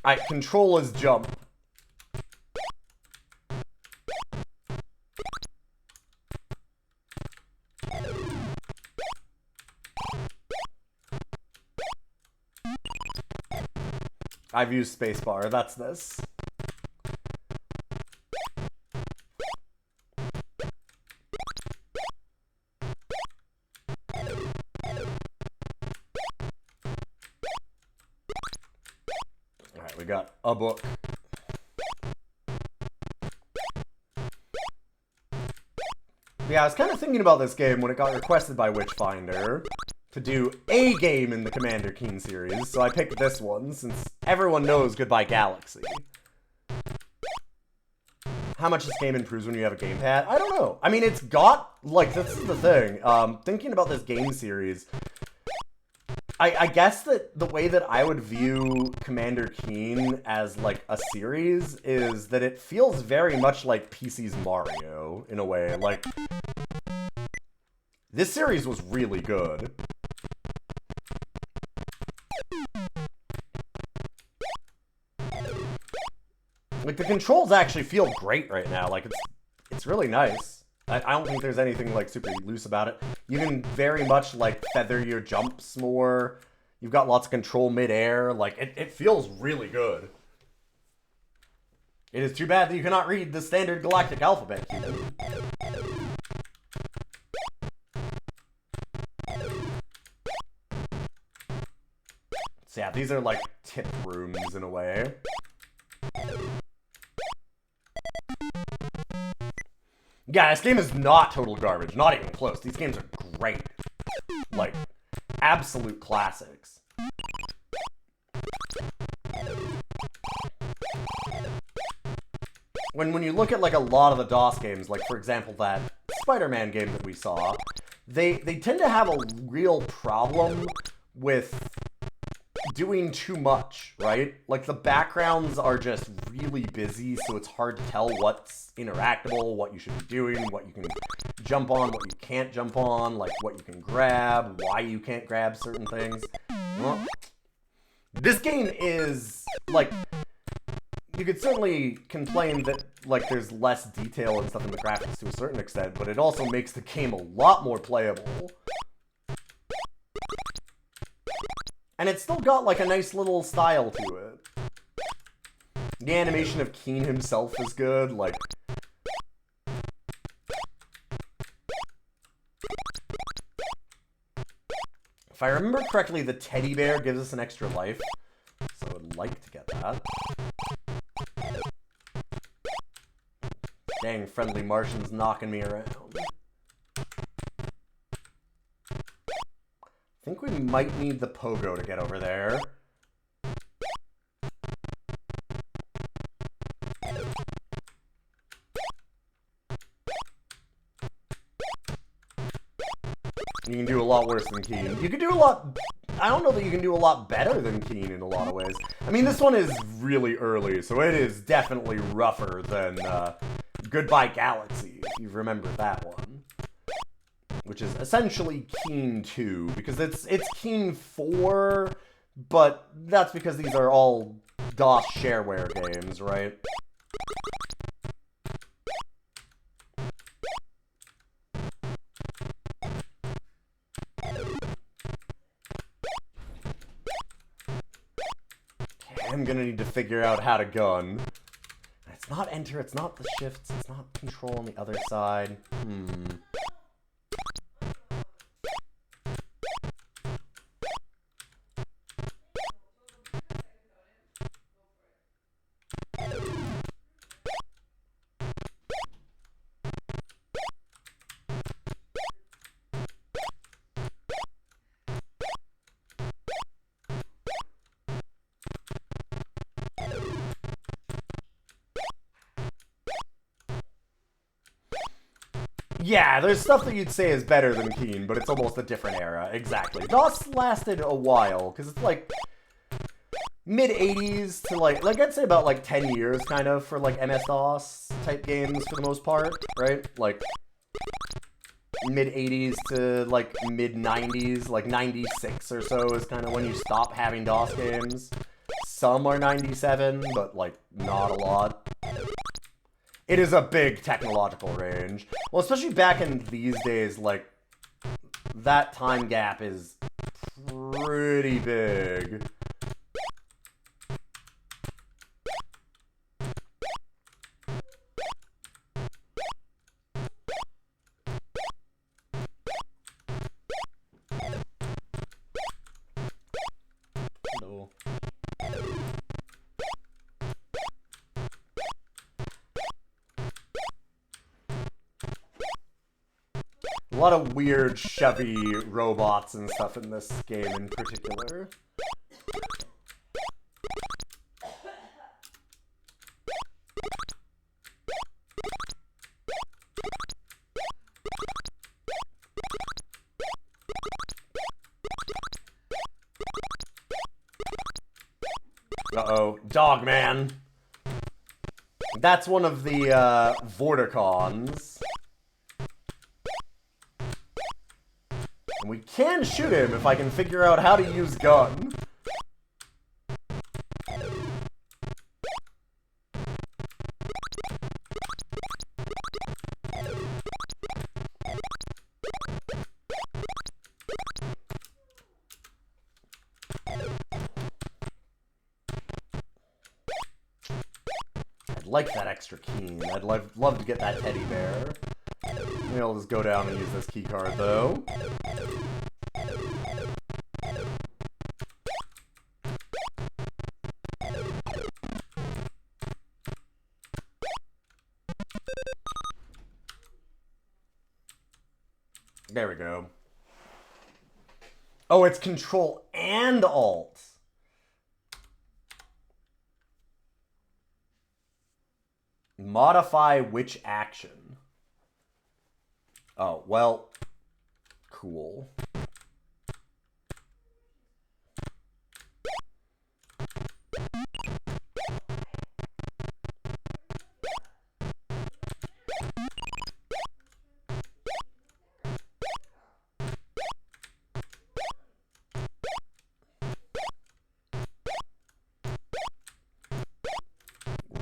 Alright, control is jump. I've used spacebar, that's this. Alright, we got a book. Yeah, I was kind of thinking about this game when it got requested by Witchfinder to do a game in the Commander Keen series, so I picked this one, since everyone knows Goodbye Galaxy. How much this game improves when you have a gamepad? I don't know. I mean, it's got, like, this is the thing. Thinking about this game series, I guess that the way that I would view Commander Keen as, like, a series is that it feels very much like PC's Mario, in a way. Like, this series was really good. Like, the controls actually feel great right now. Like, it's really nice. I don't think there's anything, like, super loose about it. You can very much, like, feather your jumps more. You've got lots of control mid-air. Like, it feels really good. It is too bad that you cannot read the standard galactic alphabet, Cuban. So yeah, these are like tip rooms in a way. Yeah, this game is not total garbage. Not even close. These games are great. Like, absolute classics. When you look at like a lot of the DOS games, like for example that Spider-Man game that we saw, they tend to have a real problem with doing too much, right? Like the backgrounds are just really busy, so it's hard to tell what's interactable, what you should be doing, what you can jump on, what you can't jump on, like what you can grab, why you can't grab certain things. Well, this game is like, you could certainly complain that like there's less detail and stuff in the graphics to a certain extent, but it also makes the game a lot more playable. And it's still got like a nice little style to it. The animation of Keen himself is good, like... If I remember correctly, the teddy bear gives us an extra life, so I would like to get that. Dang, friendly Martians knocking me around. I think we might need the pogo to get over there. You can do a lot worse than Keen. You can do a lot... I don't know that you can do a lot better than Keen in a lot of ways. I mean, this one is really early, so it is definitely rougher than Goodbye Galaxy, if you remember that one. Which is essentially Keen 2, because it's Keen 4, but that's because these are all DOS shareware games, right? Okay, I'm gonna need to figure out how to gun. It's not enter, it's not the shifts, it's not control on the other side. Yeah, there's stuff that you'd say is better than Keen, but it's almost a different era. Exactly. DOS lasted a while, because it's like mid-80s to like I'd say about like 10 years kind of for like MS-DOS type games for the most part, right? Like mid-80s to like mid-90s, like 96 or so is kind of when you stop having DOS games. Some are 97, but like not a lot. It is a big technological range. Well, especially back in these days, like, that time gap is pretty big. Hello. A lot of weird, chubby robots and stuff in this game in particular. Uh-oh, Dogman. That's one of the, Vorticons. And we can shoot him if I can figure out how to use gun. like that extra keen. I'd love to get that teddy bear. Maybe I'll just go down and use this key card, though. There we go. Oh, it's Control and Alt. Modify which action? Oh, well, cool.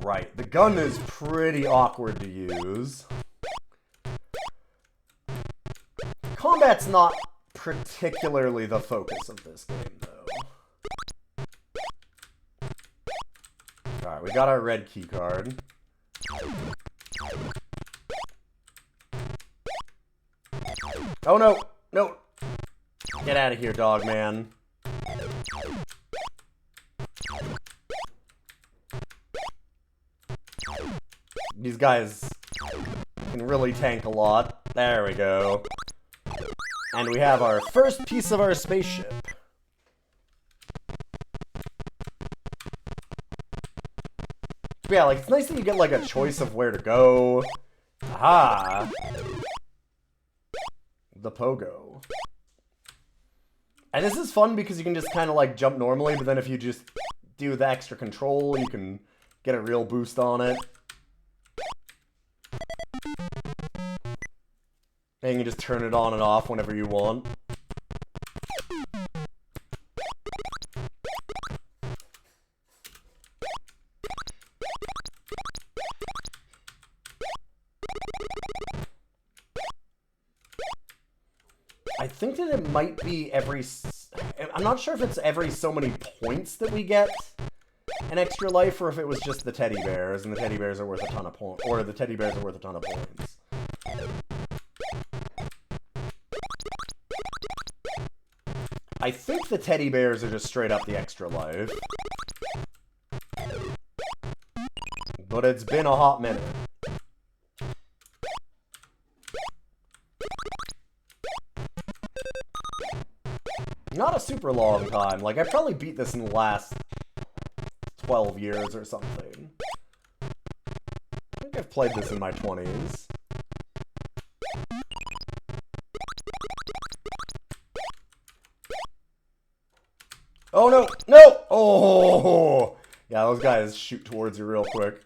Right, the gun is pretty awkward to use. Combat's not particularly the focus of this game, though. Alright, we got our red key card. Oh no! No! Get out of here, dog man. These guys can really tank a lot. There we go. And we have our first piece of our spaceship. But yeah, like, it's nice that you get, like, a choice of where to go. Aha! The pogo. And this is fun because you can just kind of, like, jump normally, but then if you just do the extra control, you can get a real boost on it. And you can just turn it on and off whenever you want. I think that it might be every... I'm not sure if it's every so many points that we get an extra life, or if it was just the teddy bears, and the teddy bears are worth a ton of points. Or the teddy bears are worth a ton of points. I think the teddy bears are just straight up the extra life. But it's been a hot minute. Not a super long time. Like, I probably beat this in the last 12 years or something. I think I've played this in my 20s. Oh no! No! Oh! Yeah, those guys shoot towards you real quick.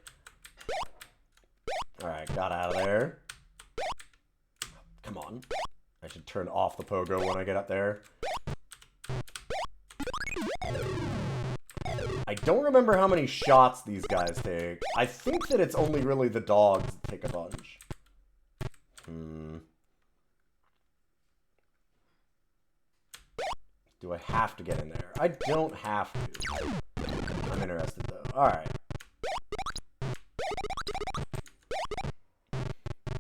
Alright, got out of there. Come on. I should turn off the pogo when I get up there. I don't remember how many shots these guys take. I think that it's only really the dogs that take a bunch. Do I have to get in there? I don't have to. I'm interested, though. Alright.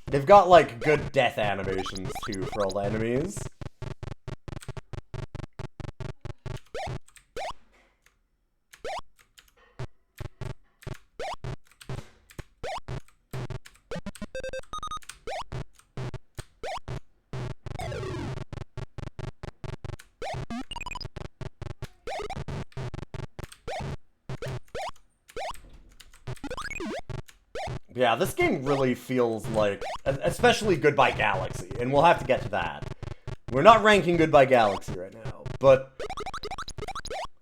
They've got, like, good death animations, too, for all the enemies. Yeah, this game really feels like, especially Goodbye Galaxy, and we'll have to get to that. We're not ranking Goodbye Galaxy right now, but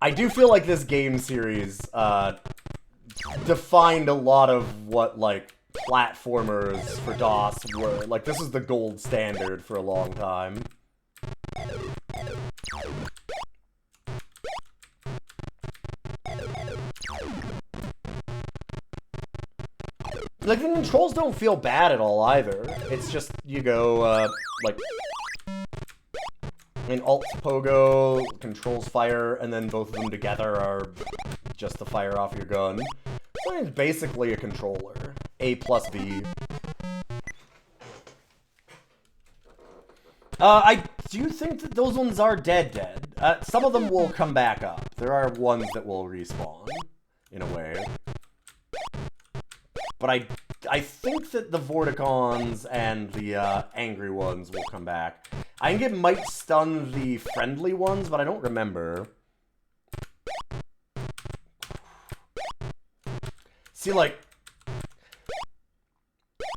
I do feel like this game series defined a lot of what, like, platformers for DOS were. Like, this is the gold standard for a long time. Like, the controls don't feel bad at all, either. It's just, you go, like... I mean, Alt Pogo, controls fire, and then both of them together are just to fire off your gun. So It's basically a controller. A plus B. I do think that those ones are dead. Some of them will come back up. There are ones that will respawn, in a way. But I think that the Vorticons and the angry ones will come back. I think it might stun the friendly ones, but I don't remember. See, like,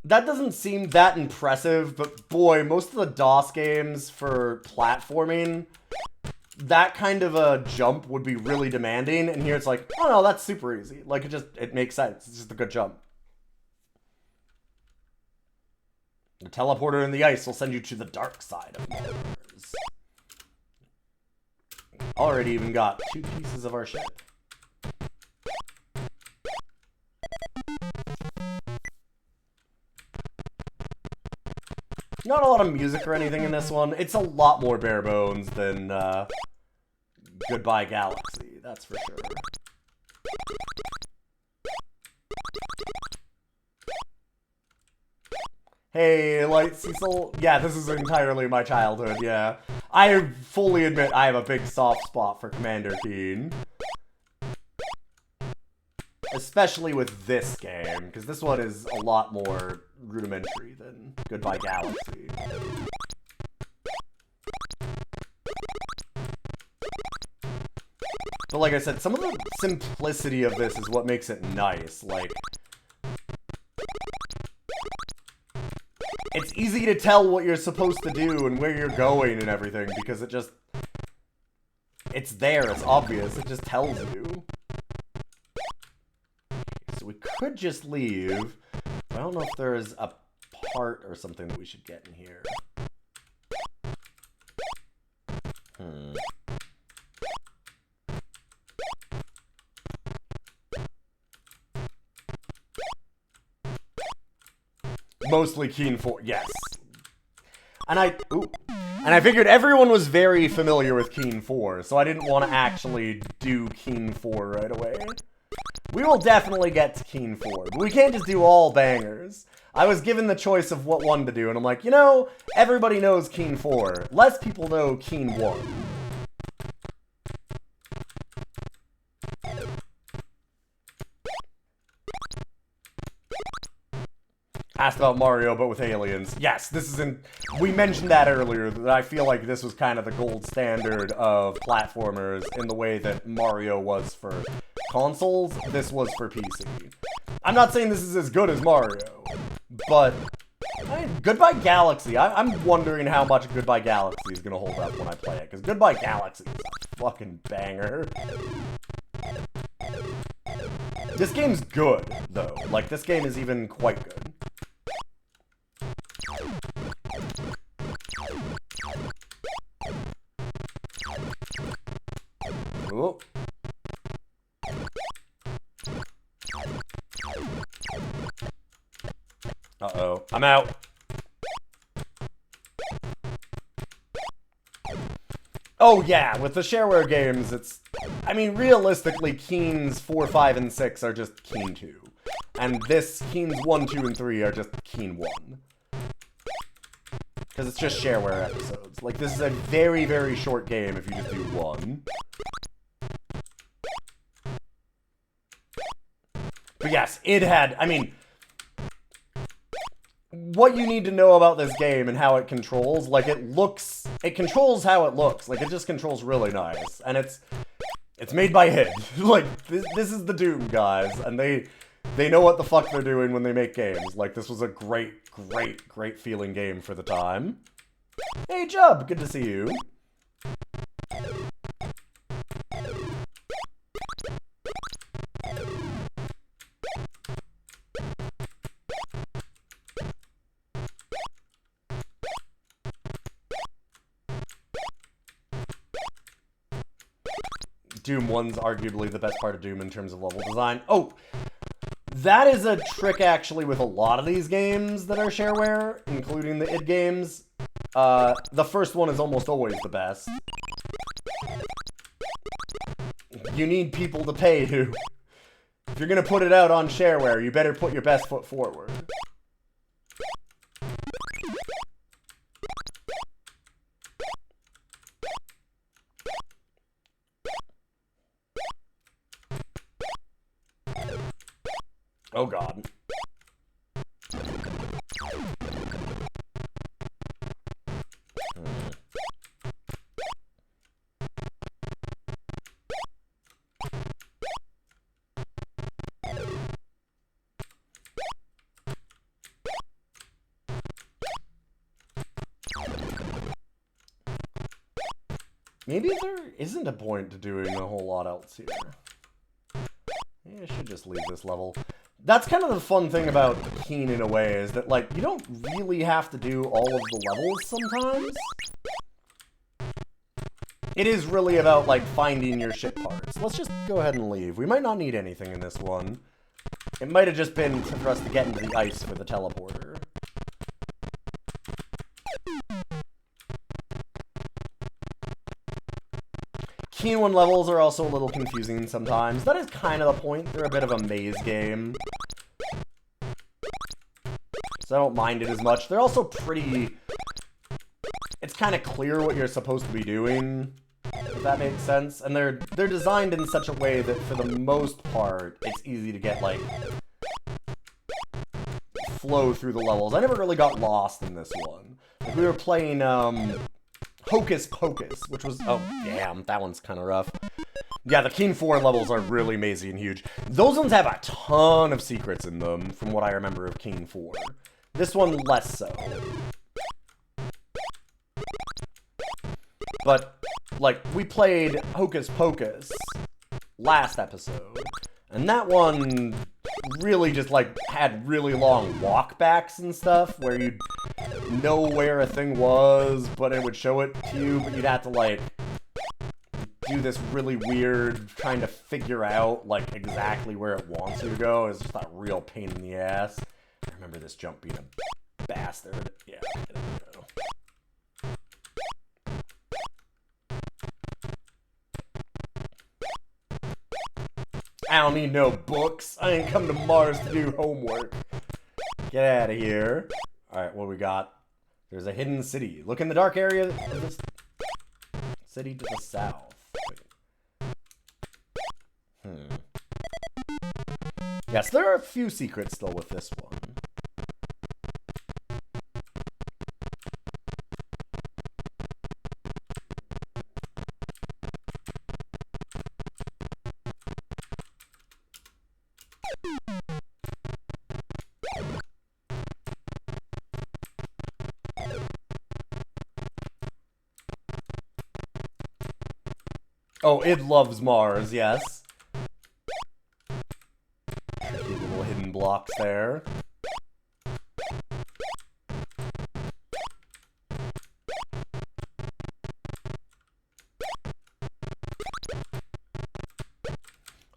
that doesn't seem that impressive, but boy, most of the DOS games for platforming, that kind of a jump would be really demanding, and here it's like, oh no, that's super easy. Like, it makes sense. It's just a good jump. The teleporter in the ice will send you to the dark side of Mars. Already even got 2 pieces of our ship. Not a lot of music or anything in this one. It's a lot more bare bones than Goodbye Galaxy, that's for sure. Hey, Light Cecil. Yeah, this is entirely my childhood, yeah. I fully admit I have a big soft spot for Commander Keen. Especially with this game, because this one is a lot more rudimentary than Goodbye Galaxy. But like I said, some of the simplicity of this is what makes it nice. Like, it's easy to tell what you're supposed to do and where you're going and everything, because it's there, it's obvious, it just tells you. So we could just leave. I don't know if there's a part or something that we should get in here. Mostly Keen 4, yes. And I figured everyone was very familiar with Keen 4, so I didn't want to actually do Keen 4 right away. We will definitely get to Keen 4, but we can't just do all bangers. I was given the choice of what one to do, and I'm like, you know, everybody knows Keen 4. Less people know Keen 1. Asked about Mario, but with aliens. Yes, this is we mentioned that earlier, that I feel like this was kind of the gold standard of platformers in the way that Mario was for consoles. This was for PC. I'm not saying this is as good as Mario, but Goodbye Galaxy. I'm wondering how much Goodbye Galaxy is going to hold up when I play it, because Goodbye Galaxy is a fucking banger. This game's good, though. Like, this game is even quite good. Ooh. Uh-oh. I'm out. Oh, yeah. With the shareware games, it's... I mean, realistically, Keens 4, 5, and 6 are just Keen 2. And this, Keens 1, 2, and 3 are just Keen 1. Because it's just shareware episodes. Like, this is a very, very short game if you just do one. But yes, it had, I mean, what you need to know about this game and how it controls, like, it controls how it looks. Like, it just controls really nice. And it's made by id. Like, this is the Doom guys, and they know what the fuck they're doing when they make games. Like, this was a great, great, great feeling game for the time. Hey, Jub, good to see you. Doom 1's arguably the best part of Doom in terms of level design. Oh! That is a trick, actually, with a lot of these games that are shareware, including the id games. The first one is almost always the best. You need people to pay to If you're gonna put it out on shareware, you better put your best foot forward. Oh god. Maybe there isn't a point to doing a whole lot else here. Maybe I should just leave this level. That's kind of the fun thing about Keen in a way, is that, like, you don't really have to do all of the levels sometimes. It is really about, like, finding your ship parts. Let's just go ahead and leave. We might not need anything in this one. It might have just been for us to get into the ice for the teleporter. Keen 1 levels are also a little confusing sometimes. That is kind of the point. They're a bit of a maze game. So I don't mind it as much. They're also pretty... It's kind of clear what you're supposed to be doing, if that makes sense. And they're designed in such a way that for the most part, it's easy to get, like, flow through the levels. I never really got lost in this one. Like, we were playing, Hocus Pocus, which was... Oh, damn, that one's kind of rough. Yeah, the Keen 4 levels are really mazy and huge. Those ones have a ton of secrets in them, from what I remember of Keen 4. This one, less so. But, like, we played Hocus Pocus last episode, and that one really just, like, had really long walkbacks and stuff, where you'd know where a thing was, but it would show it to you, but you'd have to, like, do this really weird, trying to figure out, like, exactly where it wants you to go. It's just a real pain in the ass. I remember this jump being a bastard. Yeah, there we go. I don't need no books. I ain't come to Mars to do homework. Get out of here. Alright, what we got? There's a hidden city. Look in the dark area of this city to the south. Yes, there are a few secrets still with this one. Oh, it loves Mars, yes. Tricky little hidden blocks there.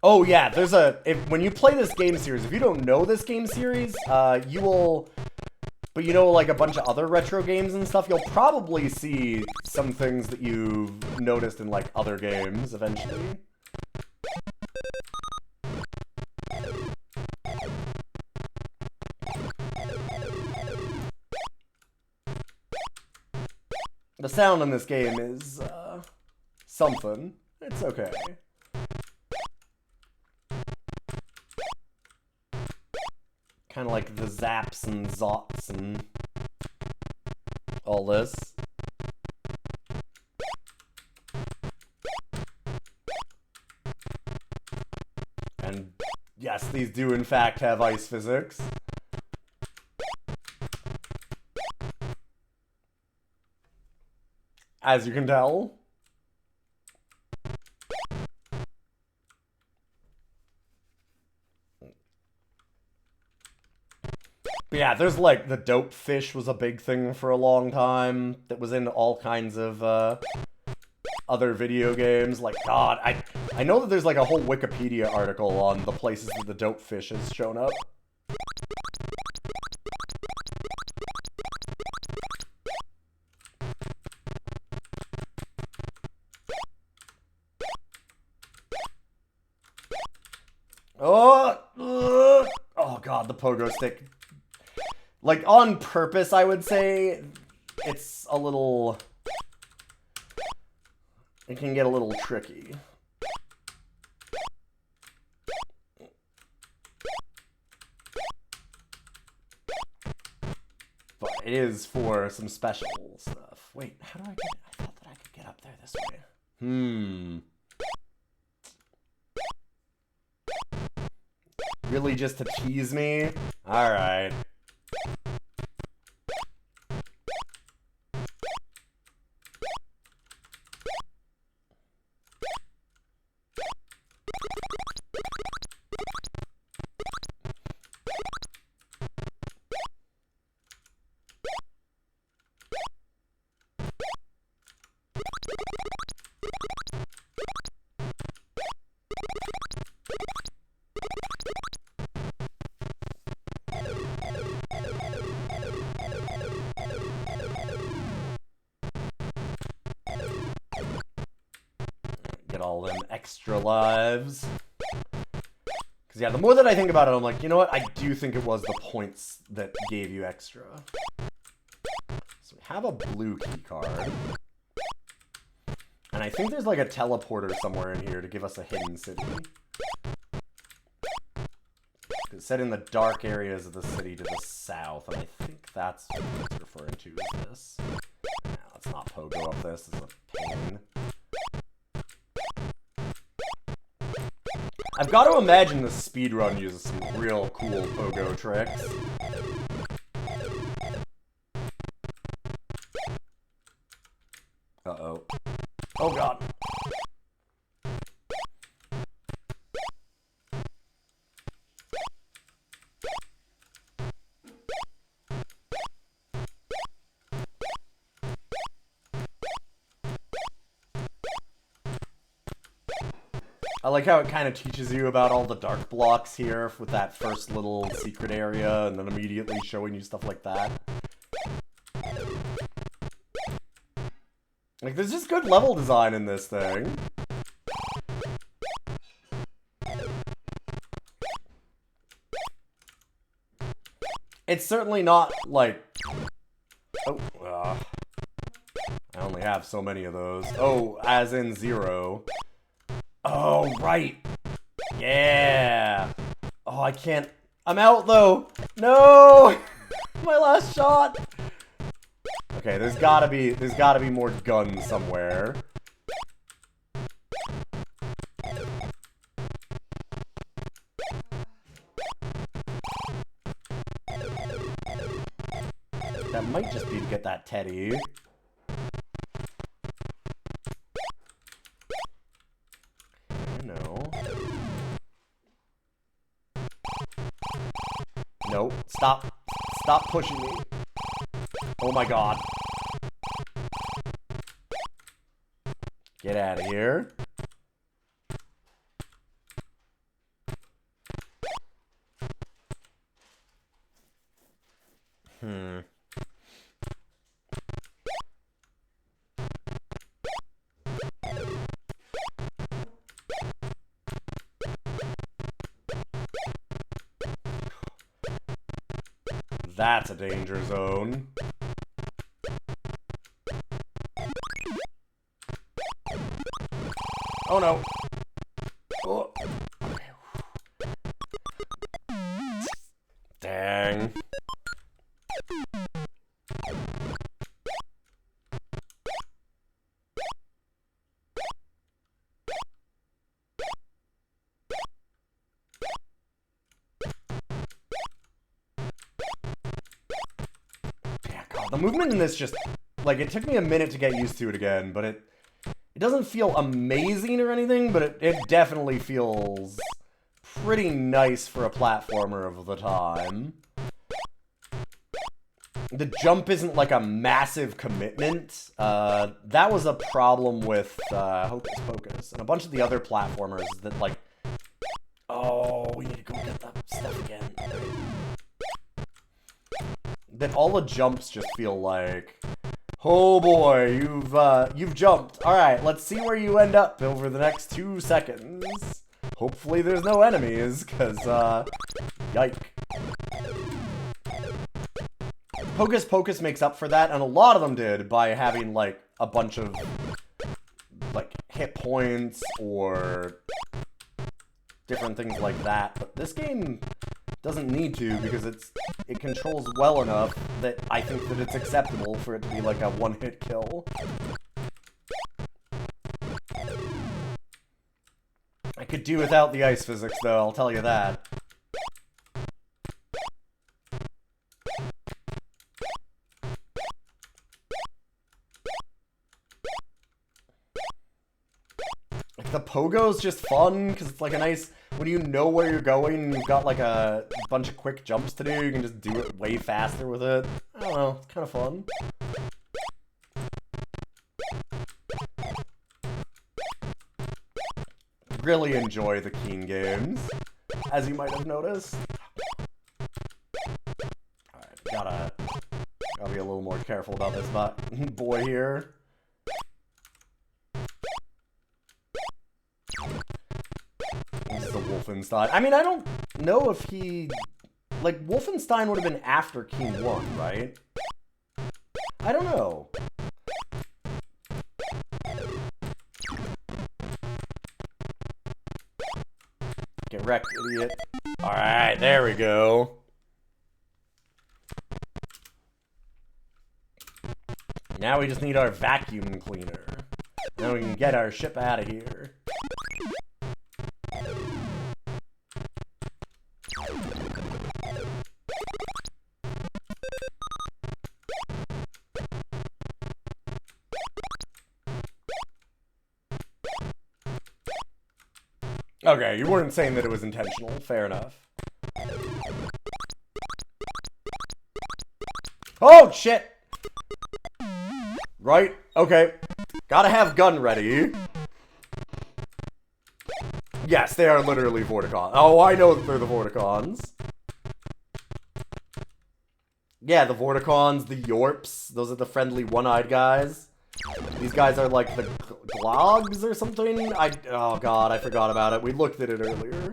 Oh yeah, there's a... when you play this game series, if you don't know this game series, you will... But you know, like, a bunch of other retro games and stuff, you'll probably see some things that you've noticed in, like, other games, eventually. The sound in this game is, something. It's okay. Kind of like the zaps and zots and all this. And yes, these do in fact have ice physics. As you can tell. But yeah, there's like, the dope fish was a big thing for a long time that was in all kinds of other video games. Like, God, I know that there's like a whole Wikipedia article on the places that the dope fish has shown up. Oh god, the pogo stick. Like, on purpose, I would say, it's a little... It can get a little tricky. But it is for some special stuff. Wait, how do I get... I thought that I could get up there this way. Really just to tease me? Alright. Get all them extra lives. Because, yeah, the more that I think about it, I'm like, you know what? I do think it was the points that gave you extra. So we have a blue key card. And I think there's like a teleporter somewhere in here to give us a hidden city. It's set in the dark areas of the city to the south, and I think that's what it's referring to as this. Now, let's not pogo up this. This is a pain. I've got to imagine the speedrun uses some real cool pogo tricks. Uh-oh. Oh god. I like how it kind of teaches you about all the dark blocks here with that first little secret area and then immediately showing you stuff like that. Like, there's just good level design in this thing. It's certainly not, like... Oh, I only have so many of those. Oh, as in 0. Oh, right. Yeah. Oh, I can't... I'm out, though. No! My last shot! Okay, there's gotta be more guns somewhere. That might just be to get that teddy. No. No, stop. Stop pushing me. Oh my god. Get out of here. That's a danger zone. Oh no. Oh. Dang. The movement in this just, like, it took me a minute to get used to it again, but it doesn't feel amazing or anything, but it definitely feels pretty nice for a platformer of the time. The jump isn't like a massive commitment. That was a problem with Hocus Pocus and a bunch of the other platformers that, like, oh, we need to go get that stuff again. That all the jumps just feel like, oh boy, you've jumped. All right, let's see where you end up over the next 2 seconds. Hopefully there's no enemies, because, yike. Hocus Pocus makes up for that, and a lot of them did, by having, like, a bunch of, like, hit points, or different things like that. But this game doesn't need to, because it controls well enough that I think that it's acceptable for it to be like a one-hit kill. I could do without the ice physics, though, I'll tell you that. Like, the pogo's just fun, because it's like a nice... When you know where you're going and you've got like a bunch of quick jumps to do, you can just do it way faster with it. I don't know, it's kind of fun. Really enjoy the Keen games, as you might have noticed. Alright, gotta be a little more careful about this boy here. This is a Wolfenstein. I mean, I don't know if he... Like, Wolfenstein would have been after Keen 1, right? I don't know. Get wrecked, idiot. Alright, there we go. Now we just need our vacuum cleaner. Then we can get our ship out of here. Okay, you weren't saying that it was intentional. Fair enough. Oh, shit! Right, okay. Gotta have gun ready. Yes, they are literally Vorticons. Oh, I know that they're the Vorticons. Yeah, the Vorticons, the Yorps. Those are the friendly one-eyed guys. These guys are like the Glogs or something? Oh god, I forgot about it. We looked at it earlier.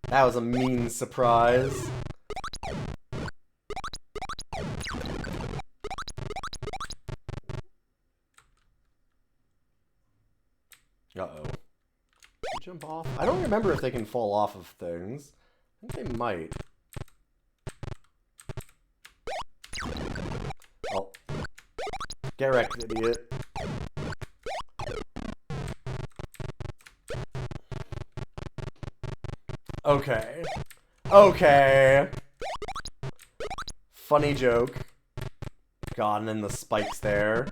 That was a mean surprise. Uh-oh. Jump off? I don't remember if they can fall off of things. I think they might. Oh. Get wrecked, idiot. Okay. Okay. Funny joke. God, and then the spikes there.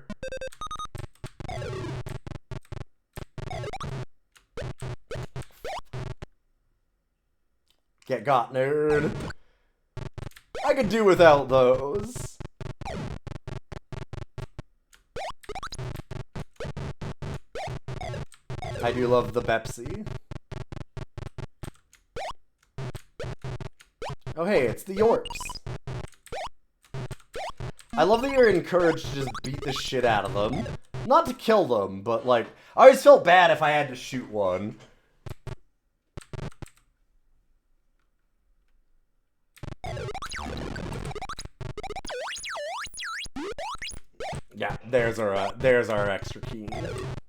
Get got, nerd. I could do without those. I do love the Pepsi. Oh hey, it's the Yorps. I love that you're encouraged to just beat the shit out of them. Not to kill them, but like, I always felt bad if I had to shoot one. Yeah, there's our extra key.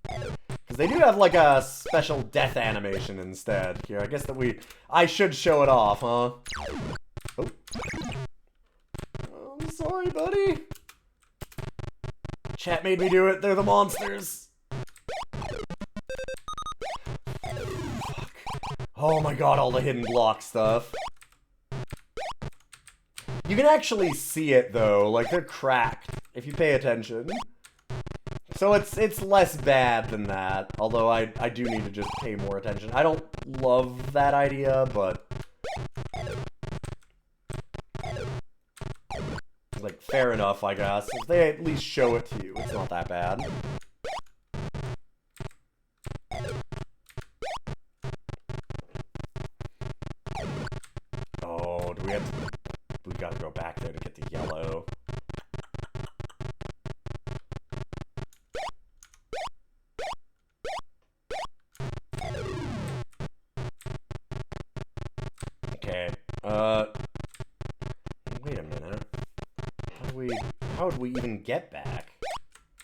Because they do have like a special death animation instead here. I guess that I should show it off, huh? Oh. I'm sorry, buddy. Chat made me do it. They're the monsters. Fuck. Oh my god, all the hidden block stuff. You can actually see it though, like they're cracked if you pay attention. So it's less bad than that, although I do need to just pay more attention. I don't love that idea, but like fair enough, I guess. If they at least show it to you, it's not that bad. Oh, do we have to... We gotta go back there to get the yellow. Wait a minute. How would we even get back?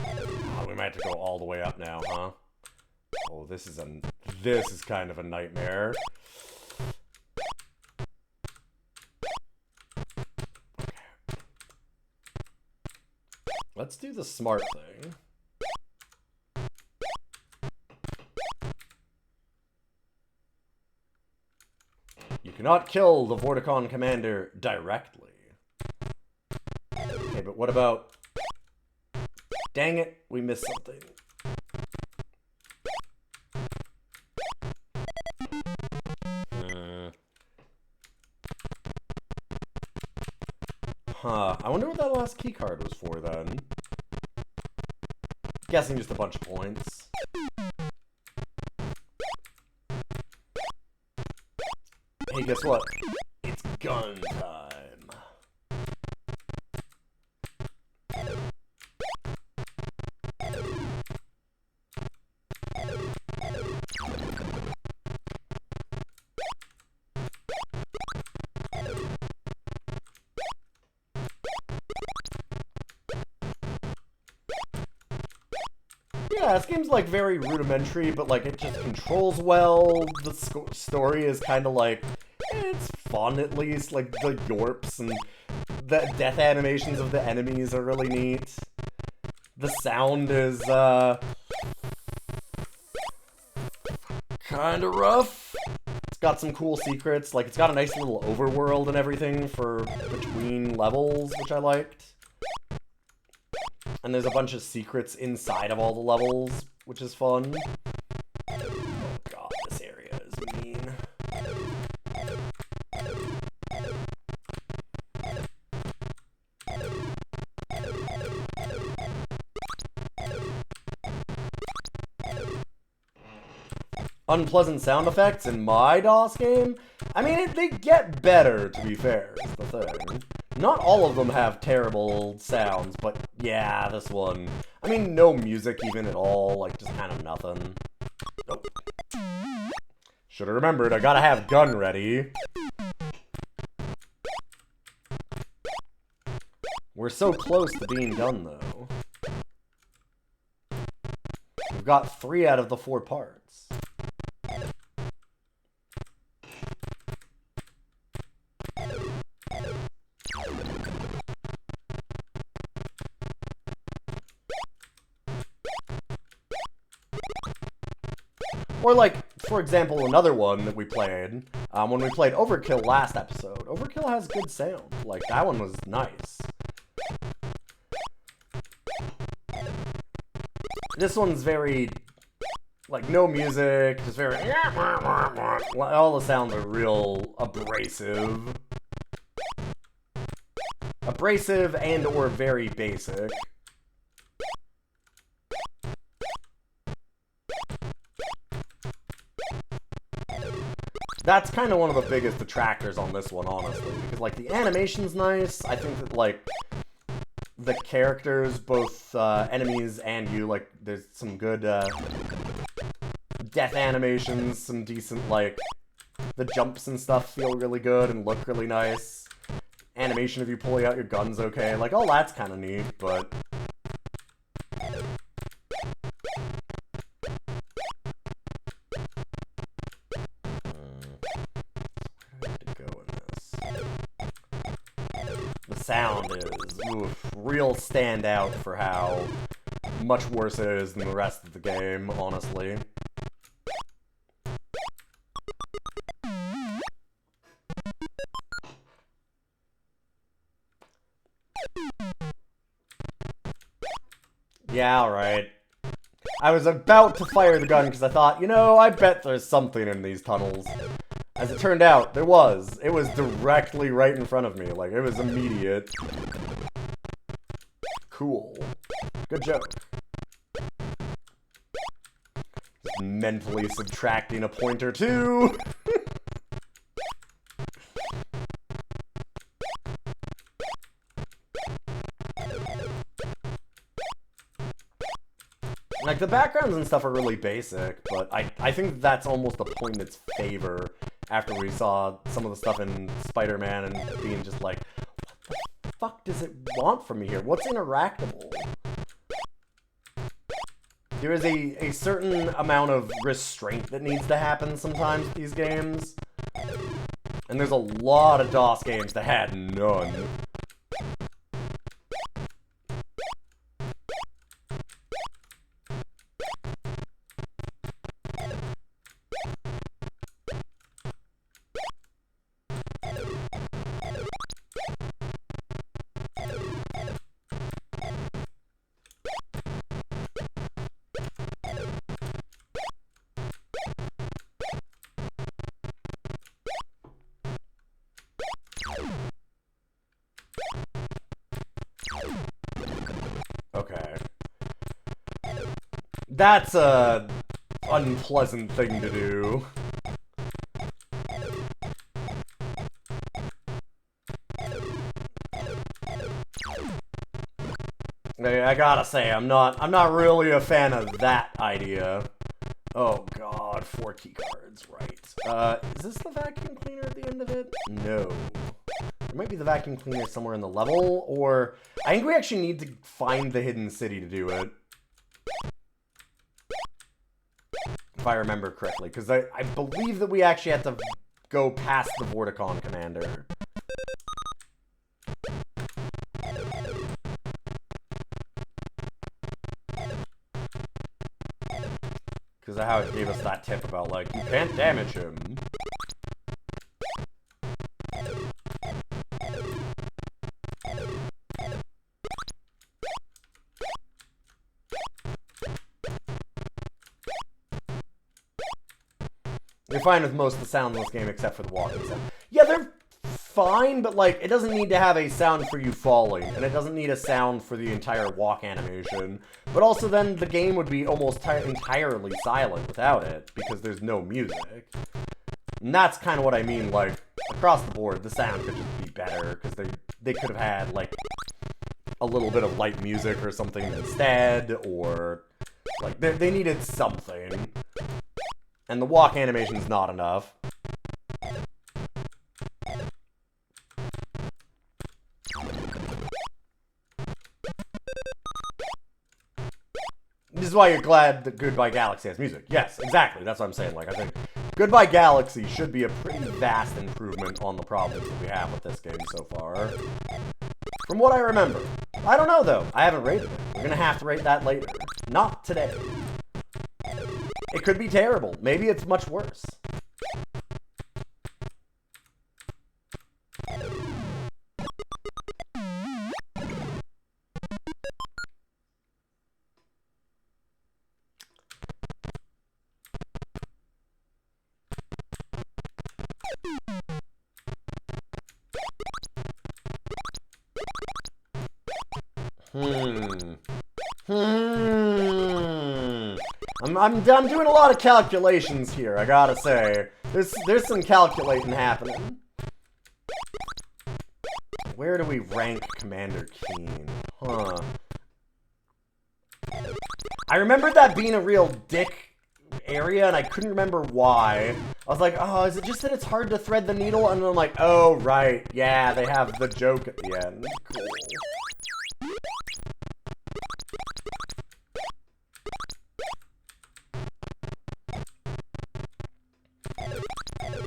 Oh, we might have to go all the way up now, huh? Oh, this is kind of a nightmare. Okay. Let's do the smart thing. You cannot kill the Vorticon commander directly. Okay, but what about... Dang it, we missed something. Huh, I wonder what that last keycard was for then. Guessing just a bunch of points. Hey, guess what? It's gun time. Yeah, this game's like very rudimentary, but like it just controls well. The story is kind of like, it's fun at least. Like the Yorps and the death animations of the enemies are really neat. The sound is kind of rough. It's got some cool secrets. Like it's got a nice little overworld and everything for between levels, which I liked. And there's a bunch of secrets inside of all the levels, which is fun. Oh god, this area is mean. Unpleasant sound effects in my DOS game? I mean, they get better, to be fair, is the thing. Not all of them have terrible sounds, but yeah, this one. I mean, no music even at all, like, just kind of nothing. Nope. Should've remembered, I gotta have gun ready. We're so close to being done, though. We've got 3 out of the 4 parts. Or like, for example, another one that we played, when we played Overkill last episode. Overkill has good sound. Like, that one was nice. This one's very, like, no music, just very... All the sounds are real abrasive. Abrasive and or very basic. That's kind of one of the biggest detractors on this one, honestly. Because, like, the animation's nice. I think that, like, the characters, both enemies and you, like, there's some good death animations, some decent, like, the jumps and stuff feel really good and look really nice. Animation of you pulling out your gun's okay. Like, all that's kind of neat, but... sound is real standout for how much worse it is than the rest of the game, honestly. Yeah, alright. I was about to fire the gun because I thought, you know, I bet there's something in these tunnels. As it turned out, there was. It was directly right in front of me. Like, it was immediate. Cool. Good joke. Just mentally subtracting a point or two. Like, the backgrounds and stuff are really basic, but I think that's almost a point in its favor. after we saw some of the stuff in Spider-Man and being just like, what the fuck does it want from me here? What's interactable? There is a certain amount of restraint that needs to happen sometimes with these games. And there's a lot of DOS games that had none. Okay. That's a unpleasant thing to do. I gotta say, I'm not really a fan of that idea. Oh god, 4 key cards, right. Is this the vacuum cleaner at the end of it? No. There might be the vacuum cleaner somewhere in the level, or... I think we actually need to find the hidden city to do it. If I remember correctly, because I believe that we actually have to go past the Vorticon commander. Because of how it gave us that tip about, like, you can't damage him. You're fine with most of the sound in this game except for the walking sound. Yeah, they're fine, but like, it doesn't need to have a sound for you falling, and it doesn't need a sound for the entire walk animation. But also then the game would be almost entirely silent without it, because there's no music. And that's kind of what I mean, like, across the board, the sound could just be better, because they could have had, like, a little bit of light music or something instead, or, like, they needed something. And the walk animation's not enough. This is why you're glad that Goodbye Galaxy has music. Yes, exactly. That's what I'm saying. Like, I think Goodbye Galaxy should be a pretty vast improvement on the problems that we have with this game so far. From what I remember. I don't know, though. I haven't rated it. We're gonna have to rate that later. Not today. It could be terrible. Maybe it's much worse. I'm doing a lot of calculations here, I gotta say. There's some calculating happening. Where do we rank Commander Keen? Huh. I remembered that being a real dick area, and I couldn't remember why. I was like, oh, is it just that it's hard to thread the needle? And then I'm like, oh, right. Yeah, they have the joke at the end. Cool.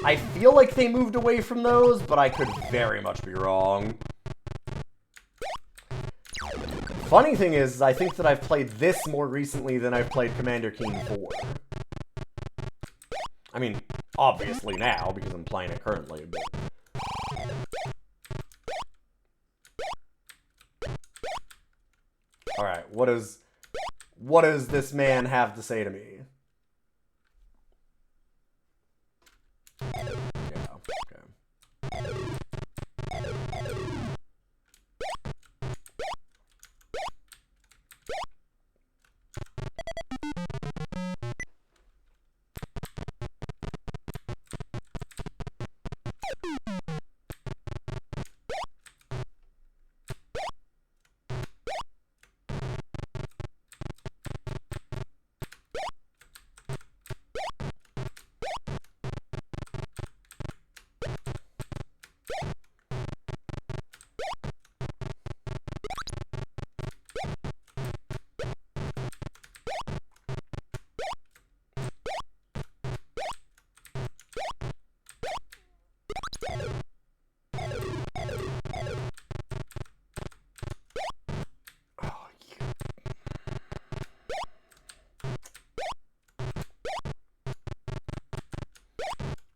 I feel like they moved away from those, but I could very much be wrong. Funny thing is, I think that I've played this more recently than I've played Commander Keen 4. I mean, obviously now, because I'm playing it currently, but... Alright, what does this man have to say to me? Yeah, okay.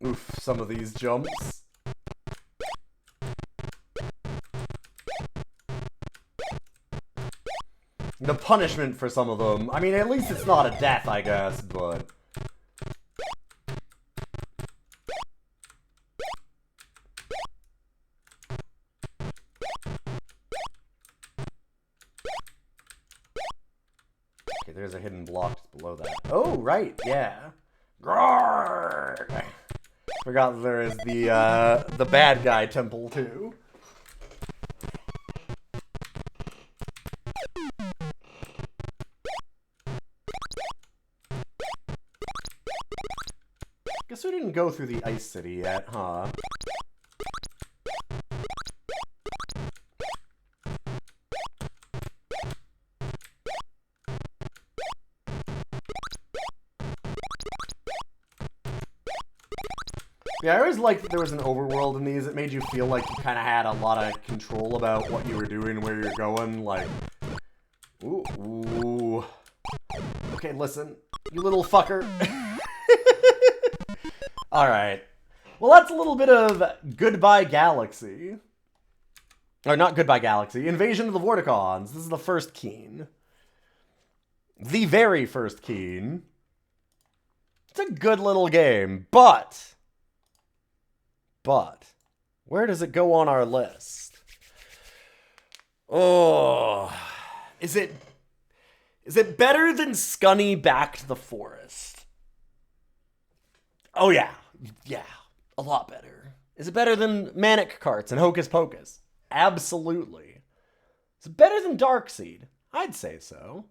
Oof, some of these jumps. The punishment for some of them. I mean, at least it's not a death, I guess, but... Okay, there's a hidden block just below that. Oh, right, yeah. Grrrr! Forgot there is the bad guy temple, too. Guess we didn't go through the Ice City yet, huh? Yeah, I always liked that there was an overworld in these. It made you feel like you kind of had a lot of control about what you were doing, where you're going, like... Ooh, ooh. Okay, listen, you little fucker. Alright. Well, that's a little bit of Goodbye Galaxy. Or not Goodbye Galaxy. Invasion of the Vorticons. This is the first Keen. The very first Keen. It's a good little game, but... where does it go on our list? Oh... Is it better than Scunny Back to the Forest? Oh yeah. Yeah. A lot better. Is it better than Manic Carts and Hocus Pocus? Absolutely. Is it better than Darkseid? I'd say so.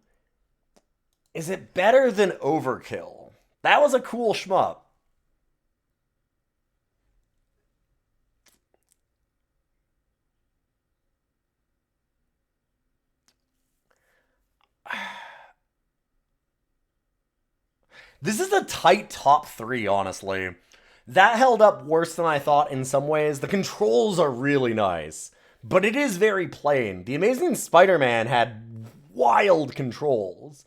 Is it better than Overkill? That was a cool shmup. This is a tight top 3, honestly. That held up worse than I thought in some ways. The controls are really nice, but it is very plain. The Amazing Spider-Man had wild controls,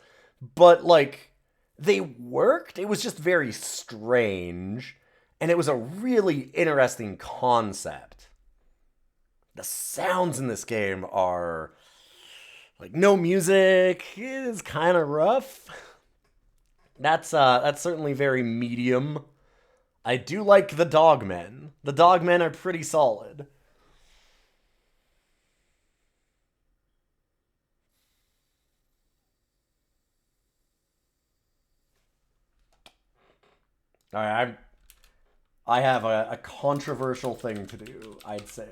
but, like, they worked. It was just very strange, and it was a really interesting concept. The sounds in this game are, like, no music. It is kind of rough. That's certainly very medium. I do like the Dogmen. The Dogmen are pretty solid. Alright, I have a controversial thing to do, I'd say.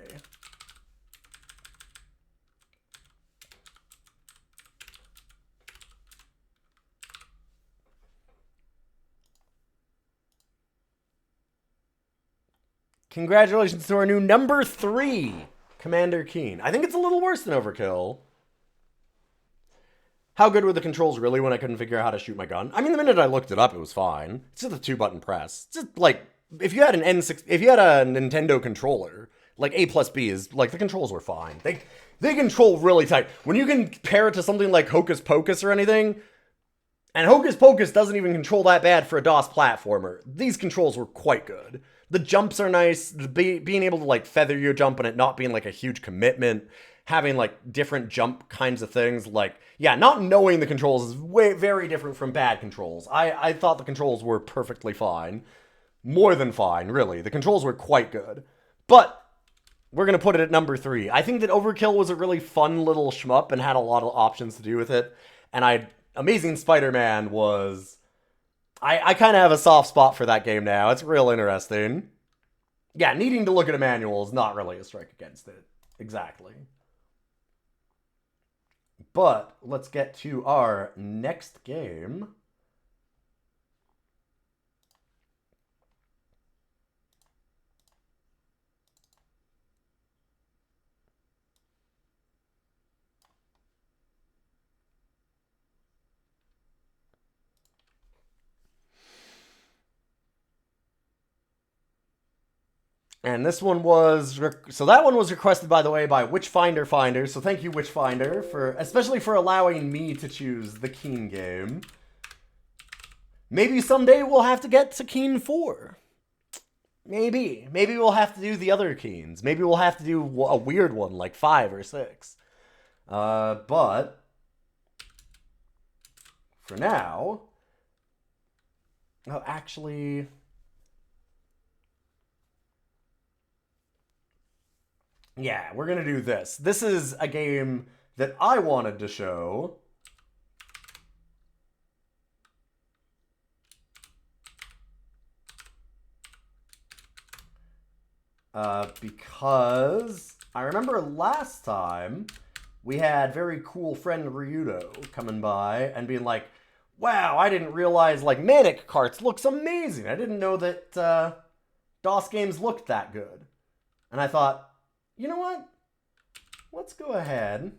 Congratulations to our new number 3, Commander Keen. I think it's a little worse than Overkill. How good were the controls really when I couldn't figure out how to shoot my gun? I mean, the minute I looked it up, it was fine. It's just a 2-button press. It's just like, if you had a Nintendo controller, like A plus B is, like, the controls were fine. They control really tight. When you compare it to something like Hocus Pocus or anything, and Hocus Pocus doesn't even control that bad for a DOS platformer, these controls were quite good. The jumps are nice, being able to, like, feather your jump and it not being, like, a huge commitment, having, like, different jump kinds of things, like, yeah, not knowing the controls is very different from bad controls. I thought the controls were perfectly fine. More than fine, really. The controls were quite good. But we're going to put it at number 3. I think that Overkill was a really fun little shmup and had a lot of options to do with it. And Amazing Spider-Man was... I kind of have a soft spot for that game now. It's real interesting. Yeah, needing to look at a manual is not really a strike against it. Exactly. But let's get to our next game. And this one was, so that one was requested, by the way, by Witchfinder Finder. So thank you, Witchfinder, especially for allowing me to choose the Keen game. Maybe someday we'll have to get to Keen 4. Maybe. Maybe we'll have to do the other keens. Maybe we'll have to do a weird one, like 5 or 6. But for now... Oh, actually... Yeah, we're going to do this. This is a game that I wanted to show. Because I remember last time we had very cool friend Ryudo coming by and being like, wow, I didn't realize like Manic Carts looks amazing. I didn't know that DOS games looked that good. And I thought, you know what? Let's go ahead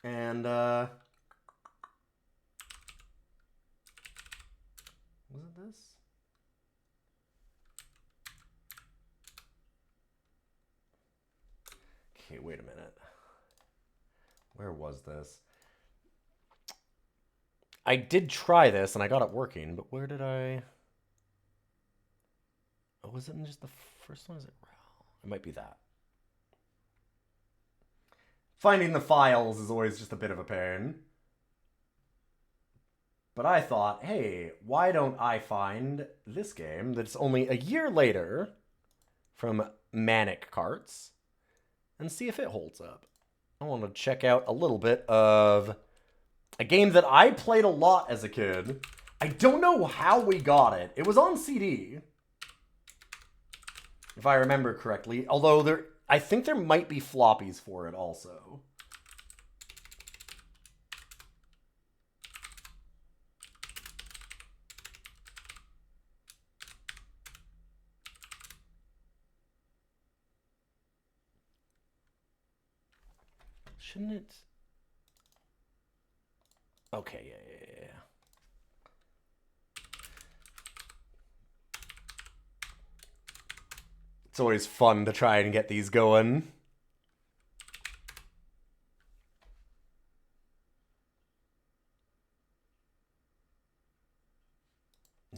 and was it this? Okay, wait a minute. Where was this? I did try this and I got it working, but where did I... Oh, was it in just the first one? Is it RAL? It might be that. Finding the files is always just a bit of a pain. But I thought, hey, why don't I find this game that's only a year later from Manic Carts and see if it holds up. I want to check out a little bit of a game that I played a lot as a kid. I don't know how we got it. It was on CD, if I remember correctly. Although I think there might be floppies for it also. Shouldn't it? Okay, yeah. It's always fun to try and get these going.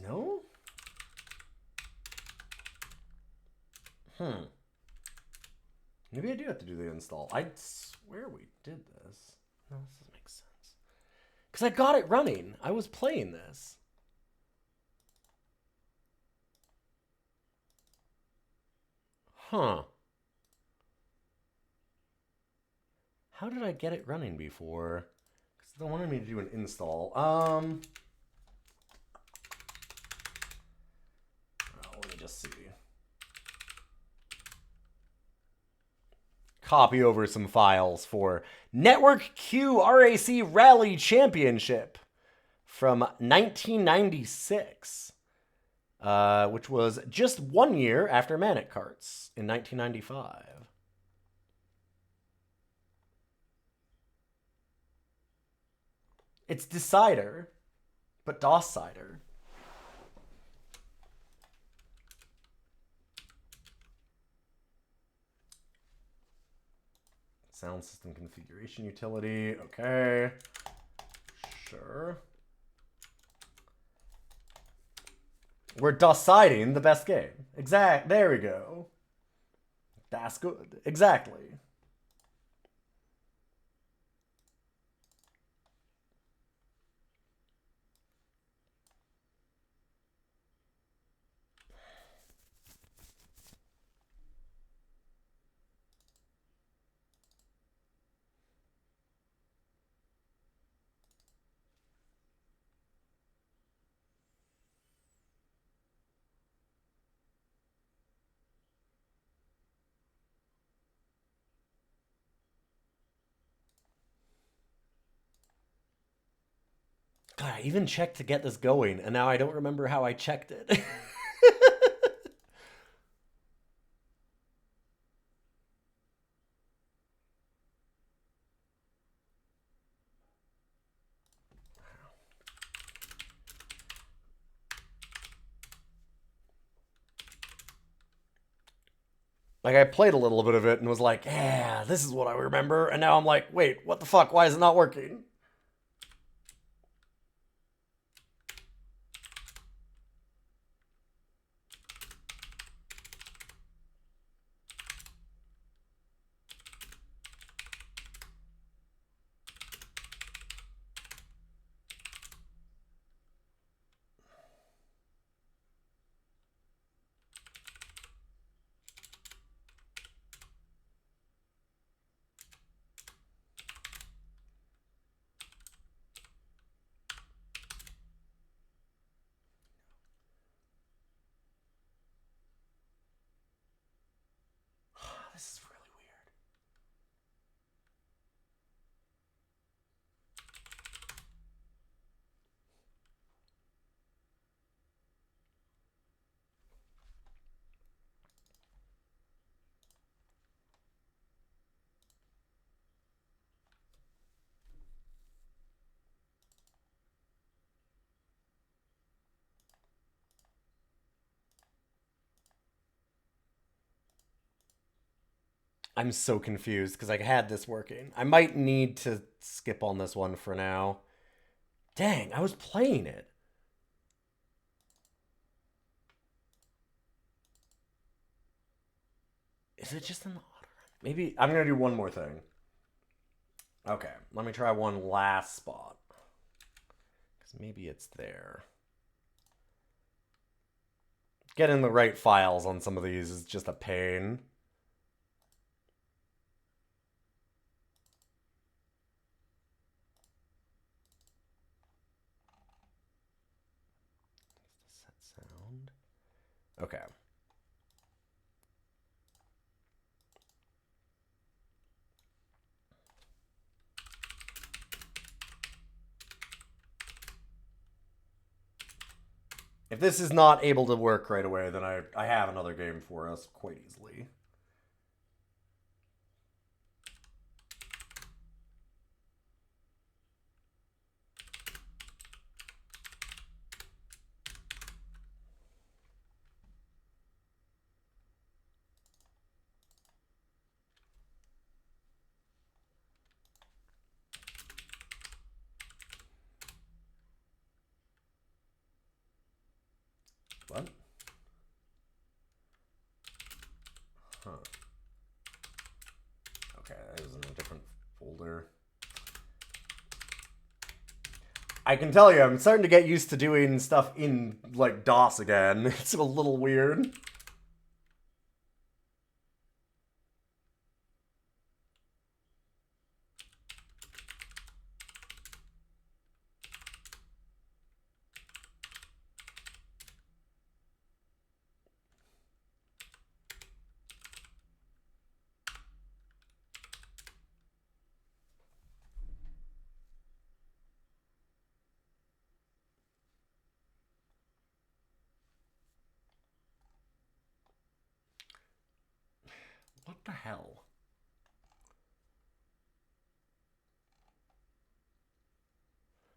No? Maybe I do have to do the install. I swear we did this. No, this doesn't make sense. Because I got it running. I was playing this. Huh. How did I get it running before? Because they wanted me to do an install. Oh, let me just see. Copy over some files for Network Q RAC Rally Championship from 1996, which was just 1 year after Manic Carts in 1995. It's DOScider, but DOScider. Sound system configuration utility. Okay. Sure. We're DOSciding the best game. There we go. That's good. Exactly. God, I even checked to get this going, and now I don't remember how I checked it. Like, I played a little bit of it and was like, yeah, this is what I remember. And now I'm like, wait, what the fuck? Why is it not working? This is really weird. I'm so confused because I had this working. I might need to skip on this one for now. Dang, I was playing it. Is it just in the auto run? Maybe I'm going to do one more thing. Okay, let me try one last spot. Because maybe it's there. Getting the right files on some of these is just a pain. Set sound. Okay. If this is not able to work right away, then I have another game for us quite easily. What? Huh. Okay, that was in a different folder. I can tell you, I'm starting to get used to doing stuff in, like, DOS again. It's a little weird. What the hell?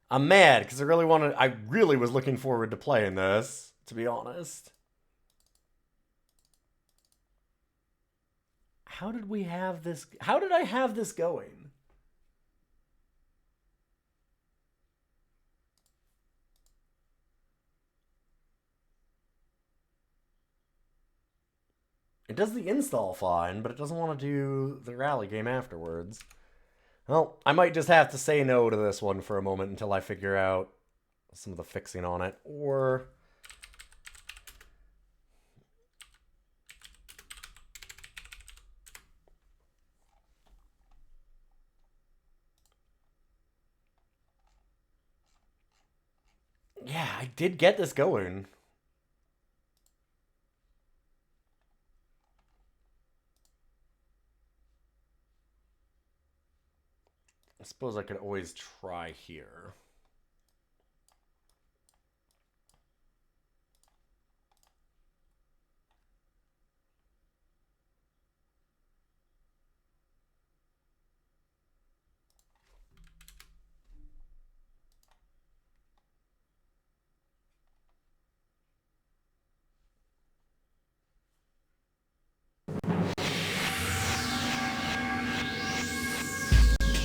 I'm mad because I really was looking forward to playing this, to be honest. How did we have this? How did I have this going? It does the install fine, but it doesn't want to do the rally game afterwards. Well, I might just have to say no to this one for a moment until I figure out some of the fixing on it, or... Yeah, I did get this going. I suppose I could always try here.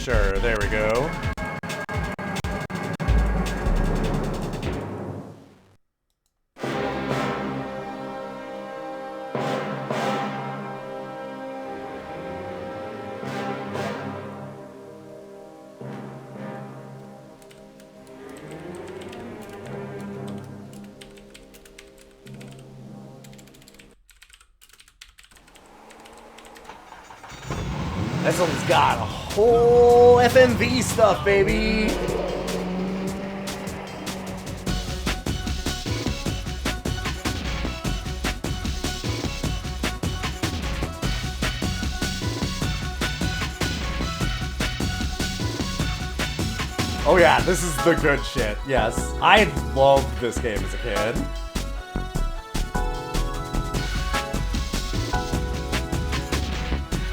Sure, there we go. This one's got a whole FMV stuff, baby. Oh yeah, this is the good shit. Yes, I loved this game as a kid.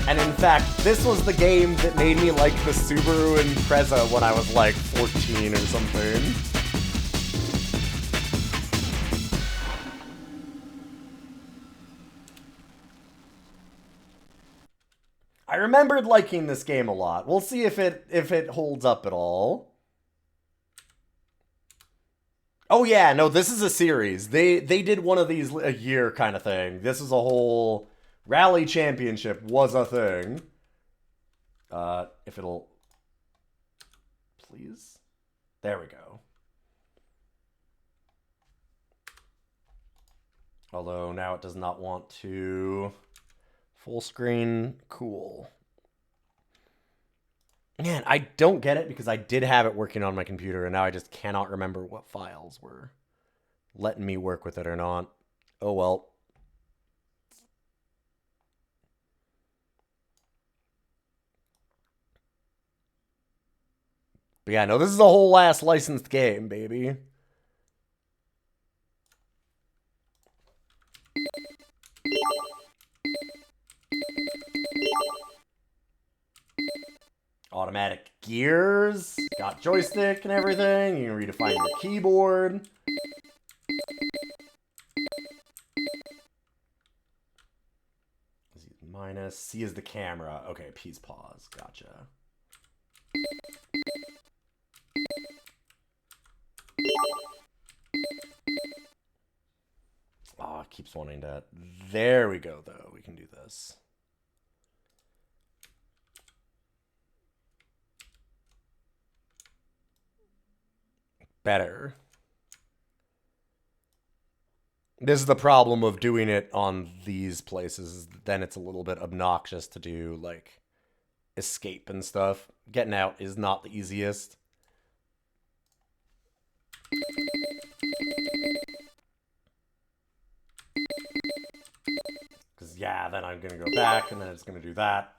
And in fact, this was the game that made me like the Subaru Impreza when I was like 14 or something. I remembered liking this game a lot. We'll see if it holds up at all. Oh yeah, no, this is a series. They did one of these a year kind of thing. This is a whole Rally Championship was a thing. If it'll... Please? There we go. Although now it does not want to... Full screen, cool. Man, I don't get it because I did have it working on my computer and now I just cannot remember what files were letting me work with it or not. Oh well. But yeah, no, this is a whole ass licensed game, baby. Automatic gears, got joystick and everything. You can redefine your keyboard. Z minus, C is the camera. Okay, P's pause, gotcha. Oh, it keeps wanting to. There we go, though. We can do this. Better. This is the problem of doing it on these places. Then it's a little bit obnoxious to do, like, escape and stuff. Getting out is not the easiest. Because, yeah, then I'm going to go back, and then it's going to do that.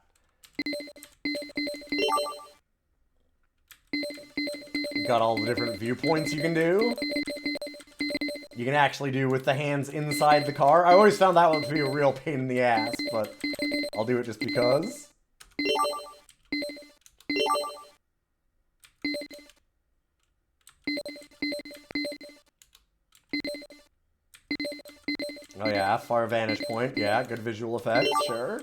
Got all the different viewpoints you can do. You can actually do with the hands inside the car. I always found that one to be a real pain in the ass, but I'll do it just because. Oh yeah, far vantage point. Yeah, good visual effects, sure.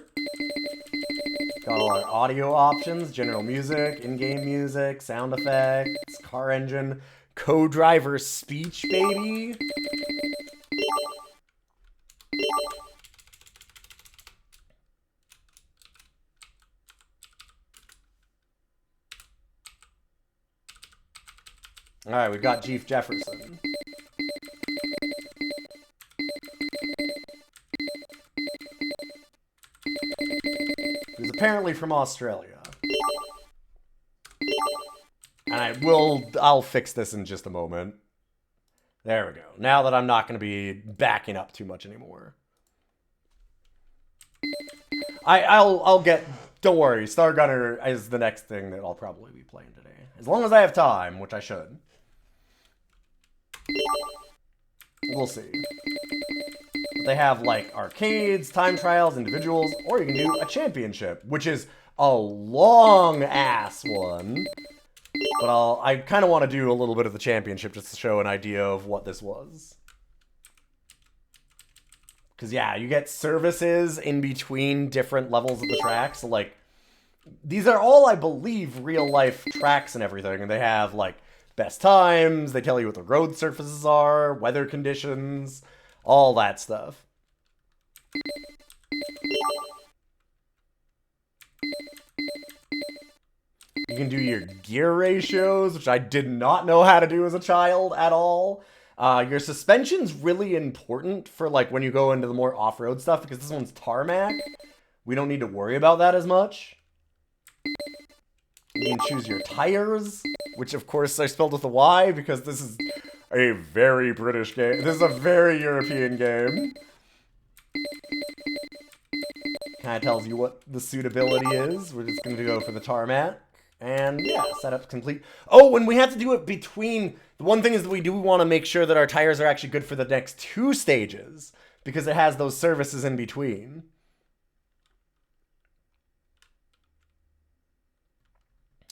Got all our audio options, general music, in-game music, sound effects, car engine, co-driver speech, baby. Alright, we've got Chief Jefferson. He's apparently from Australia. And I'll fix this in just a moment. There we go. Now that I'm not going to be backing up too much anymore. I'll get, don't worry, Star Gunner is the next thing that I'll probably be playing today. As long as I have time, which I should. We'll see. They have, like, arcades, time trials, individuals, or you can do a championship, which is a long-ass one. But I kind of want to do a little bit of the championship just to show an idea of what this was. Because, yeah, you get services in between different levels of the track. So, like, These are all, I believe, real-life tracks and everything, and they have, like, best times, they tell you what the road surfaces are, weather conditions, all that stuff. You can do your gear ratios, which I did not know how to do as a child at all. Your suspension's really important for, like, when you go into the more off-road stuff, because this one's tarmac. We don't need to worry about that as much. You can choose your tires, which, of course, I spelled with a Y, because this is a very British game. This is a very European game. Kind of tells you what the suitability is. We're just going to go for the tarmac. And yeah, setup's complete. Oh, and we have to do it between... The one thing is that we do want to make sure that our tires are actually good for the next 2 stages, because it has those services in between.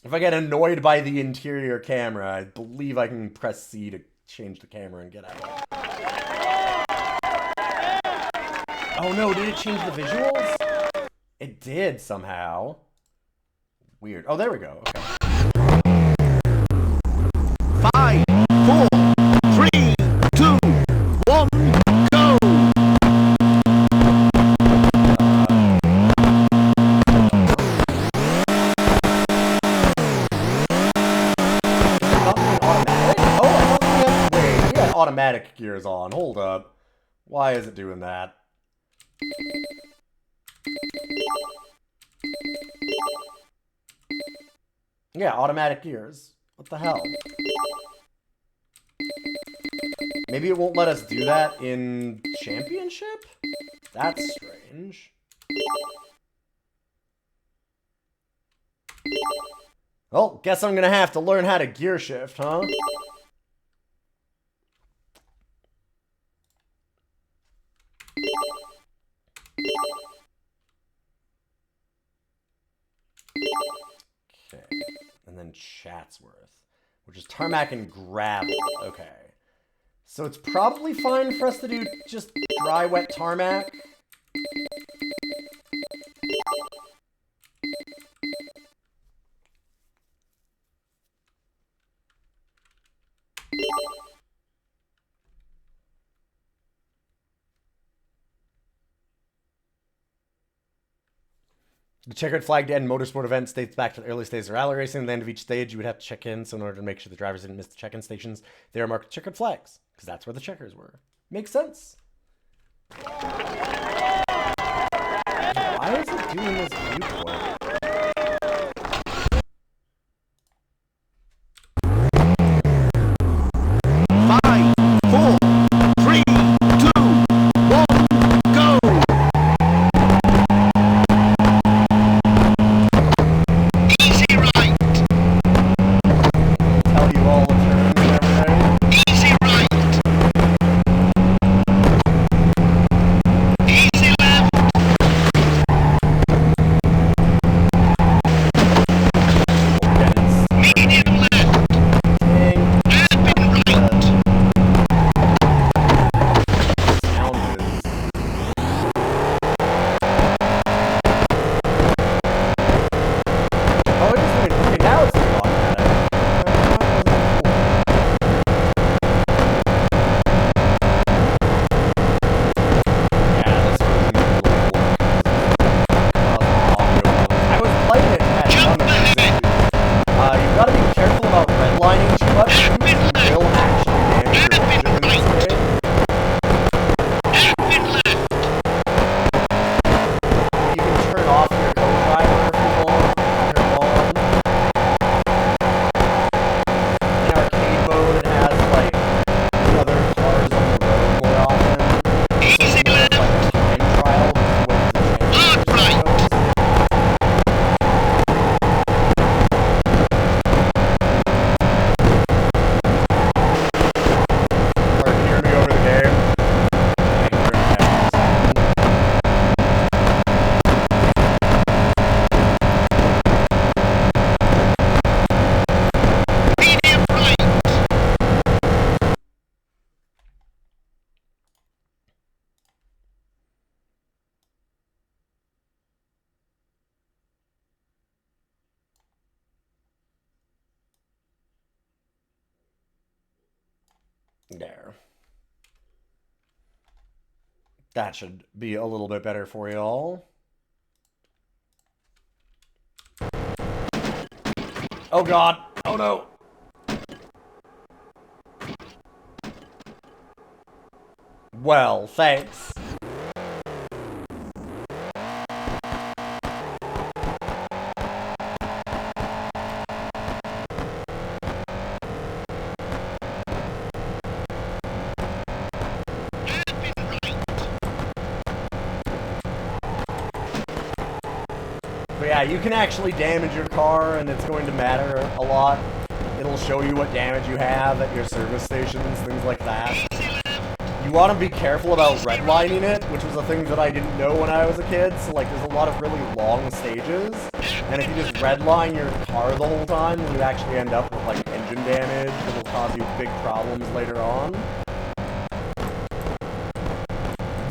If I get annoyed by the interior camera, I believe I can press C to change the camera and get out of it. Oh no, did it change the visuals? It did somehow. Weird. Oh, there we go. Okay. 5, 4, 3, 2, 1, go! Automatic gears on. Hold up. Why is it doing that? Yeah, automatic gears. What the hell? Maybe it won't let us do that in Championship? That's strange. Well, guess I'm gonna have to learn how to gear shift, huh? Okay, and then Chatsworth, which is tarmac and gravel. Okay, so it's probably fine for us to do just dry, wet tarmac. The checkered flag to end motorsport events dates back to the early stages of rally racing. At the end of each stage, you would have to check in. So in order to make sure the drivers didn't miss the check-in stations, they are marked checkered flags, because that's where the checkers were. Makes sense. Why is it doing this viewport? There. That should be a little bit better for you all. Oh god. Oh no. Well, thanks. But yeah, you can actually damage your car, and it's going to matter a lot. It'll show you what damage you have at your service stations, things like that. You want to be careful about redlining it, which was a thing that I didn't know when I was a kid, so like there's a lot of really long stages, and if you just redline your car the whole time, you actually end up with like engine damage that will cause you big problems later on.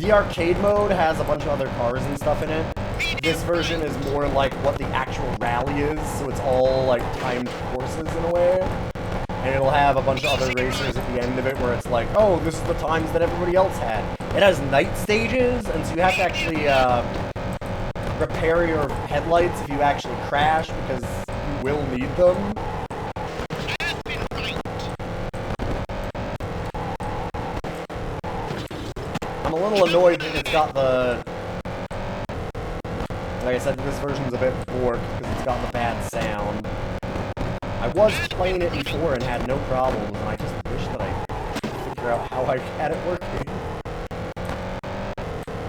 The arcade mode has a bunch of other cars and stuff in it. This version is more like what the actual rally is, so it's all like timed courses in a way. And it'll have a bunch of other racers at the end of it where it's like, oh, this is the times that everybody else had. It has night stages, and so you have to actually repair your headlights if you actually crash, because you will need them. I'm a little annoyed that it's got the... Like I said, this version's a bit borked because it's got the bad sound. I was playing it before and had no problems, and I just wish that I could figure out how I had it working.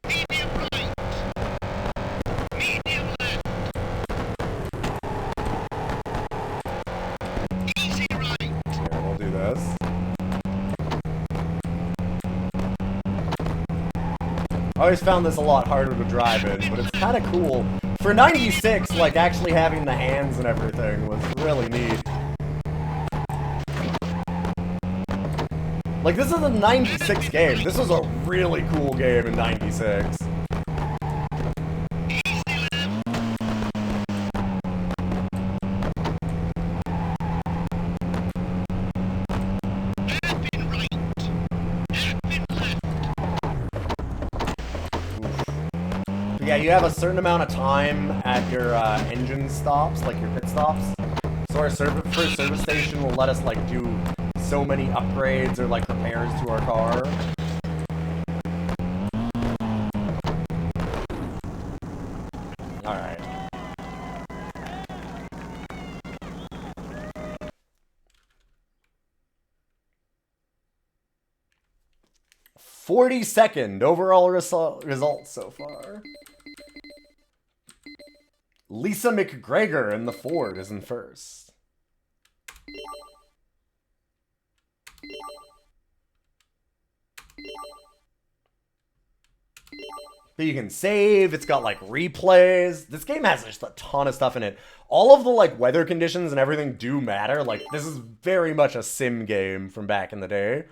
Medium right. Medium left. Easy right. Here, we'll do this. I always found this a lot harder to drive in, but it's kind of cool. For 96, like, actually having the hands and everything was really neat. Like, this is a 96 game. This was a really cool game in 96. Yeah, you have a certain amount of time at your engine stops, like your pit stops. So our first service station will let us like do so many upgrades or like repairs to our car. Alright. .42 overall results so far. Lisa McGregor in the Ford is in first. But you can save, it's got like replays. This game has just a ton of stuff in it. All of the like weather conditions and everything do matter. Like this is very much a sim game from back in the day.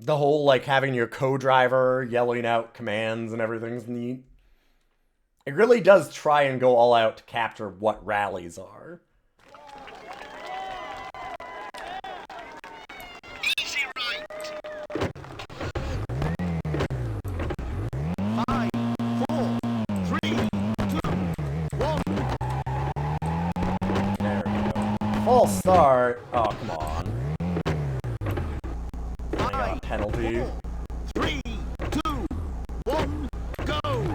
The whole, like, having your co-driver yelling out commands and everything's neat. It really does try and go all out to capture what rallies are. Easy right. 5, 4, 3, 2, 1. There we go. False start. Oh, come on. Penalty. 3, 2, 1, go!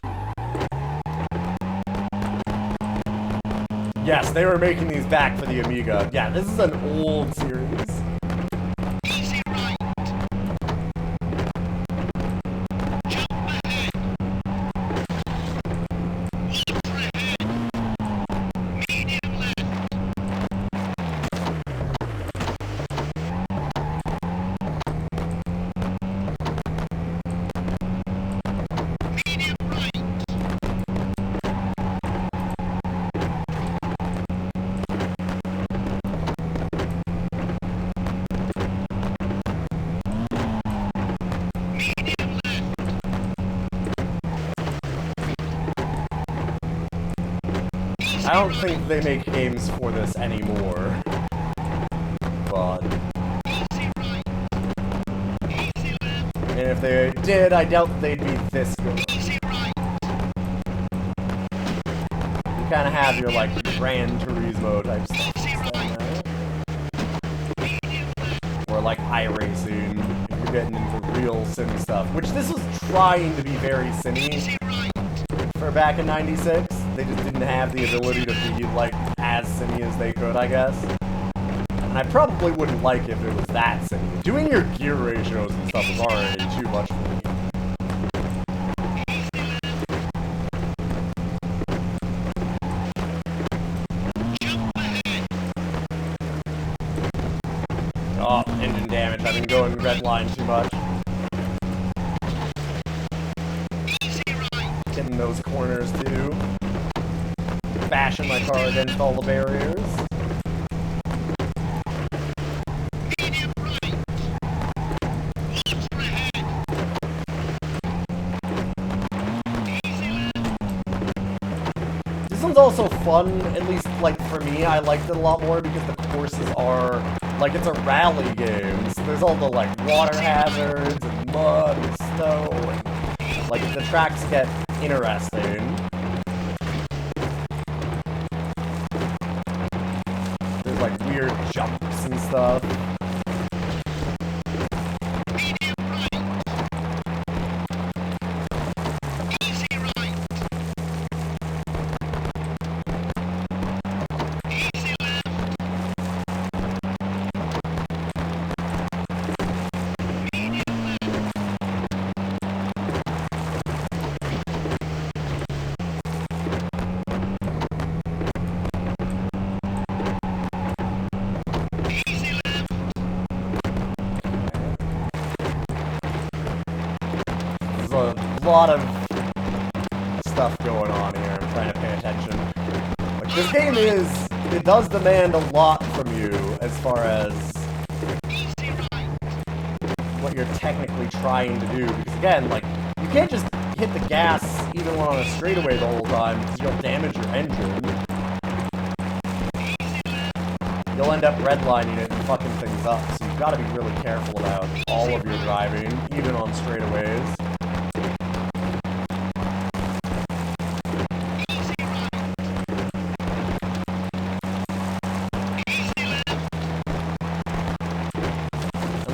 Yes, they were making these back for the Amiga. Yeah, this is an old series. Easy right. Jump ahead. Ultra ahead. Medium left. Medium right. I don't think they make games for this anymore. But... and if they did, I doubt they'd be this good. You kind of have your, like, Gran Turismo type stuff. Or, like, iRacing, if you're getting into real sim stuff. Which this was trying to be very simmy for back in '96. They just didn't have the ability to be, like, as simmy as they could, I guess. And I probably wouldn't like if it was that simmy. Doing your gear ratios and stuff is already too much for me. Oh, engine damage. I've been going red line too much. Hitting those corners too. Bashing my car against all the barriers. This one's also fun, at least, like, for me, I liked it a lot more because the courses are, like, it's a rally game, so there's all the, like, water hazards and mud and snow, and, like, the tracks get interesting. There's, like, weird jumps and stuff. A lot of stuff going on here. I'm trying to pay attention. Like, this game it does demand a lot from you as far as what you're technically trying to do. Because again, like, you can't just hit the gas even when on a straightaway the whole time because you'll damage your engine. You'll end up redlining it and fucking things up. So you've got to be really careful about all of your driving, even on straightaways.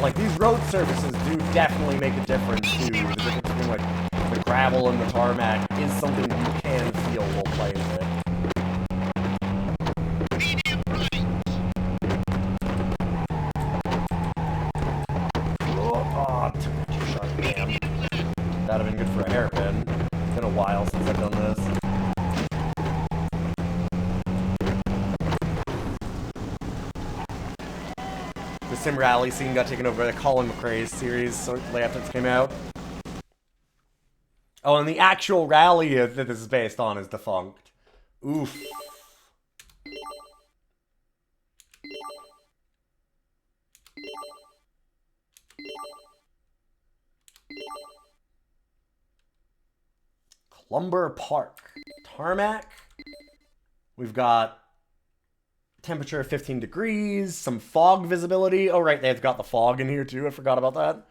Like, these road surfaces do definitely make a difference, too. The difference between, like, the gravel and the tarmac is something you can feel while playing it. Oh, temperature shot, damn. That'd have been good for a hairpin. It's been a while since I've done this. The Sim Rally scene got taken over by the Colin McRae's series shortly after it came out. Oh, and the actual rally that this is based on is defunct. Oof. Clumber Park. Tarmac. We've got temperature of 15 degrees, some fog visibility. Oh, right, they've got the fog in here, too. I forgot about that.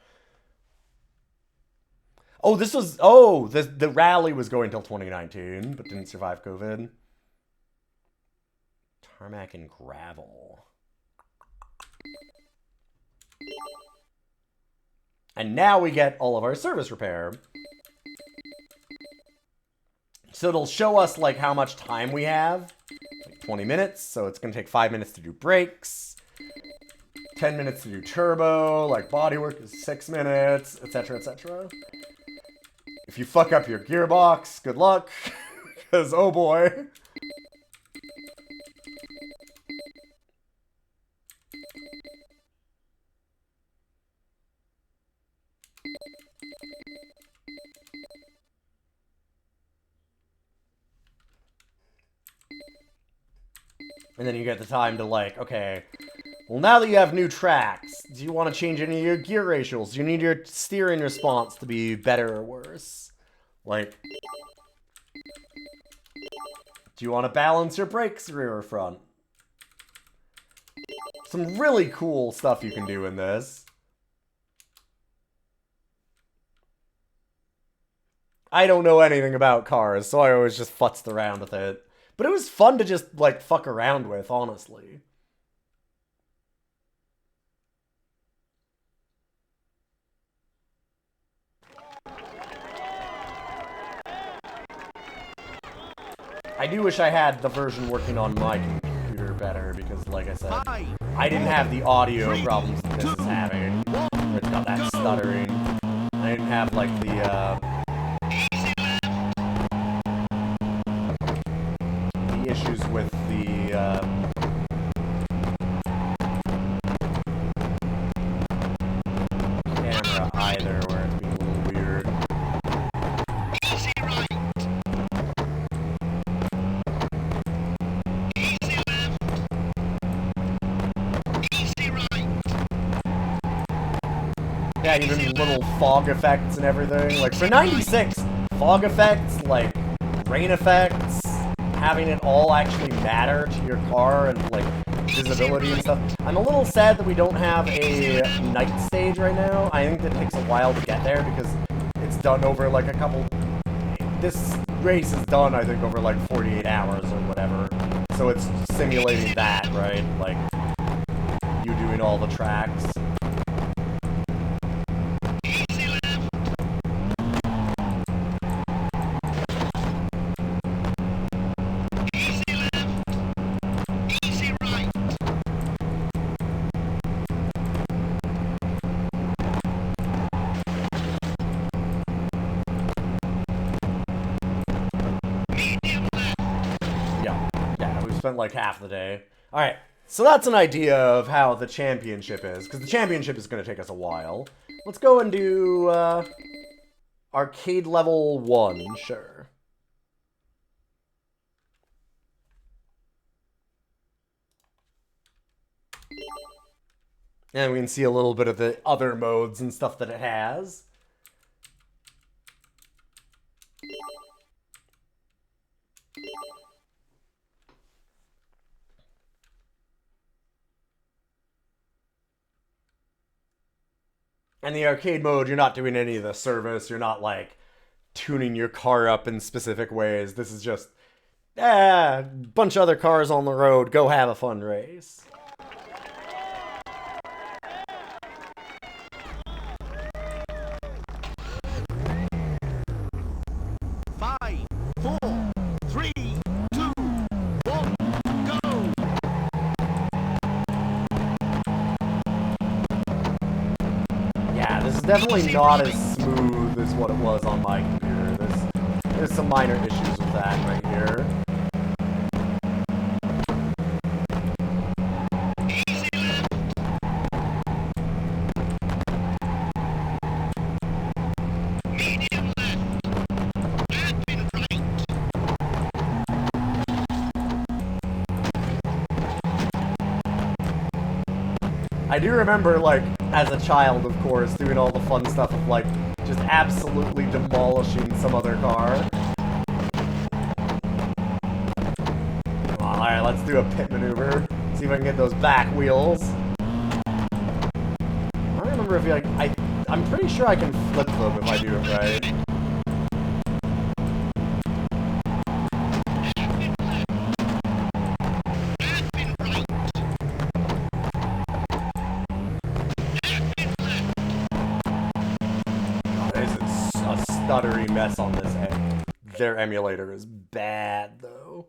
Oh, this was... oh, the rally was going till 2019, but didn't survive COVID. Tarmac and gravel. And now we get all of our service repair. So it'll show us, like, how much time we have. Like 20 minutes, so it's going to take 5 minutes to do brakes. 10 minutes to do turbo, like bodywork is 6 minutes, etc., etc. If you fuck up your gearbox, good luck, because oh boy. And then you get the time to, like, okay, well, now that you have new tracks, do you want to change any of your gear ratios? Do you need your steering response to be better or worse? Like, Do you want to balance your brakes rear or front? Some really cool stuff you can do in this. I don't know anything about cars, so I always just futzed around with it. But it was fun to just, like, fuck around with, honestly. I do wish I had the version working on my computer better, because, like I said, I didn't have the audio problems that this is having. Where it's got that stuttering. I didn't have, like, the issues with the, camera either, where it'd be a little weird. Easy right. Easy left. Easy right. Yeah, even little fog effects and everything. Like, for 96, fog effects, like, rain effects, having it all actually matter to your car and, like, visibility and stuff. I'm a little sad that we don't have a night stage right now. I think that it takes a while to get there because it's done over, like, a couple... This race is done, I think, over, like, 48 hours or whatever. So it's simulating that, right? Like, you doing all the tracks. Easy left. Easy left. Easy right. Medium left. Yeah, we spent like half the day. Alright, so that's an idea of how the championship is, because the championship is going to take us a while. Let's go and do, arcade level 1, sure. And we can see a little bit of the other modes and stuff that it has. And the arcade mode, you're not doing any of the service. You're not, like, tuning your car up in specific ways. This is just, bunch of other cars on the road. Go have a fun race. Five, 4, 3, 2, 1, go! Yeah, this is definitely not as smooth as what it was on my computer. There's some minor issues with that right here. Easy left. Medium left. Hairpin right. I do remember, like, as a child, of course, doing all the fun stuff of, like, just absolutely demolishing some other car. Come on, alright, let's do a pit maneuver. See if I can get those back wheels. I don't remember if, like, I'm pretty sure I can flip them if I do it right. Hairpin right. Hairpin left. Oh, this is a stuttery mess on this end. Their emulator is bad, though.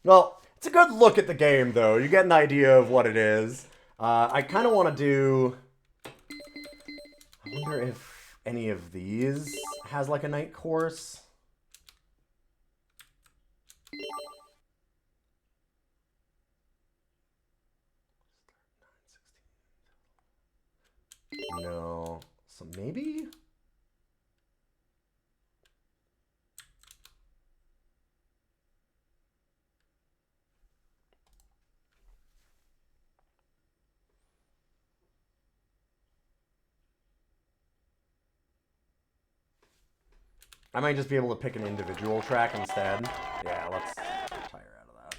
Well, it's a good look at the game, though. You get an idea of what it is. I kind of want to do... I wonder if any of these has, like, a night course. No. So maybe? I might just be able to pick an individual track instead. Yeah, let's retire out of that.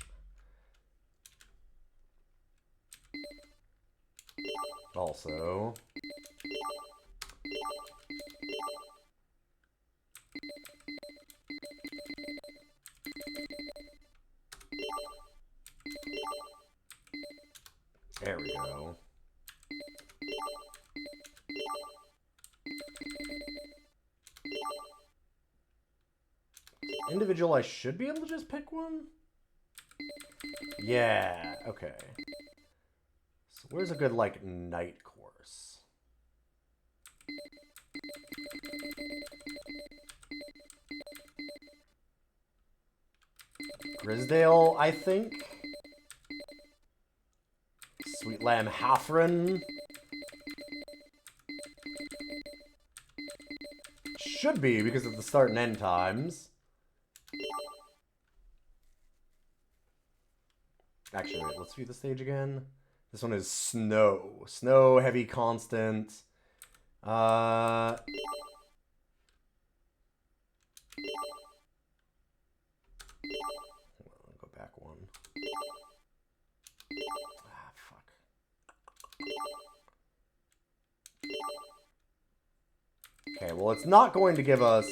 Also... There we go. Individual, I should be able to just pick one? Yeah, okay. So where's a good, like, night course? Grisdale, I think? Sweet Lamb Hafren. Should be, because of the start and end times. Actually, wait, let's view the stage again. This one is Snow. Snow, heavy, constant. Hold on, go back one. Ah, fuck. Okay, well, it's not going to give us...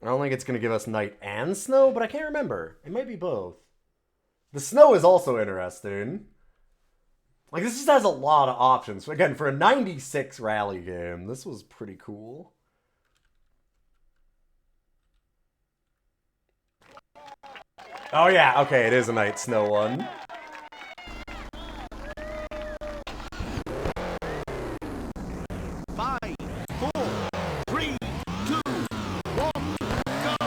I don't think it's going to give us night and snow, but I can't remember. It might be both. The snow is also interesting. Like, this just has a lot of options. Again, for a 96 rally game, this was pretty cool. Oh yeah, okay, it is a night snow one. Five, 4, 3, 2, 1, go!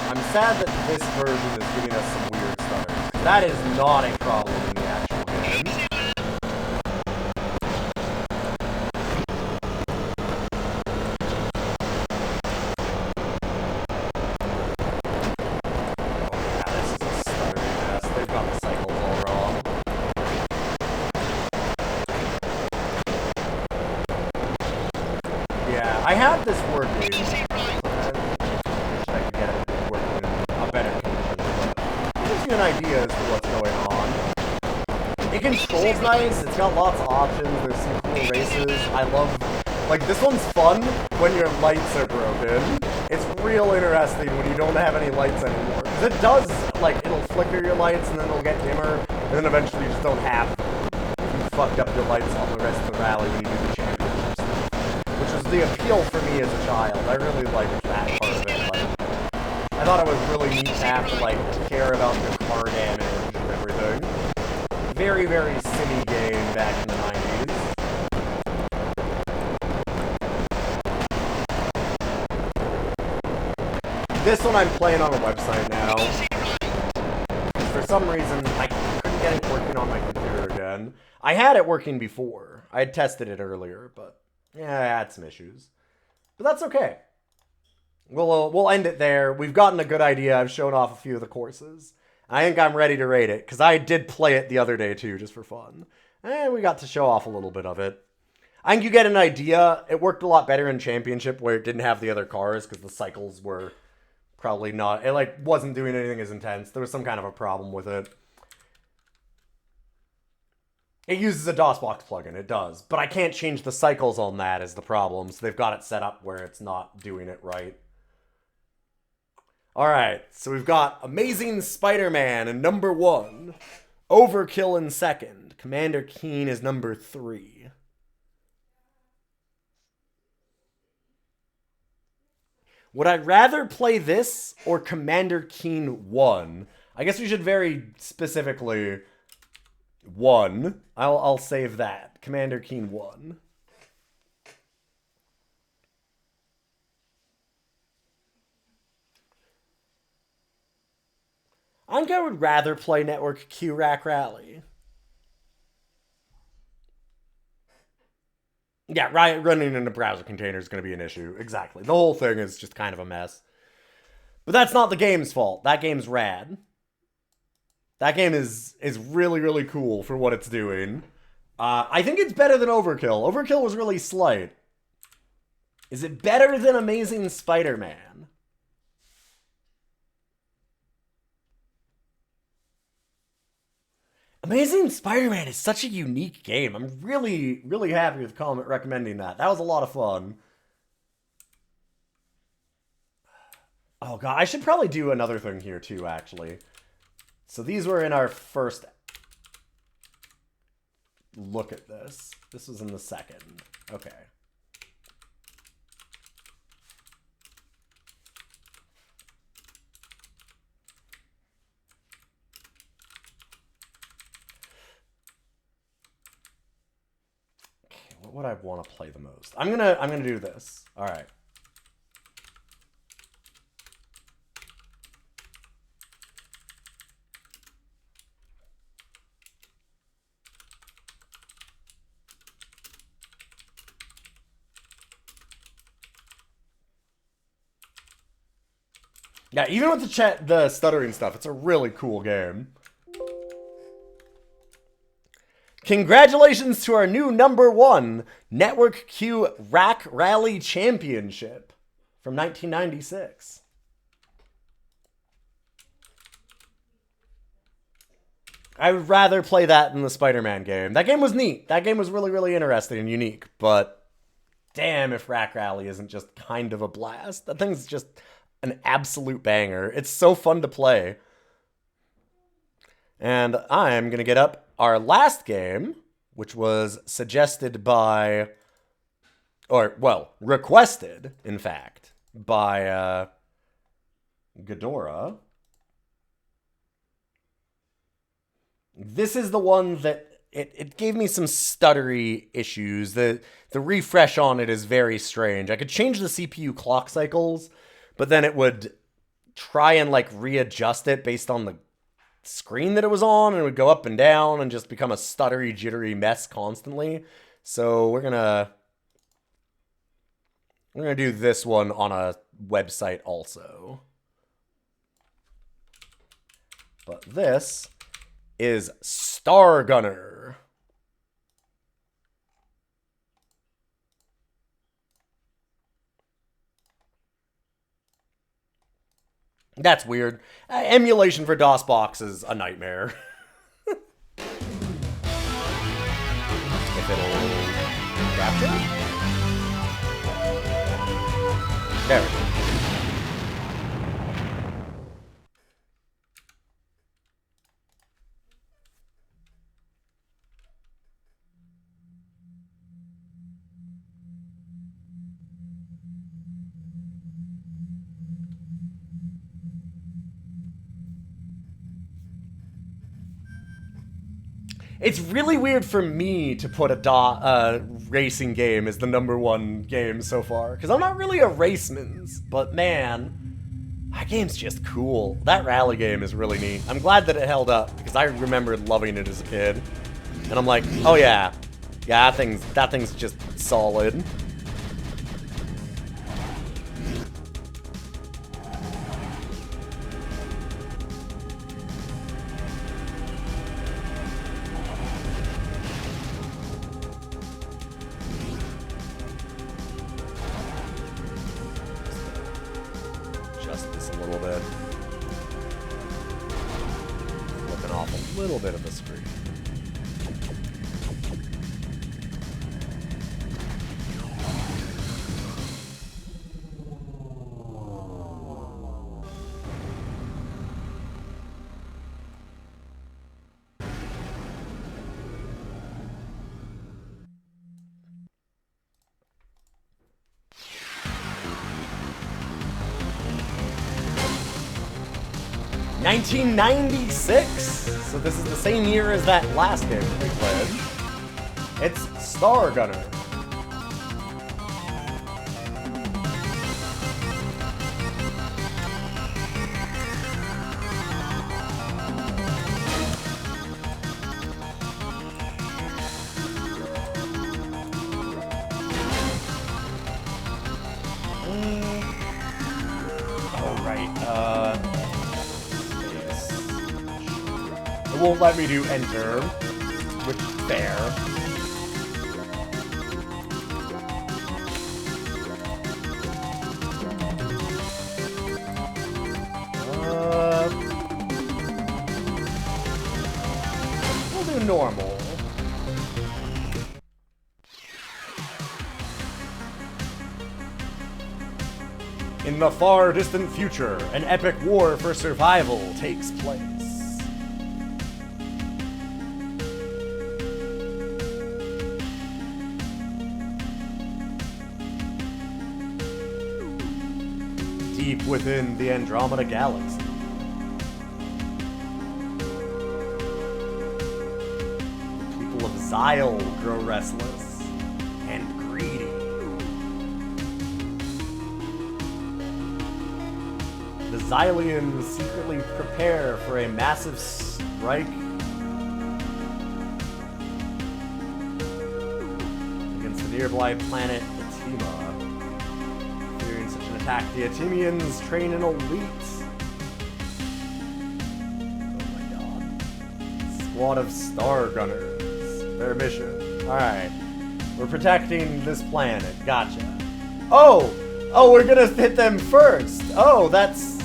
I'm sad that this version is giving us some weird stutters. That is not a problem in the actual game. I have this working. I wish I could get it working in a better condition, but it gives you an idea as to what's going on. It controls nice, it's got lots of options, there's some cool races. I love, like, this one's fun when your lights are broken. It's real interesting when you don't have any lights anymore. Because it does, like, it'll flicker your lights and then it'll get dimmer, and then eventually you just don't have them. You fucked up your lights on the rest of the rally when you do the championships. Which was the appeal for me as a child. I really liked that part of it. Like, I thought it was really neat to have to, like, care about your car damage and everything. Very, very simmy game back in the 90s. This one I'm playing on a website now. For some reason, I couldn't get it working on my computer again. I had it working before. I had tested it earlier, but... yeah, I had some issues. But that's okay. We'll end it there. We've gotten a good idea. I've shown off a few of the courses. I think I'm ready to rate it, because I did play it the other day too, just for fun. And we got to show off a little bit of it. I think you get an idea. It worked a lot better in Championship, where it didn't have the other cars, because the cycles were probably not... it, like, wasn't doing anything as intense. There was some kind of a problem with it. It uses a DOSBox plugin, it does. But I can't change the cycles on that is the problem, so they've got it set up where it's not doing it right. Alright, so we've got Amazing Spider-Man in number 1. Overkill in second. Commander Keen is number 3. Would I rather play this or Commander Keen 1? I guess we should very specifically... 1. I'll save that. Commander Keen 1. I think I would rather play Network Q-Rack Rally. Yeah, running in a browser container is going to be an issue. Exactly. The whole thing is just kind of a mess. But that's not the game's fault. That game's rad. That game is really, really cool for what it's doing. I think it's better than Overkill. Overkill was really slight. Is it better than Amazing Spider-Man? Amazing Spider-Man is such a unique game. I'm really, really happy with Comet recommending that. That was a lot of fun. Oh god, I should probably do another thing here too, actually. So these were in our first look at this. This was in the second. Okay. What would I want to play the most? I'm gonna do this. All right. Yeah, even with the stuttering stuff, it's a really cool game. Congratulations to our new #1 Network Q Rack Rally Championship from 1996. I would rather play that than the Spider-Man game. That game was neat. That game was really, really interesting and unique, but damn if Rack Rally isn't just kind of a blast. That thing's just an absolute banger. It's so fun to play. And I'm going to get up our last game, which was suggested by, or, well, requested, in fact, by Ghidorah. This is the one that it gave me some stuttery issues. The refresh on it is very strange. I could change the CPU clock cycles, but then it would try and like readjust it based on the screen that it was on, and it would go up and down and just become a stuttery, jittery mess constantly. So we're gonna do this one on a website also. But this is Star Gunner. That's weird. Emulation for DOSBox is a nightmare. If it'll capture? There we go. It's really weird for me to put a racing game as the #1 game so far, because I'm not really a racemans, but man, that game's just cool. That rally game is really neat. I'm glad that it held up, because I remembered loving it as a kid. And I'm like, oh yeah, that thing's just solid. Bit of the screen. $1996. So this is the same year as that last game that we played. It's Star Gunner. Oh, right. won't let me do enter, which is fair. We'll do normal. In the far distant future, an epic war for survival takes place. Deep within the Andromeda Galaxy. People of Xyle grow restless and greedy. The Xylians secretly prepare for a massive strike against the nearby planet Atima. Fearing such an attack, the Atimians train an elite. Oh my god. Squad of Star Gunners. Their mission. Alright. We're protecting this planet. Gotcha. Oh! Oh, we're gonna hit them first! Oh, that's...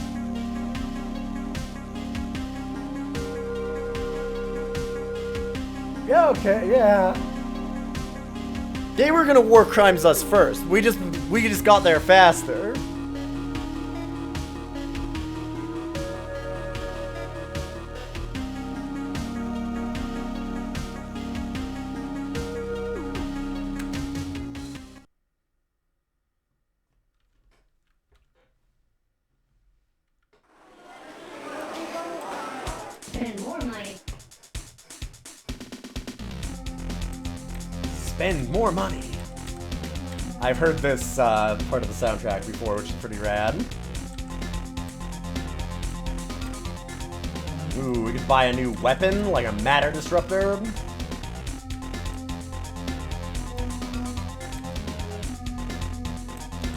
Yeah, okay, yeah. They were gonna war crimes us first. We just got there faster. Spend more money. Spend more money. I've heard this part of the soundtrack before, which is pretty rad. Ooh, we could buy a new weapon, like a matter disruptor.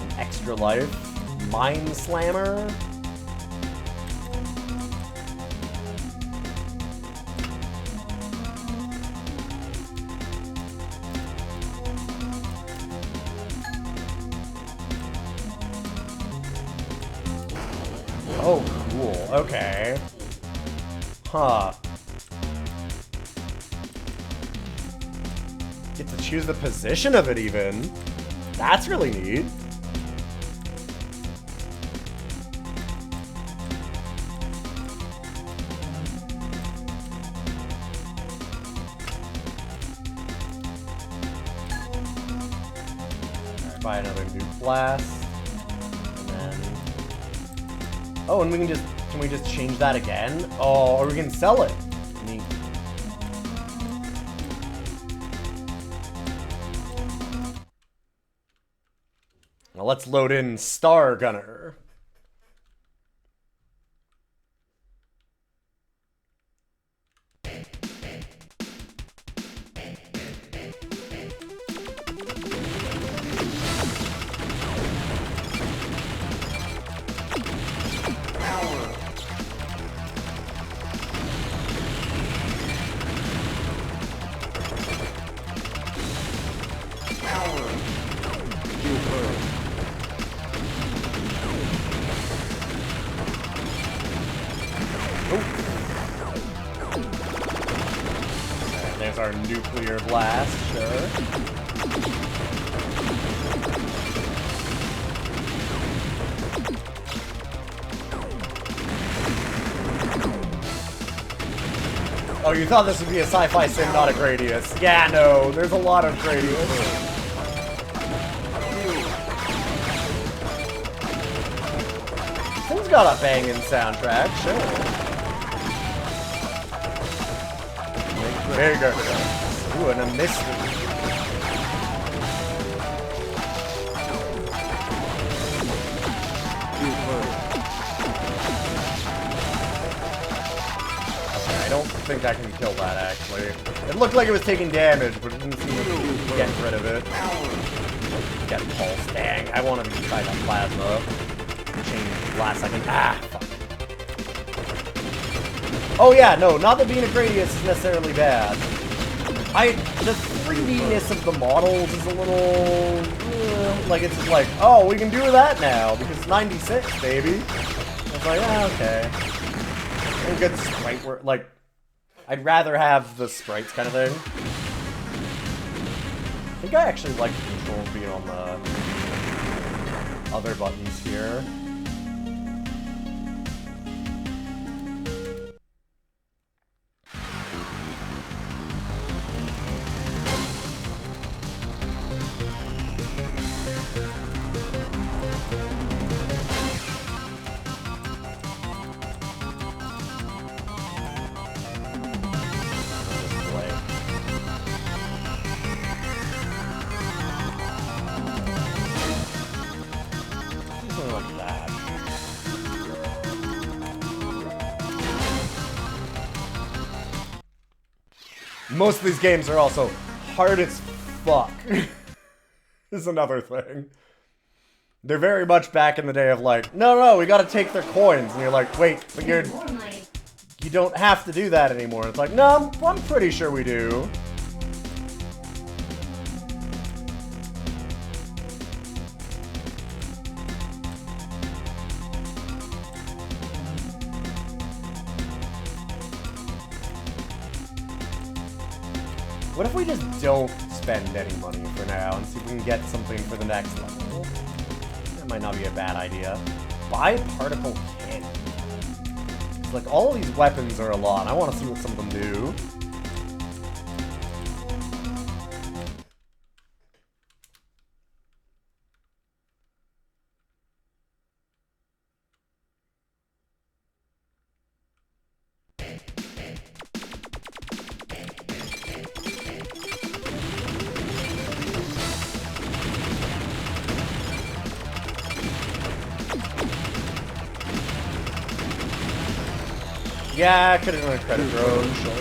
An extra life. Mind slammer. Oh, cool. Okay. Huh. Get to choose the position of it, even. That's really neat. Alright, buy another new blast. Oh, and we can we just change that again? Oh, or we can sell it. Neat. Now let's load in Star Gunner. There's our nuclear blast, sure. Oh, you thought this would be a sci-fi sim, not a Gradius. Yeah, no, there's a lot of Gradius. Thing's got a banging soundtrack, sure. Bigger. Ooh, and a mystery. Okay, I don't think I can kill that, actually. It looked like it was taking damage, but it didn't seem to be getting rid of it. Get pulse. Dang, I wanted to try that plasma. Change last second. Ah, fuck. Oh yeah, no, not that being a Gradius is necessarily bad. The 3D-ness of the models is a little... like, it's just like, oh, we can do that now, because it's 96, baby. It's like, okay. And good sprite work, like, I'd rather have the sprites kind of thing. I think I actually like the controls being on the other buttons here. Most of these games are also hard as fuck. Is another thing. They're very much back in the day of like, no, we gotta take their coins. And you're like, wait, but you don't have to do that anymore. It's like, no, I'm pretty sure we do. What if we just don't spend any money for now and see if we can get something for the next level? That might not be a bad idea. Buy particle cannon. It's like, all of these weapons are a lot. I want to see what some of them do. Yeah, I could have done a credit drone, sure.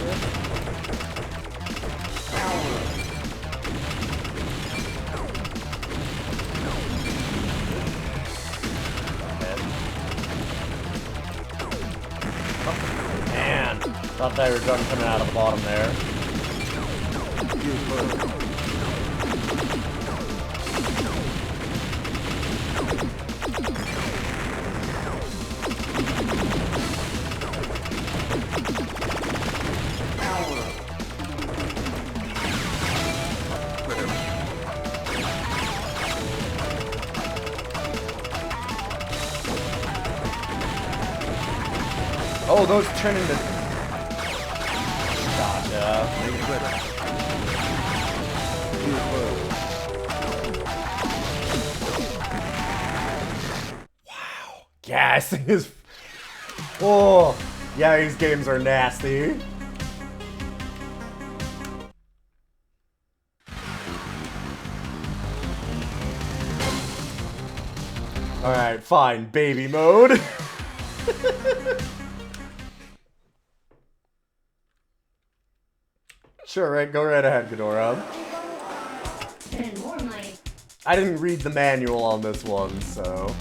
Oh, man, thought they were done coming out of the bottom there. Oh, those turn into... Gotcha. Wow. Gassing is... Oh. Yeah, these games are nasty. Alright, fine. Baby mode. Sure, right? Go right ahead, Ghidorah. I didn't read the manual on this one, so...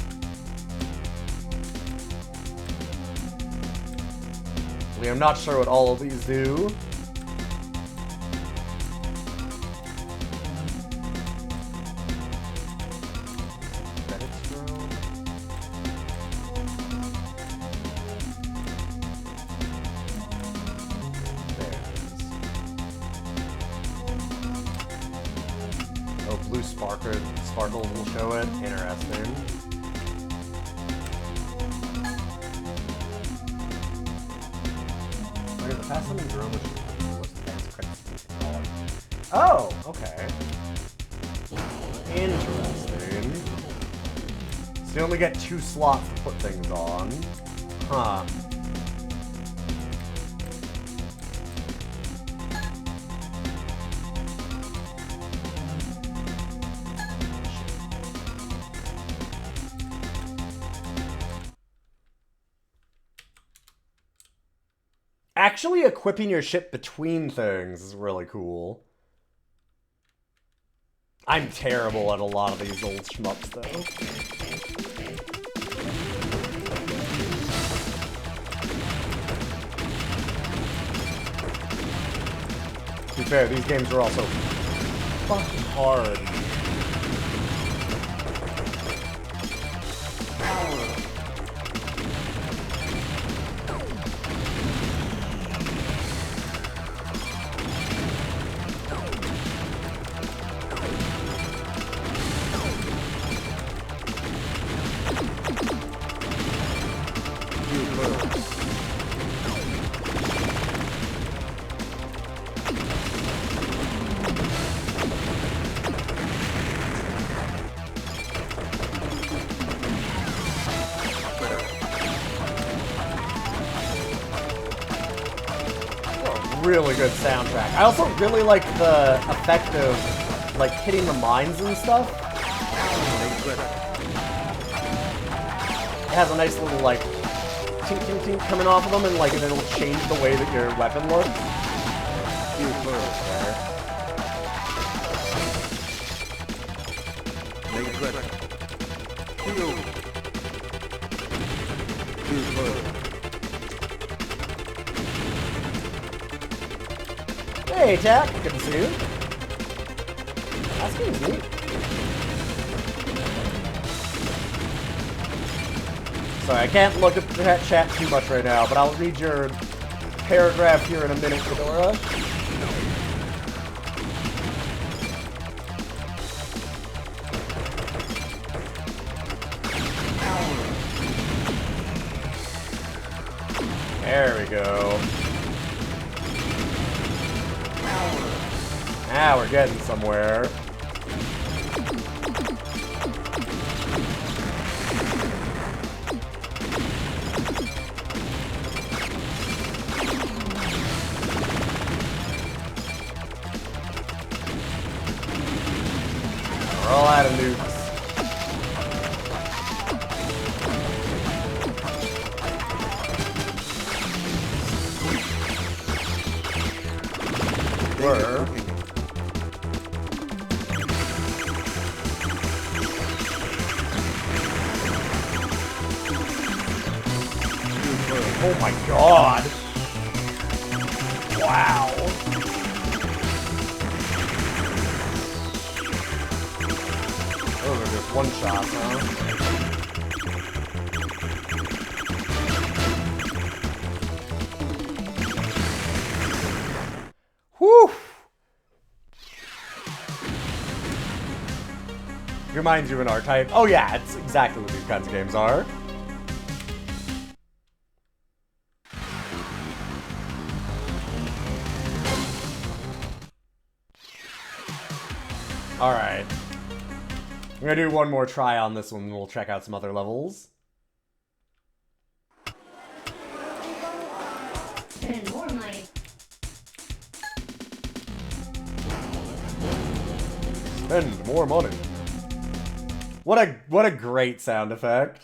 I'm not sure what all of these do. Credits thrown. There it is. Oh, blue sparkles will show it. Interesting. The fast summon drone, which was the next credits. Oh, okay. Interesting. So you only get 2 slots to put things on. Huh. Actually equipping your ship between things is really cool. I'm terrible at a lot of these old shmups, though. To be fair, these games are also fucking hard. Really good soundtrack. I also really like the effect of like hitting the mines and stuff. It has a nice little like tink tink tink coming off of them, and like it'll change the way that your weapon looks. Hey, Tack, good to see you. That's getting neat. Sorry, I can't look at the chat too much right now, but I'll read your paragraph here in a minute, Fedora. There we go. Now we're getting somewhere. We're all out of nukes. We're... Oh my god! Wow! Those are just one shots, huh? Whew! Reminds you of an R-Type. Oh yeah, it's exactly what these kinds of games are. Alright. I'm gonna do one more try on this one, and we'll check out some other levels. Spend more money. Spend more money. What a great sound effect.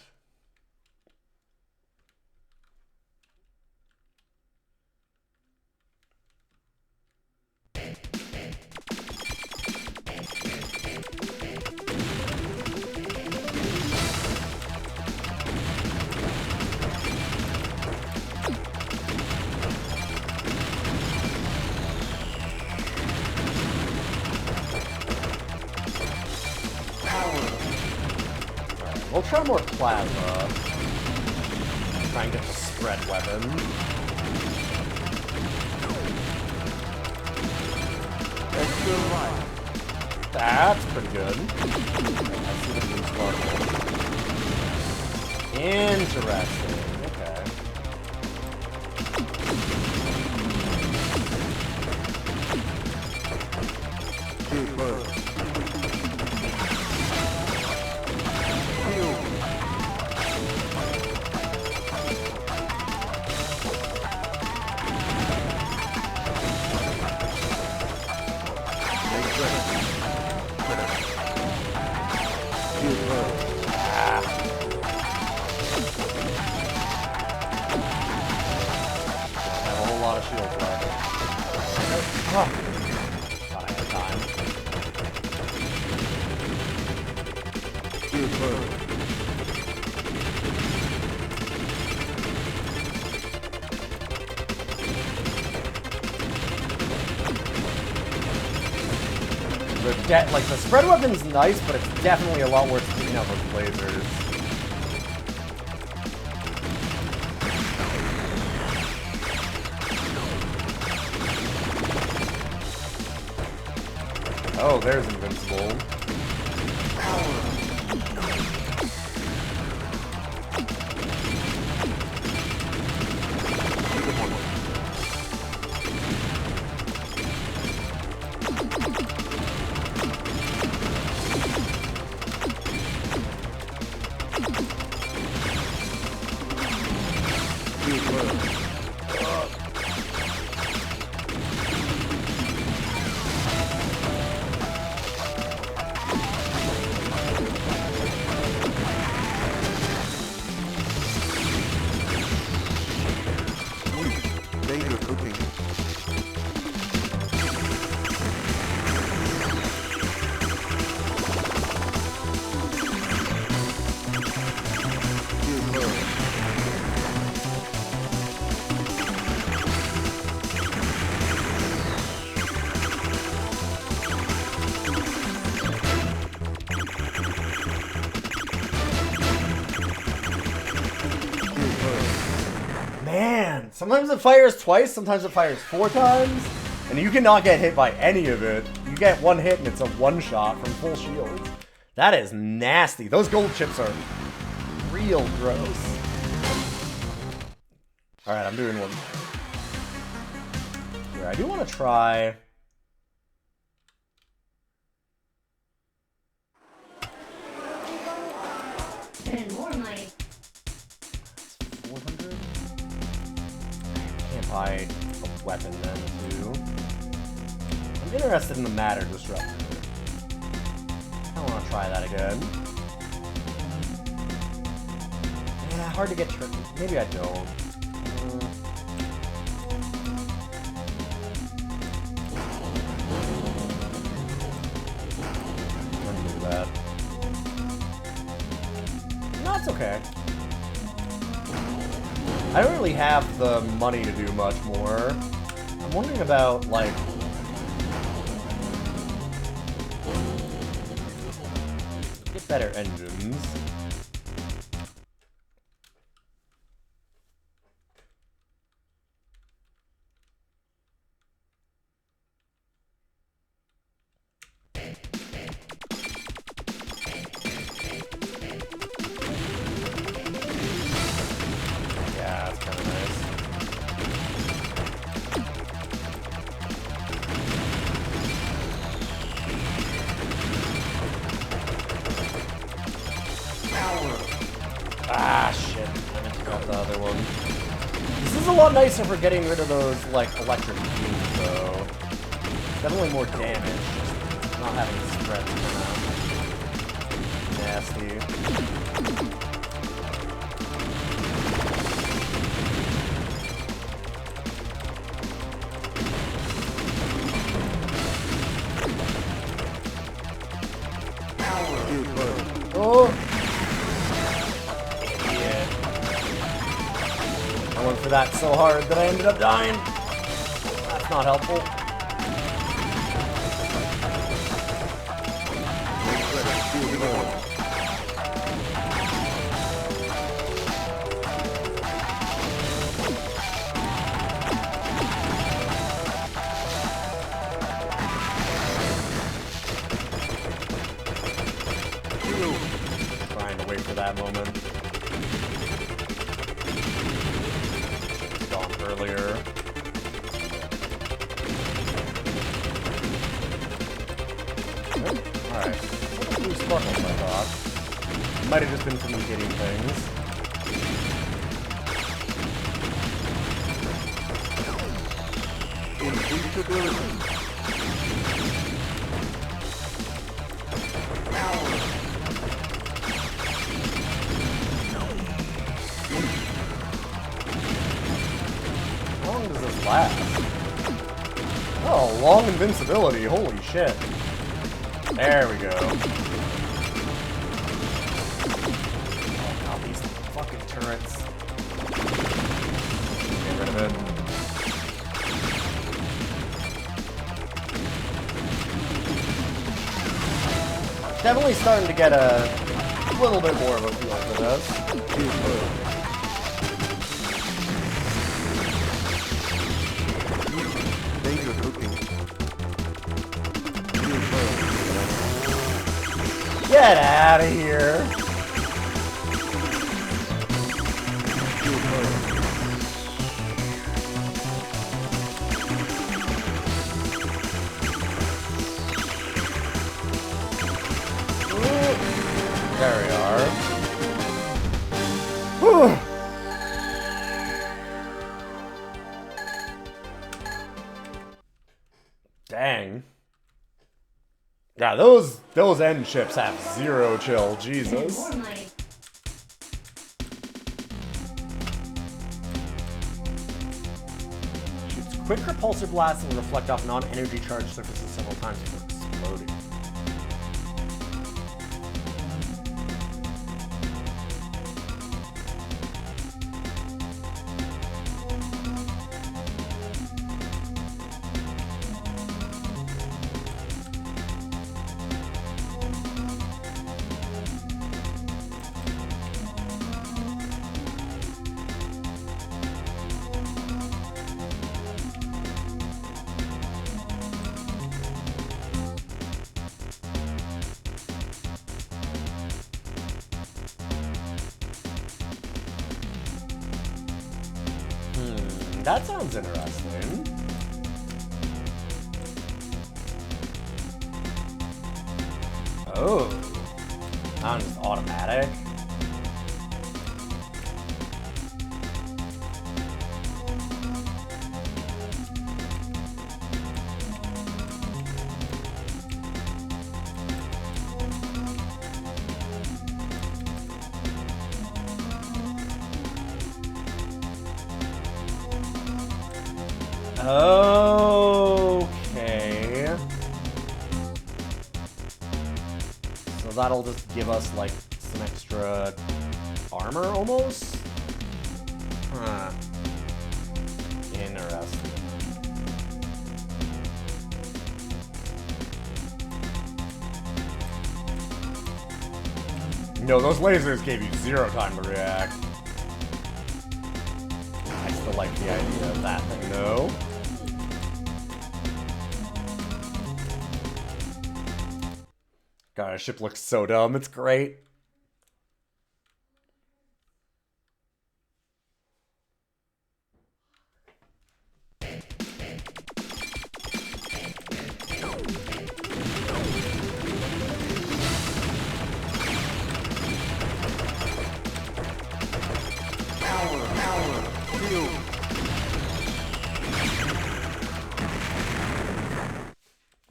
We'll try more plasma. Try and get the spread weapon. That's pretty good. I see the blue sparkle. Interesting. Okay. Like, the spread weapon's nice, but it's definitely a lot worse taking out those lasers. Oh, there's invincible. Danger cooking. Man, sometimes it fires twice, sometimes it fires 4 times, and you cannot get hit by any of it. You get one hit and it's a one-shot from full shields. That is nasty. Those gold chips are real gross. Alright, I'm doing one. Here, I do want to try... Spend more money. 400? Can't buy a weapon then, too. I'm interested in the matter disruptor. I want to try that again. Yeah, hard to get tricky. Maybe I don't. I'm gonna do that. No, it's okay. I don't really have the money to do much more. I'm wondering about, like... get better engines. Yeah, that's kind of nice. Ah, shit. I meant to grab the other one. This is a lot nicer for getting rid of those, like, electric beams, though. Definitely more damage, just not having the spread come out. Nasty. Oh! Idiot. I went for that so hard that I ended up dying. That's not helpful. Trying to wait for that moment. Gone earlier. Alright. Blue sparkles, I thought. Might have just been from me hitting things. How long does this last? Oh, long invincibility. Holy shit. There we go. Oh god, these fucking turrets. Get rid of it. Definitely starting to get a little bit more of a feel for this. Thank you for cooking. Get out of here! There we are. Whew. Dang. Yeah, those end ships have zero chill, Jesus. More money. Shoots quick repulsor blasts and reflect off non-energy charged surfaces several times before exploding. That sounds interesting. Oh. That one's just automatic. Okay. So that'll just give us, like, some extra armor, almost? Huh. Interesting. No, those lasers gave you 0 time to react. I still like the idea of that thing, though. God, our ship looks so dumb. It's great.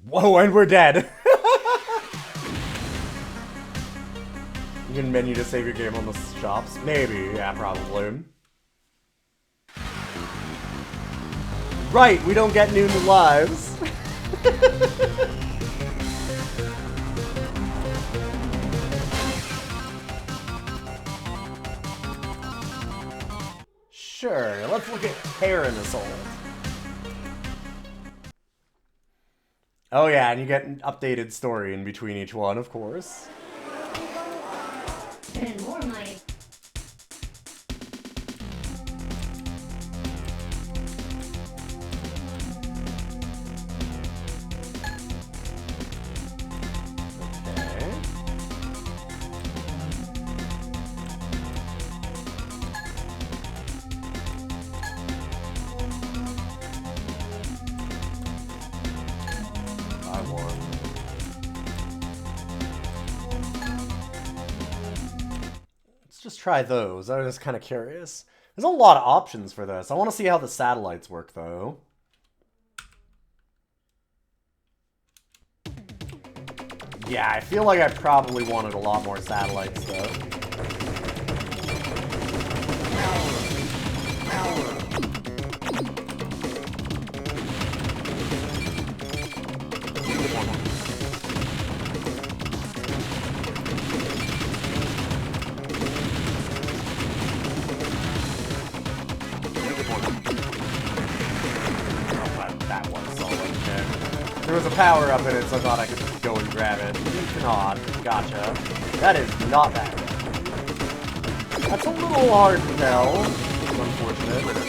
Whoa, and we're dead. You can menu to save your game on the shops? Maybe, yeah, probably. Right, we don't get new lives. Sure, let's look at Terran Assault. Oh yeah, and you get an updated story in between each one, of course. Spend more money. Okay. I won. Let's just try those. I was just kind of curious. There's a lot of options for this. I want to see how the satellites work, though. Yeah, I feel like I probably wanted a lot more satellite stuff. There was a power up in it, so I thought I could go and grab it. You cannot. Gotcha. That is not that good. That's a little hard to tell. It's unfortunate.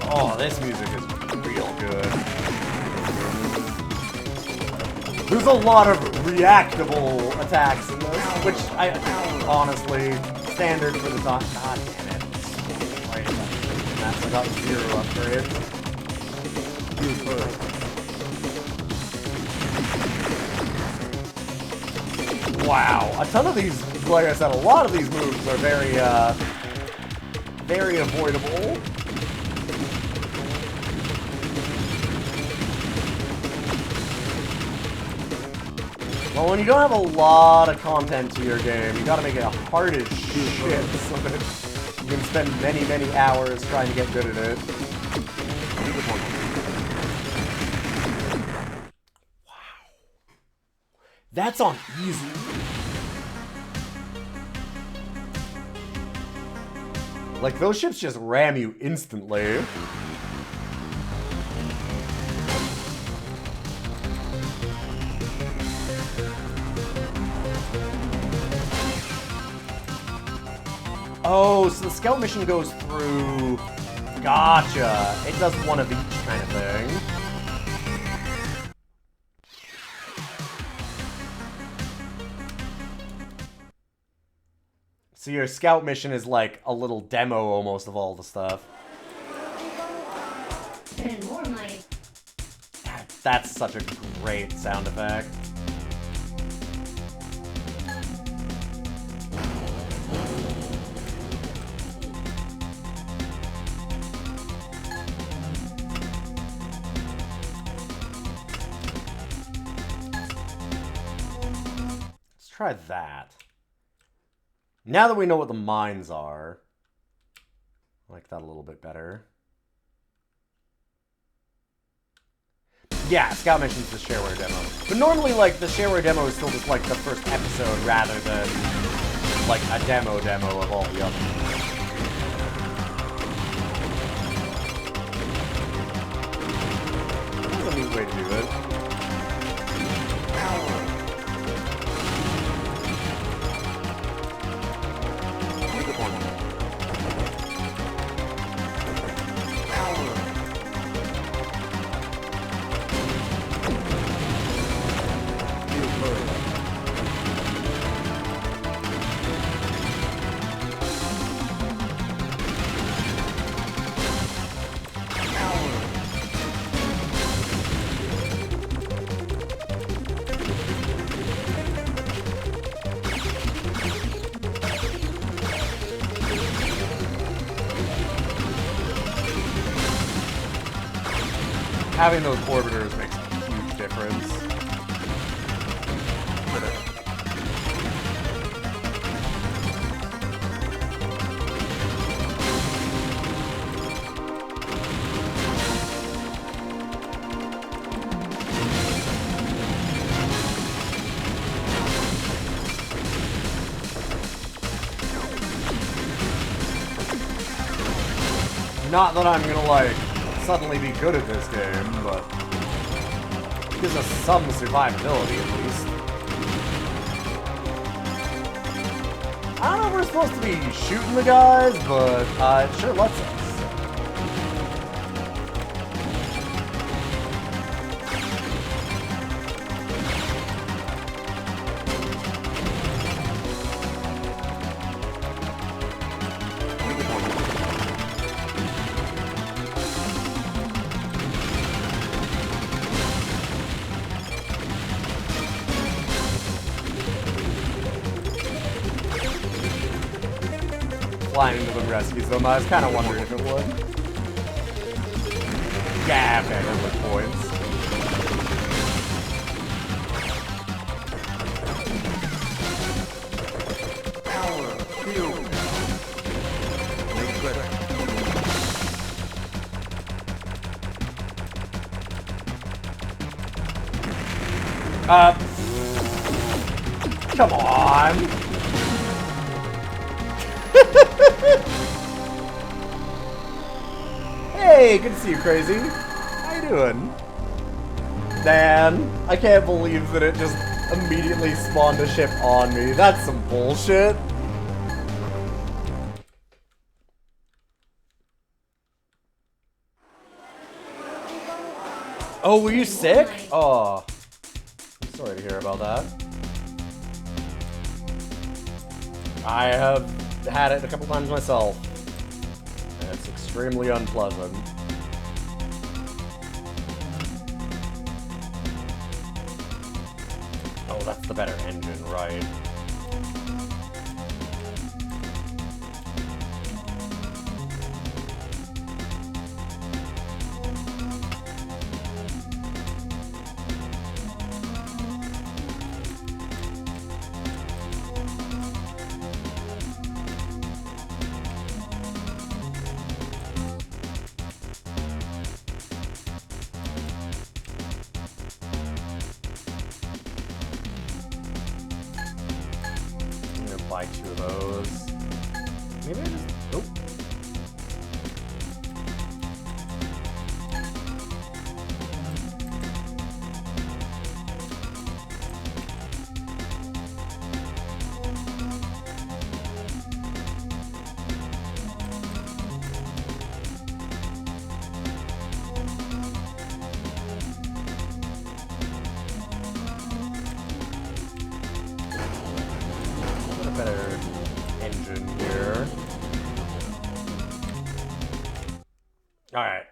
Oh, this music is real good. There's a lot of reactable attacks in this, which I honestly, standard for the time. God damn it. Right. And that's I got 0 upgrades. Wow. A ton of these, like I said, a lot of these moves are very avoidable. Well, when you don't have a lot of content to your game, you gotta make it hard as shit so that you can spend many, many hours trying to get good at it. Wow. That's on easy. Like, those ships just ram you instantly. Oh, so the scout mission goes through... Gotcha. It does one of each kind of thing. So your scout mission is like a little demo almost of all the stuff. Spend more money. That's such a great sound effect. Let's try that. Now that we know what the mines are, I like that a little bit better. Yeah, Scout Mission's the shareware demo. But normally, like, the shareware demo is still just, like, the first episode rather than, like, a demo of all the others. That's a neat way to do it. Having those orbiters makes a huge difference. Not that I'm gonna, like, suddenly be good at this game, but it gives us some survivability at least. I don't know if we're supposed to be shooting the guys, but it sure lets us. Flying into them rescues them. I was kind of wondering if it would. Yeah, okay, there's the points. Power, feel Come on. Hey, good to see you, Crazy. How you doing? Dan, I can't believe that it just immediately spawned a ship on me. That's some bullshit. Oh, were you sick? Oh. Sorry to hear about that. I have had it a couple times myself. And it's extremely unpleasant. Oh, that's the better engine, right? Buy 2 of those. Maybe I just... Nope. Better engine here. Alright.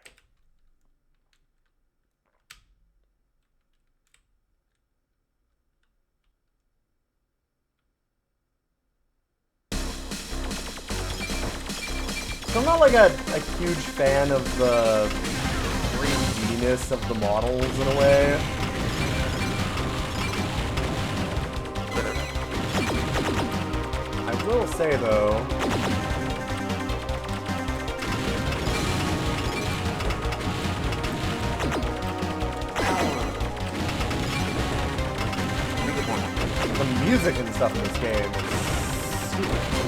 So I'm not like a huge fan of the 3D-ness of the models in a way. I will say though, the music and stuff in this game is super cool.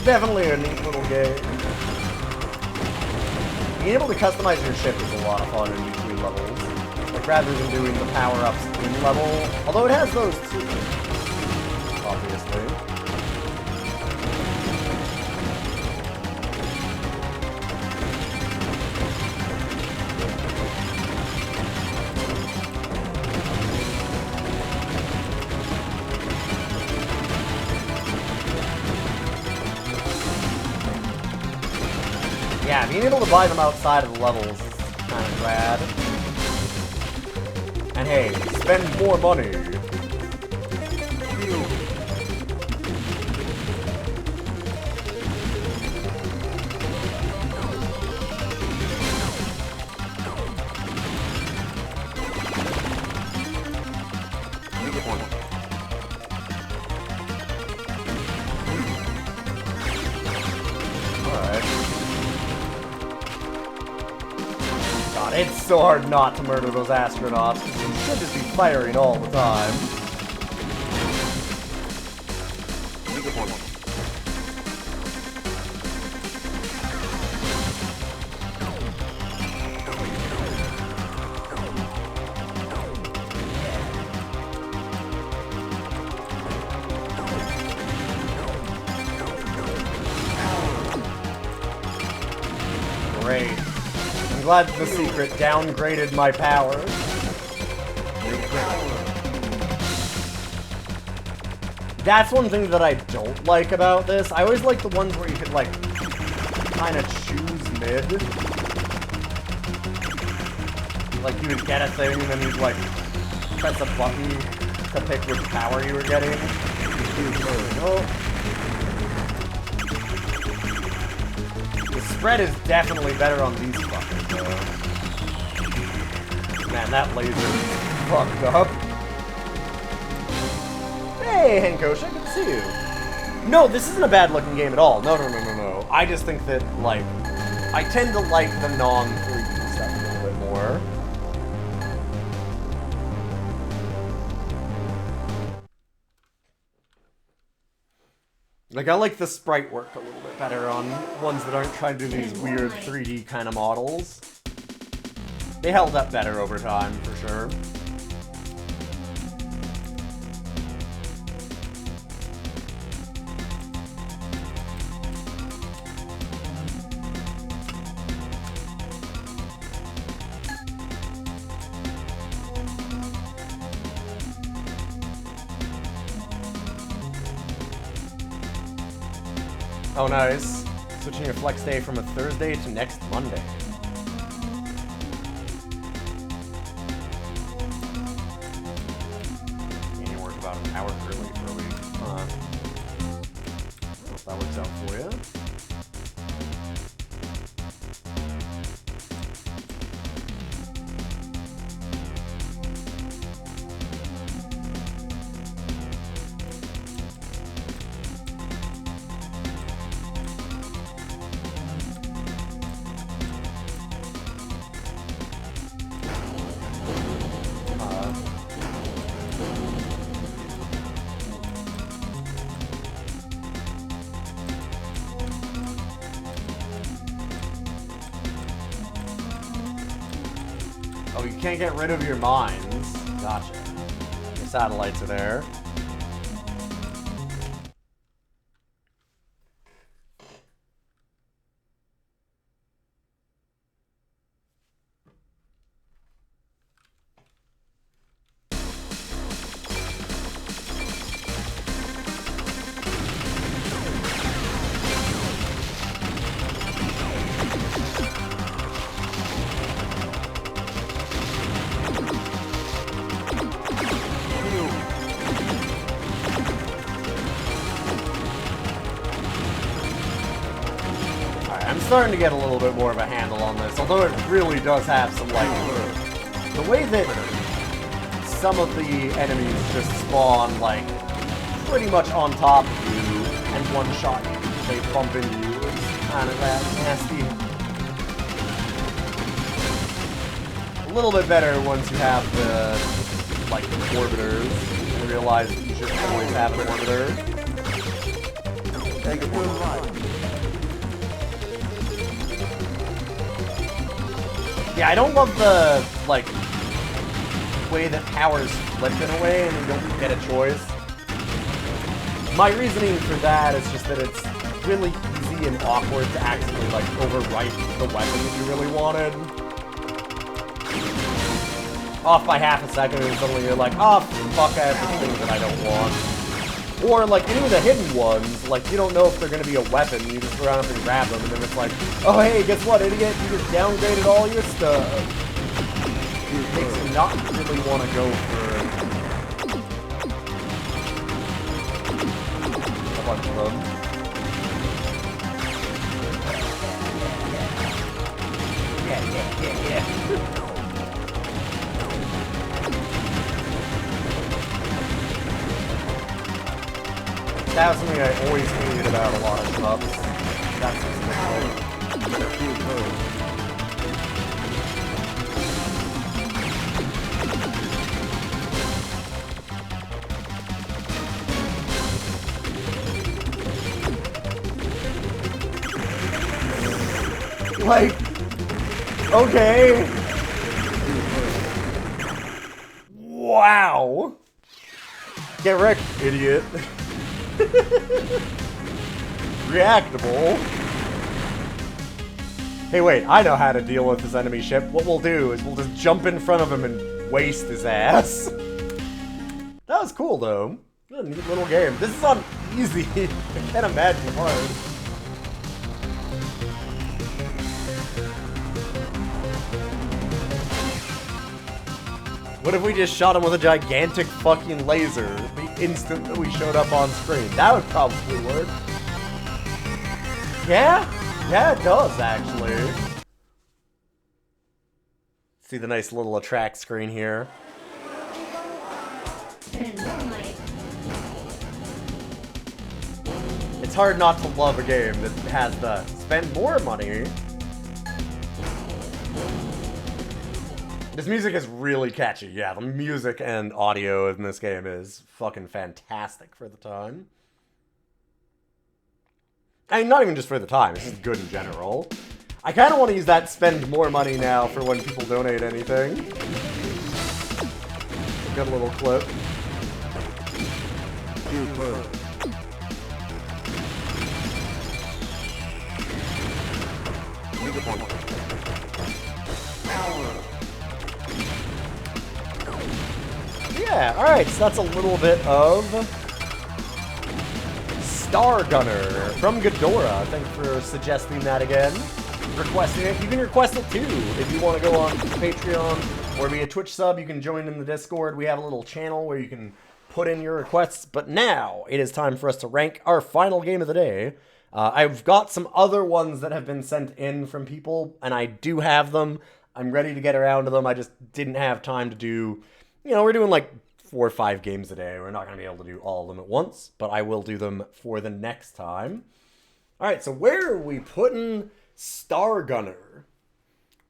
Definitely a neat little game. Being able to customize your ship is a lot of fun in between levels. Like, rather than doing the power-ups in level, although it has those too, obviously. Yeah, being able to buy them outside of the levels is kind of rad. And hey, spend more money. It's so hard not to murder those astronauts, because you should just be firing all the time. Great. I'm glad the secret downgraded my power. That's one thing that I don't like about this. I always like the ones where you could, like, kind of choose mid. Like, you would get a thing, and then you'd, like, press a button to pick which power you were getting. The spread is definitely better on these fuckers, though. Man, that laser is fucked up. Hey, Hankosha, good to see you. No, this isn't a bad-looking game at all. No. I just think that, like, I tend to like the non-3D stuff a little bit more. Like, I like the sprite work a little bit better on ones that aren't trying to do these weird 3D kind of models. They held up better over time, for sure. Oh, nice. Switching your flex day from a Thursday to next Monday. And you work about an hour early for a week. I don't know if that works out for you. Oh, you can't get rid of your mines. Gotcha. Your satellites are there. Starting to get a little bit more of a handle on this, although it really does have some, like, the way that some of the enemies just spawn, like, pretty much on top of you and one-shot you. They bump into you. It's kind of that nasty. A little bit better once you have the, like, the orbiters and realize that you should always have an orbiter. Thank you for the ride. Yeah, I don't love the, like, way that powers flip in a way and you don't get a choice. My reasoning for that is just that it's really easy and awkward to actually, like, overwrite the weapon that you really wanted. Off by half a second and suddenly you're like, oh, fuck, I have this thing that I don't want. Or, like, any of the hidden ones, like, you don't know if they're gonna be a weapon, you just run up and grab them, and then it's like, oh, hey, guess what, idiot, you just downgraded all your stuff. It makes you not really want to go for a bunch of them. Yeah. That was something I always hated about a lot of clubs. That's just like, okay. Wow. Get wrecked, idiot. Reactable. Hey, wait, I know how to deal with this enemy ship. What we'll do is we'll just jump in front of him and waste his ass. That was cool, though. What a neat little game. This is on easy. I can't imagine hard. What if we just shot him with a gigantic fucking laser the instant that we showed up on screen? That would probably work. Yeah? Yeah, it does, actually. See the nice little attract screen here. Spend more money. It's hard not to love a game that has the spend more money. This music is really catchy. Yeah, the music and audio in this game is fucking fantastic for the time. I mean, not even just for the time, it's just good in general. I kind of want to use that spend more money now for when people donate anything. Got a little clip. Yeah, alright, so that's a little bit of Star Gunner from Ghidorah. Thanks for suggesting that again. Requesting it. You can request it too if you want to go on Patreon or be a Twitch sub. You can join in the Discord. We have a little channel where you can put in your requests. But now it is time for us to rank our final game of the day. I've got some other ones that have been sent in from people, and I do have them. I'm ready to get around to them. I just didn't have time to do... You know, we're doing like 4 or 5 games a day. We're not going to be able to do all of them at once, but I will do them for the next time. All right, so where are we putting Star Gunner?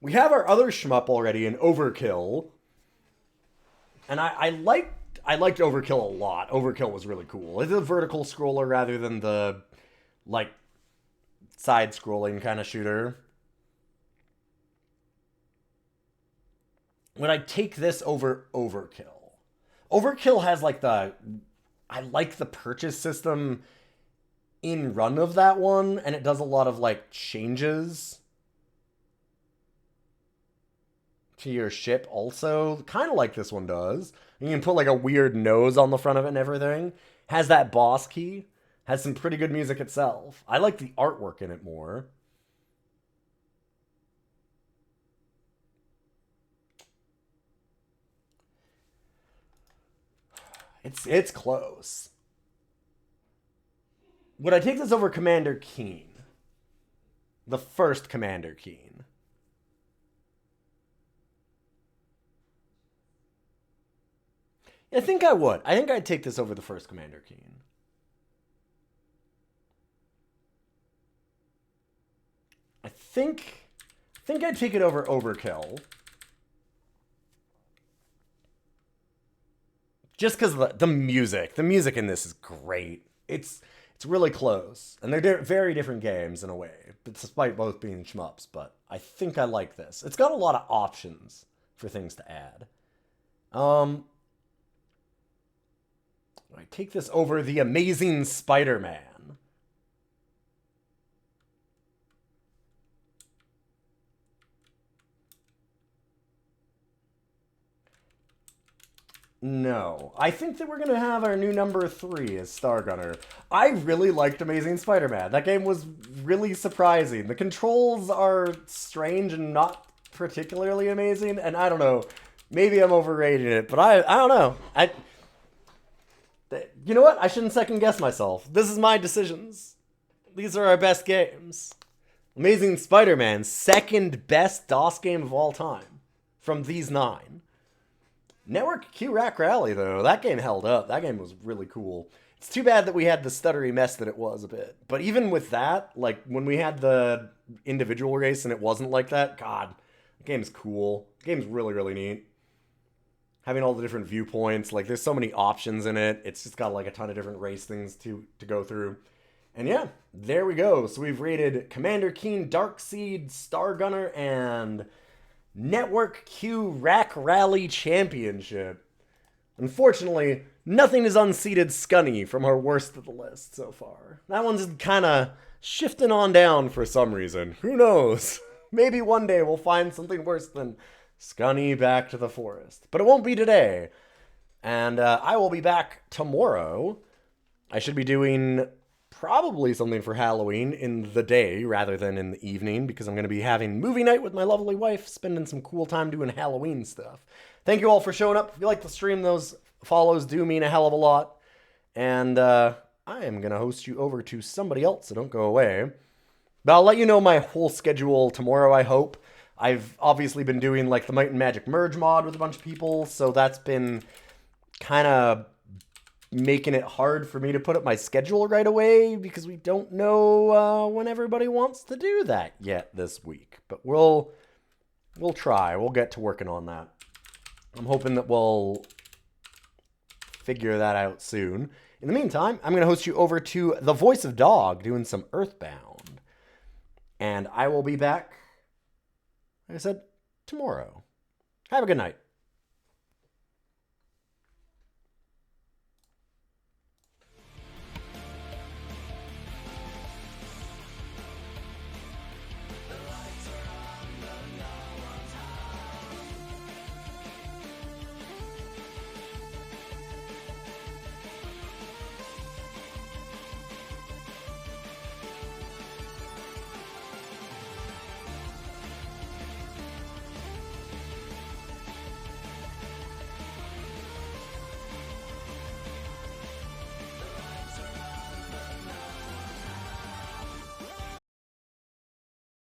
We have our other shmup already in Overkill, and I liked Overkill a lot. Overkill was really cool. It's a vertical scroller rather than the like side-scrolling kind of shooter. Would I take this over Overkill? Overkill has like I like the purchase system in run of that one, and it does a lot of like changes to your ship also, kind of like this one does. You can put like a weird nose on the front of it and everything. Has that boss key. Has some pretty good music itself. I like the artwork in it more. It's close. Would I take this over Commander Keen? The first Commander Keen. I think I would. I think I'd take this over the first Commander Keen. I think I'd take it over Overkill. Just because the music. The music in this is great. It's really close. And they're very different games in a way, despite both being shmups. But I think I like this. It's got a lot of options for things to add. I take this over The Amazing Spider-Man. No. I think that we're going to have our new number 3 as Star Gunner. I really liked Amazing Spider-Man. That game was really surprising. The controls are strange and not particularly amazing, and I don't know. Maybe I'm overrating it, but I don't know. You know what? I shouldn't second guess myself. This is my decisions. These are our best games. Amazing Spider-Man, second best DOS game of all time from these 9. Network Q Rack Rally, though, that game held up. That game was really cool. It's too bad that we had the stuttery mess that it was a bit. But even with that, like, when we had the individual race and it wasn't like that, God, the game's cool. The game's really, really neat. Having all the different viewpoints, like, there's so many options in it. It's just got, like, a ton of different race things to go through. And yeah, there we go. So we've rated Commander Keen, Darkseid, Star Gunner, and Network Q Rack Rally Championship. Unfortunately, nothing has unseated Scunny from our worst of the list so far. That one's kind of shifting on down for some reason. Who knows? Maybe one day we'll find something worse than Scunny back to the forest. But it won't be today. And I will be back tomorrow. I should be doing probably something for Halloween in the day rather than in the evening, because I'm going to be having movie night with my lovely wife, spending some cool time doing Halloween stuff. Thank you all for showing up. If you like the stream, those follows do mean a hell of a lot. And I am going to host you over to somebody else, so don't go away. But I'll let you know my whole schedule tomorrow, I hope. I've obviously been doing like the Might and Magic Merge mod with a bunch of people, so that's been kind of making it hard for me to put up my schedule right away, because we don't know when everybody wants to do that yet this week. But we'll try. We'll get to working on that. I'm hoping that we'll figure that out soon. In the meantime, I'm going to host you over to The Voice of Dog doing some Earthbound. And I will be back, like I said, tomorrow. Have a good night.